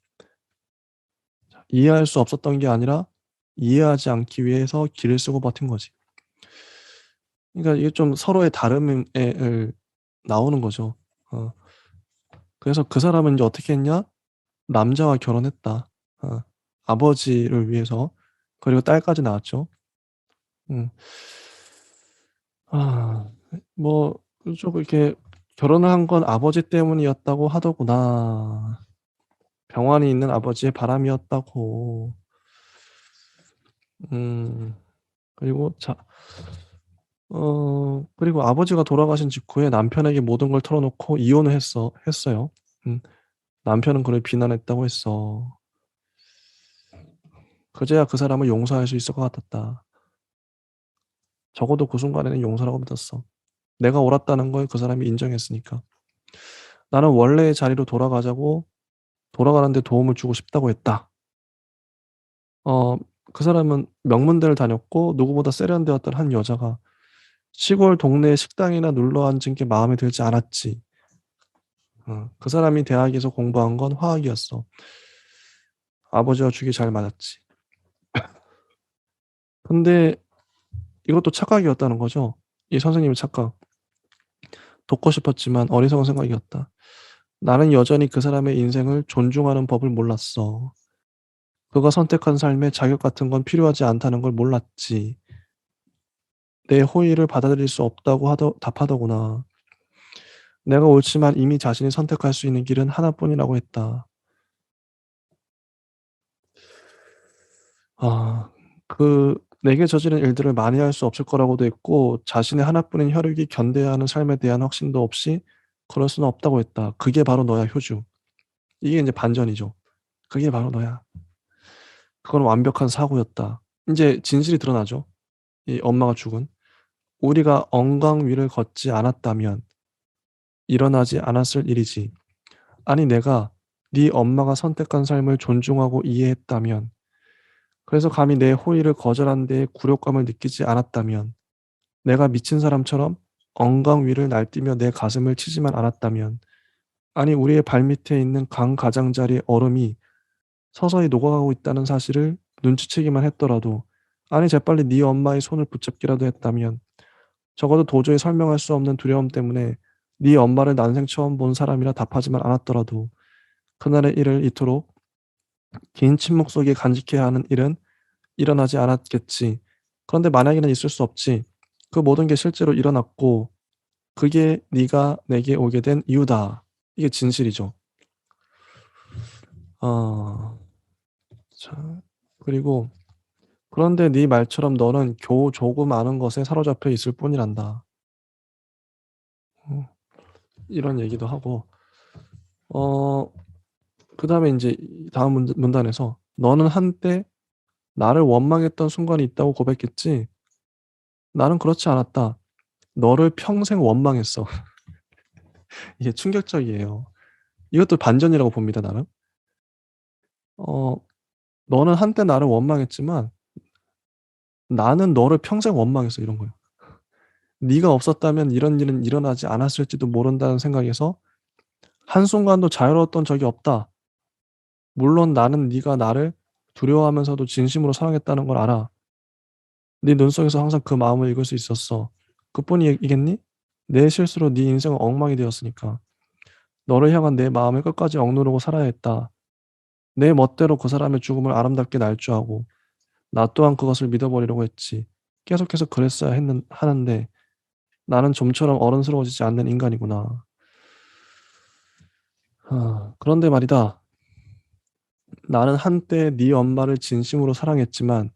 이해할 수 없었던 게 아니라 이해하지 않기 위해서 길을 쓰고 버틴 거지. 그러니까 이게 좀 서로의 다름을 나오는 거죠. 어. 그래서 그 사람은 인제 어떻게 했냐? 남자와 결혼했다. 어. 아버지를 위해서. 그리고 딸까지 낳았죠. 음. 아 뭐 좀 이렇게 "결혼을 한 건 아버지 때문이었다고 하더구나. 병환이 있는 아버지의 바람이었다고." 음. 그리고 그리고 아버지가 돌아가신 직후에 남편에게 모든 걸 털어놓고 이혼을 했어요. 음. 남편은 그를 비난했다고 했어. 그제야 그 사람을 용서할 수 있을 것 같았다. 적어도 그 순간에는 용서라고 믿었어. 내가 옳았다는 걸 그 사람이 인정했으니까. 나는 원래의 자리로 돌아가는 데 도움을 주고 싶다고 했다. 어 그 사람은 명문대를 다녔고 누구보다 세련되었던 한 여자가 시골 동네 식당이나 눌러 앉은 게 마음에 들지 않았지. 그 사람이 대학에서 공부한 건 화학이었어. 아버지와 죽이 잘 맞았지. 근데 이것도 착각이었다는 거죠. 이 선생님의 착각. 돕고 싶었지만 어리석은 생각이었다. 나는 여전히 그 사람의 인생을 존중하는 법을 몰랐어. 그가 선택한 삶에 자격 같은 건 필요하지 않다는 걸 몰랐지. 내 호의를 받아들일 수 없다고 답하더구나. 내가 옳지만 이미 자신이 선택할 수 있는 길은 하나뿐이라고 했다. 아, 내게 저지른 일들을 만회할 수 없을 거라고도 했고, 자신의 하나뿐인 혈육이 견뎌야 하는 삶에 대한 확신도 없이 그럴 수는 없다고 했다. 그게 바로 너야, 효주. 이게 이제 반전이죠. 그게 바로 너야. 그건 완벽한 사고였다. 이제 진실이 드러나죠. 이 엄마가 죽은. 우리가 엉강 위를 걷지 않았다면 일어나지 않았을 일이지. 아니, 내가 네 엄마가 선택한 삶을 존중하고 이해했다면, 그래서 감히 내 호의를 거절한 데에 굴욕감을 느끼지 않았다면, 내가 미친 사람처럼 엉강 위를 날뛰며 내 가슴을 치지만 않았다면, 아니 우리의 발밑에 있는 강 가장자리 얼음이 서서히 녹아가고 있다는 사실을 눈치채기만 했더라도, 아니 재빨리 네 엄마의 손을 붙잡기라도 했다면, 적어도 도저히 설명할 수 없는 두려움 때문에 네 엄마를 난생 처음 본 사람이라 답하지만 않았더라도, 그날의 일을 이토록 긴 침묵 속에 간직해야 하는 일은 일어나지 않았겠지. 그런데 만약에는 있을 수 없지. 그 모든 게 실제로 일어났고 그게 네가 내게 오게 된 이유다. 이게 진실이죠. 어, 자, 그리고 그런데 네 말처럼 너는 겨우 조금 아는 것에 사로잡혀 있을 뿐이란다. 어, 이런 얘기도 하고, 어, 그 다음에 이제 다음 문단에서 너는 한때 나를 원망했던 순간이 있다고 고백했지. 나는 그렇지 않았다. 너를 평생 원망했어. 이게 충격적이에요. 이것도 반전이라고 봅니다, 나는. 어, 너는 한때 나를 원망했지만 나는 너를 평생 원망했어, 이런 거예요. 네가 없었다면 이런 일은 일어나지 않았을지도 모른다는 생각에서 한순간도 자유로웠던 적이 없다. 물론 나는 네가 나를 두려워하면서도 진심으로 사랑했다는 걸 알아. 네 눈 속에서 항상 그 마음을 읽을 수 있었어. 그뿐이겠니? 내 실수로 네 인생은 엉망이 되었으니까. 너를 향한 내 마음을 끝까지 억누르고 살아야 했다. 내 멋대로 그 사람의 죽음을 아름답게 날조하고 나 또한 그것을 믿어버리려고 했지. 계속해서 그랬어야 하는데 나는 좀처럼 어른스러워지지 않는 인간이구나. 그런데 말이다. 나는 한때 네 엄마를 진심으로 사랑했지만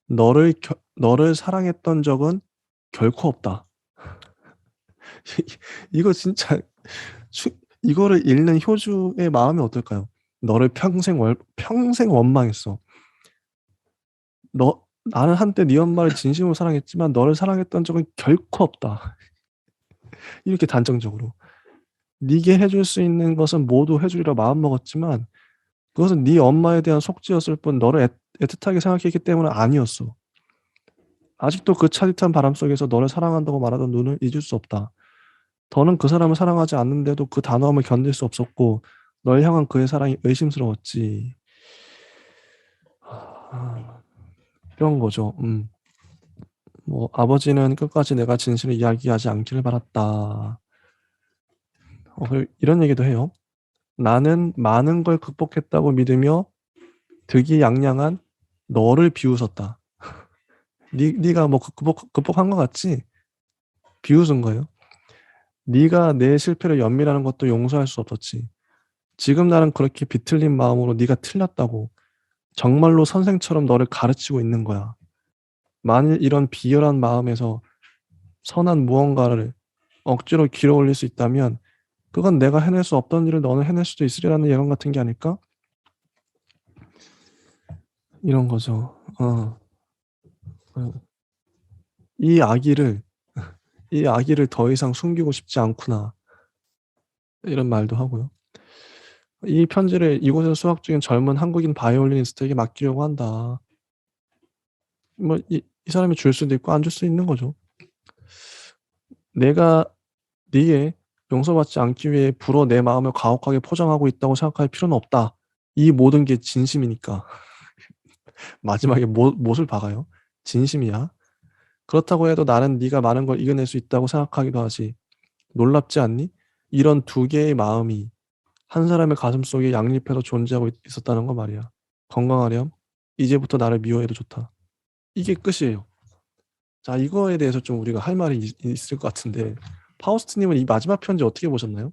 너를 사랑했던 적은 결코 없다. 이거 진짜 이거를 읽는 효주의 마음이 어떨까요? 너를 평생 원망했어. 나는 한때 네 엄마를 진심으로 사랑했지만 너를 사랑했던 적은 결코 없다. 이렇게 단정적으로. 네게 해줄 수 있는 것은 모두 해주리라 마음먹었지만 그것은 네 엄마에 대한 속죄였을 뿐 너를 애틋하게 생각했기 때문은 아니었어. 아직도 그 차디찬 바람 속에서 너를 사랑한다고 말하던 눈을 잊을 수 없다. 더는 그 사람을 사랑하지 않는데도 그 단호함을 견딜 수 없었고 널 향한 그의 사랑이 의심스러웠지. 아, 이런 거죠. 뭐 아버지는 끝까지 내가 진실을 이야기하지 않기를 바랐다. 이런 얘기도 해요. 나는 많은 걸 극복했다고 믿으며 득이양양한 너를 비웃었다. 네가 뭐 극복한 것 같지? 비웃은 거예요. 네가 내 실패를 연민하는 것도 용서할 수 없었지. 지금 나는 그렇게 비틀린 마음으로 네가 틀렸다고 정말로 선생처럼 너를 가르치고 있는 거야. 만일 이런 비열한 마음에서 선한 무언가를 억지로 길어 올릴 수 있다면 그건 내가 해낼 수 없던 일을 너는 해낼 수도 있으리라는 예언 같은 게 아닐까? 이런 거죠. 어, 이 아기를 이 아기를 더 이상 숨기고 싶지 않구나. 이런 말도 하고요. 이 편지를 이곳에서 수학 중인 젊은 한국인 바이올리니스트에게 맡기려고 한다. 뭐 이 사람이 줄 수도 있고 안 줄 수 있는 거죠. 내가 네게 용서받지 않기 위해 불어 내 마음을 가혹하게 포장하고 있다고 생각할 필요는 없다. 이 모든 게 진심이니까. 마지막에 못을 박아요. 진심이야. 그렇다고 해도 나는 네가 많은 걸 이겨낼 수 있다고 생각하기도 하지. 놀랍지 않니? 이런 두 개의 마음이 한 사람의 가슴속에 양립해서 존재하고 있었다는 거 말이야. 건강하렴. 이제부터 나를 미워해도 좋다. 이게 끝이에요. 자, 이거에 대해서 좀 우리가 할 말이 있을 것 같은데 파우스트님은 이 마지막 편지 어떻게 보셨나요?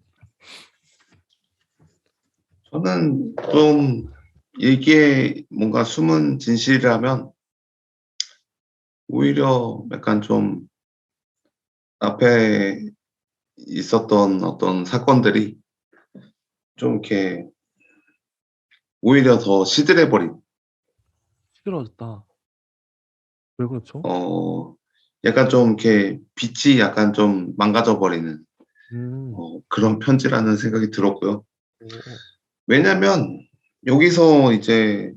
저는 좀 이게 뭔가 숨은 진실이라면 오히려 약간 좀 앞에 있었던 어떤 사건들이 좀 이렇게 오히려 더 시들해버린, 시들어졌다. 왜 그렇죠? 약간 좀 이렇게 빛이 약간 좀 망가져버리는 음, 그런 편지라는 생각이 들었고요. 오, 왜냐면 여기서 이제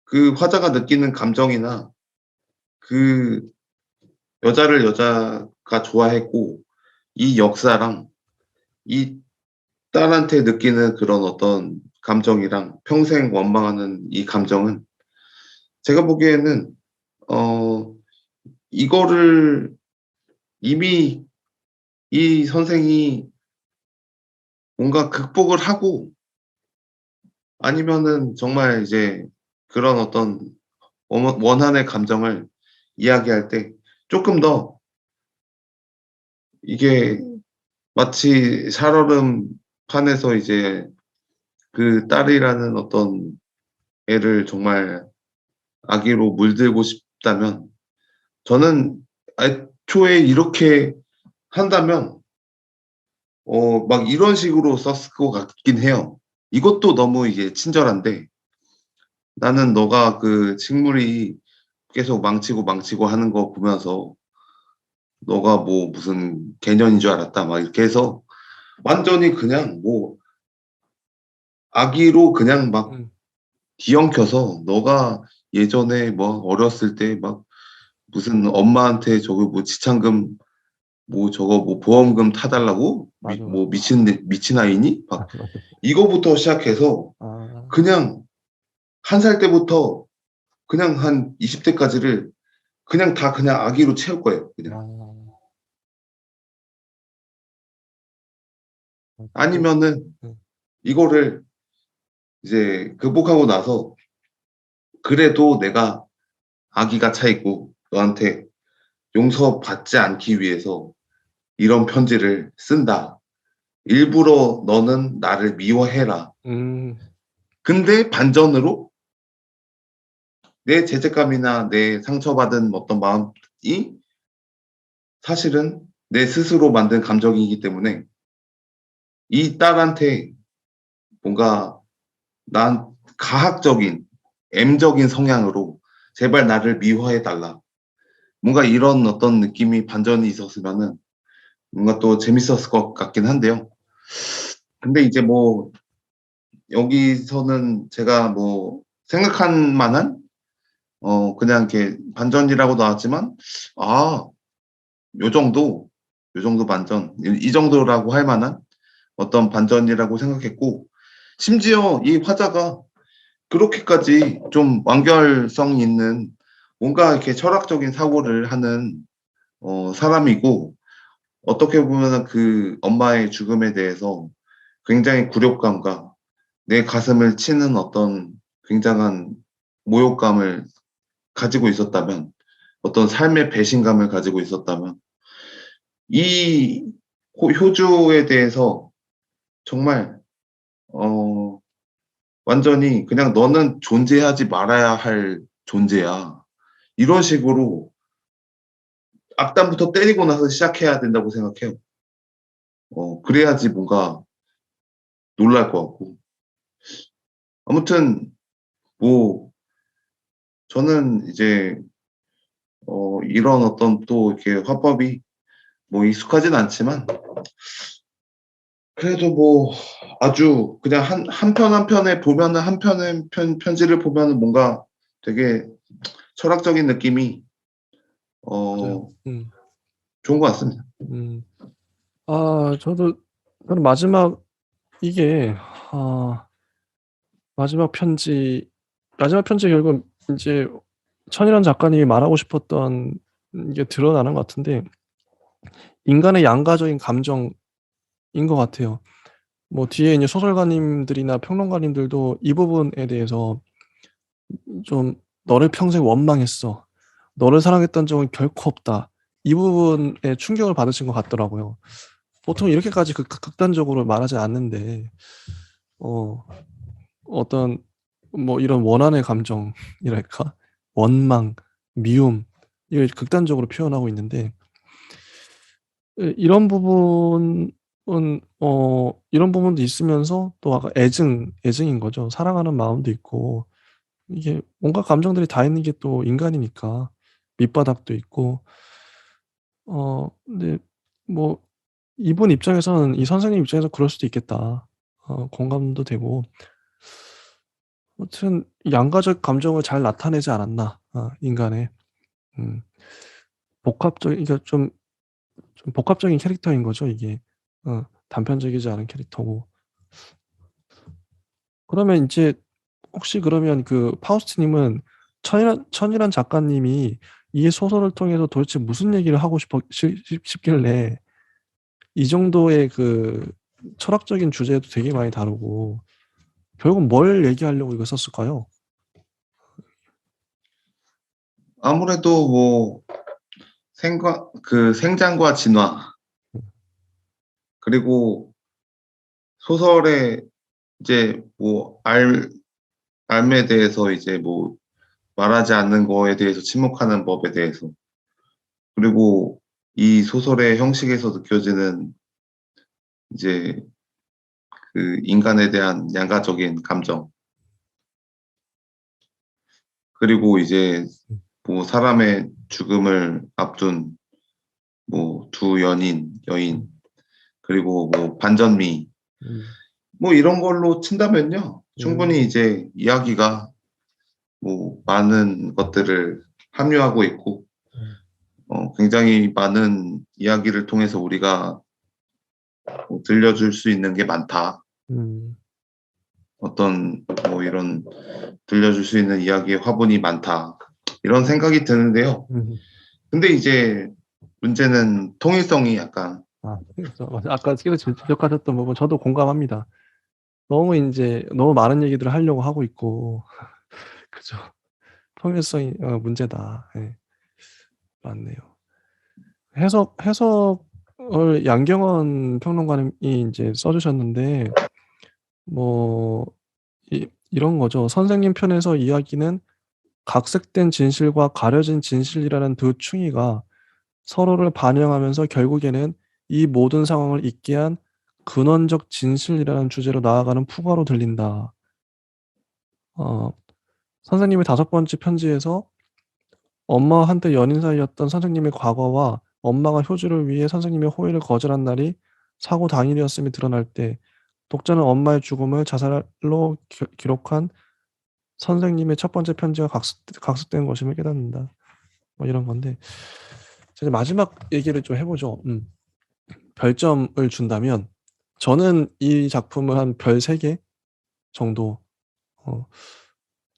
그 화자가 느끼는 감정이나 그 여자를 여자가 좋아했고 이 역사랑 이 딸한테 느끼는 그런 어떤 감정이랑 평생 원망하는 이 감정은 제가 보기에는 어 이거를 이미 이 선생이 뭔가 극복을 하고 아니면은 정말 이제 그런 어떤 원한의 감정을 이야기할 때 조금 더 이게 마치 살얼음판에서 이제 그 딸이라는 어떤 애를 정말 아기로 물들고 싶다면 저는 애초에 이렇게 한다면 막 이런 식으로 썼을 것 같긴 해요. 이것도 너무 이게 친절한데 나는 너가 그 식물이 계속 망치고 하는 거 보면서 너가 뭐 무슨 개년인 줄 알았다 막 이렇게 해서 완전히 그냥 뭐 아기로 그냥 막 음, 뒤엉켜서 너가 예전에 뭐 어렸을 때 막 무슨 엄마한테 저거 뭐 지참금 뭐 저거 뭐 보험금 타달라고 맞아, 맞아. 뭐 미친 아이니 막 이거부터 시작해서 아, 그냥 한 살 때부터 그냥 한 20대까지를 그냥 다 그냥 아기로 채울 거예요. 그냥 아, 그, 아니면은 음, 이거를 이제 극복하고 나서 그래도 내가 아기가 차 있고 너한테 용서받지 않기 위해서 이런 편지를 쓴다. 일부러 너는 나를 미워해라. 음, 근데 반전으로 내 죄책감이나 내 상처받은 어떤 마음이 사실은 내 스스로 만든 감정이기 때문에 이 딸한테 뭔가 난 가학적인 M적인 성향으로 제발 나를 미워해달라. 뭔가 이런 어떤 느낌이 반전이 있었으면은 뭔가 또 재밌었을 것 같긴 한데요. 근데 이제 뭐 여기서는 제가 뭐 생각한 만한 그냥 이렇게 반전이라고 나왔지만 아, 요 정도 요 정도 반전 이 정도라고 할 만한 어떤 반전이라고 생각했고 심지어 이 화자가 그렇게까지 좀 완결성 있는 뭔가 이렇게 철학적인 사고를 하는 사람이고 어떻게 보면 그 엄마의 죽음에 대해서 굉장히 굴욕감과 내 가슴을 치는 어떤 굉장한 모욕감을 가지고 있었다면 어떤 삶의 배신감을 가지고 있었다면 이 효주에 대해서 정말 어 완전히 그냥 너는 존재하지 말아야 할 존재야. 이런 식으로 악단부터 때리고 나서 시작해야 된다고 생각해요. 그래야지 뭔가 놀랄 것 같고. 아무튼 뭐 저는 이제 이런 어떤 또 이렇게 화법이 뭐 익숙하진 않지만 그래도 뭐 아주 그냥 한 편 한 편에 보면은 한 편의 편지를 보면은 뭔가 되게 철학적인 느낌이 맞아요. 좋은 것 같습니다. 음. 저는 이게 아, 마지막 편지 결국 이제 천이란 작가님이 말하고 싶었던 게 드러나는 것 같은데 인간의 양가적인 감정인 것 같아요. 뭐 뒤에 이제 소설가님들이나 평론가님들도 이 부분에 대해서 좀 "너를 평생 원망했어. 너를 사랑했던 적은 결코 없다." 이 부분에 충격을 받으신 것 같더라고요. 보통 이렇게까지 극단적으로 말하지 않는데 어 어떤 뭐 이런 원한의 감정이랄까? 원망, 미움 이걸 극단적으로 표현하고 있는데 이런 부분은 이런 부분도 있으면서 또 아까 애증인 거죠. 사랑하는 마음도 있고 이게 온갖 감정들이 다 있는 게 또 인간이니까 밑바닥도 있고 근데 뭐 이분 입장에서는 이 선생님 입장에서 그럴 수도 있겠다. 공감도 되고 아무튼 양가적 감정을 잘 나타내지 않았나 인간의. 음 복합적인 그러니까 좀 복합적인 캐릭터인 거죠 이게. 단편적이지 않은 캐릭터고. 그러면 인제 혹시 그러면 그 파우스트님은 천이란 작가님이 이 소설을 통해서 도대체 무슨 얘기를 하고 싶길래 이 정도의 그 철학적인 주제도 되게 많이 다루고 결국 뭘 얘기하려고 이걸 썼을까요? 아무래도 뭐 생장과 진화, 그리고 소설의 이제 뭐 삶에 대해서 이제 뭐 말하지 않는 거에 대해서 침묵하는 법에 대해서, 그리고 이 소설의 형식에서 느껴지는 이제 그 인간에 대한 양가적인 감정, 그리고 이제 음. 뭐 사람의 죽음을 앞둔 뭐 두 여인, 음. 그리고 뭐 반전미, 음. 뭐 이런 걸로 친다면요, 음. 충분히 이제 이야기가 뭐 많은 것들을 함유하고 있고 음. 굉장히 많은 이야기를 통해서 우리가 뭐 들려줄 수 있는 게 많다. 음. 어떤 뭐 이런 들려줄 수 있는 이야기의 화분이 많다. 이런 생각이 드는데요. 음. 근데 이제 문제는 통일성이 약간. 그래서 맞아 아까 지적하셨던 부분 저도 공감합니다. 너무 인제 너무 많은 얘기들을 하려고 하고 있고 그죠. 통일성이 문제다. 예. 맞네요. 해석을 양경원 평론가님이 인제 써 주셨는데 뭐 이런 거죠. 선생님 편에서 이야기는 각색된 진실과 가려진 진실이라는 두 충이가 서로를 반영하면서 결국에는 이 모든 상황을 있게 한 근원적 진실이라는 주제로 나아가는 풍화로 들린다. 어 선생님의 다섯 번째 편지에서 엄마와 한때 연인 사이였던 선생님의 과거와 엄마가 효주를 위해 선생님의 호의를 거절한 날이 사고 당일이었음이 드러날 때 독자는 엄마의 죽음을 자살로 기록한 선생님의 첫 번째 편지가 각색된 것임을 깨닫는다. 뭐 이런 건데 이제 마지막 얘기를 좀 해 보죠. 별점을 준다면 저는 이 작품을 한 별 3개 정도 어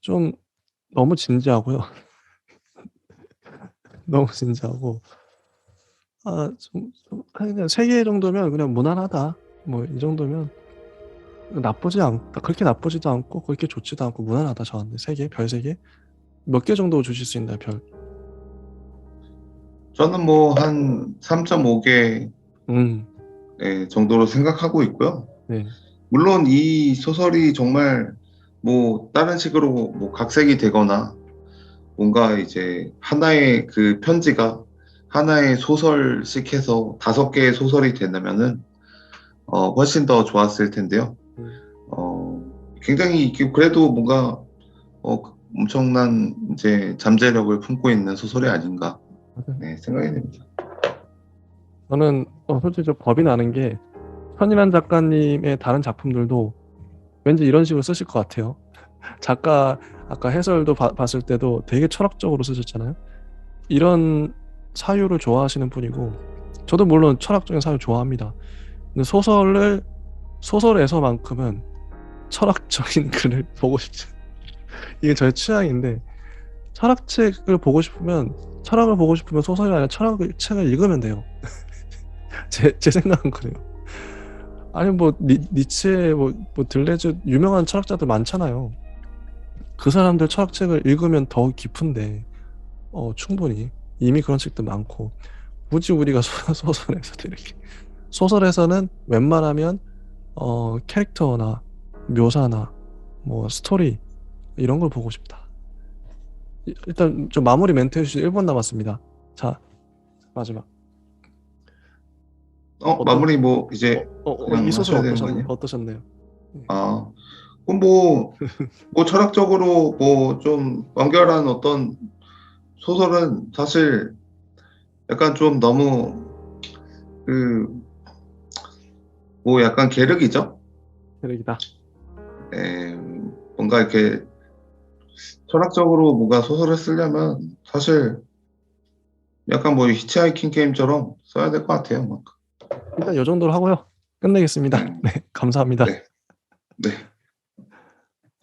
좀 너무 진지하고요. 너무 진지하고 그냥 3개 정도면 그냥 무난하다. 뭐 이 정도면 나쁘지 않다. 그렇게 나쁘지도 않고 그렇게 좋지도 않고 무난하다 저한테 3 개, 별 3 개. 몇 개 정도 주실 수 있나요, 별? 저는 뭐 한 3.5개 음. 정도로 생각하고 있고요. 네. 물론 이 소설이 정말 뭐 다른 식으로 뭐 각색이 되거나 뭔가 이제 하나의 그 편지가 하나의 소설씩 해서 5개의 소설이 된다면은 훨씬 더 좋았을 텐데요. 음. 어 굉장히 이게 그래도 뭔가 엄청난 이제 잠재력을 품고 있는 소설이 아닌가, 맞아요. 네, 생각이 됩니다. 저는 솔직히 좀 겁이 나는 게 천인환 작가님의 다른 작품들도 왠지 이런 식으로 쓰실 것 같아요. 작가 아까 해설도 봤을 때도 되게 철학적으로 쓰셨잖아요. 이런 사유를 좋아하시는 분이고 저도 물론 철학적인 사를 좋아합니다. 근데 소설에서만큼은 철학적인 글을 보고 싶지. 이게 저의 취향인데 철학책을 보고 싶으면 철학을 보고 싶으면 소설이 아니라 책을 읽으면 돼요. 제 생각은 그래요. 아니 뭐 니체 뭐 들레즈 유명한 철학자들 많잖아요. 그 사람들 철학책을 읽으면 더 깊은데 충분히 이미 그런 책도 많고 굳이 우리가 소설에서도 이렇게 소설에서는 웬만하면 캐릭터나 묘사나 뭐 스토리 이런 걸 보고 싶다. 일단 좀 마무리 멘트 해주시죠. 1분 남았습니다. 자, 마지막. 마무리 뭐 이제 이 그냥 소설 하셔야 되는 거 아니에요? 어떠셨나요? 아, 그럼 뭐 철학적으로 뭐 좀 완결한 어떤 소설은 사실 약간 좀 너무 뭐 약간 계륵이죠. 대박이다. 뭔가 이렇게 철학적으로 뭔가 소설을 쓰려면 사실 약간 뭐 히치하이킹 게임처럼 써야 될 것 같아요. 막. 일단 이 정도로 하고요. 끝내겠습니다. 네, 네, 감사합니다. 네, 네.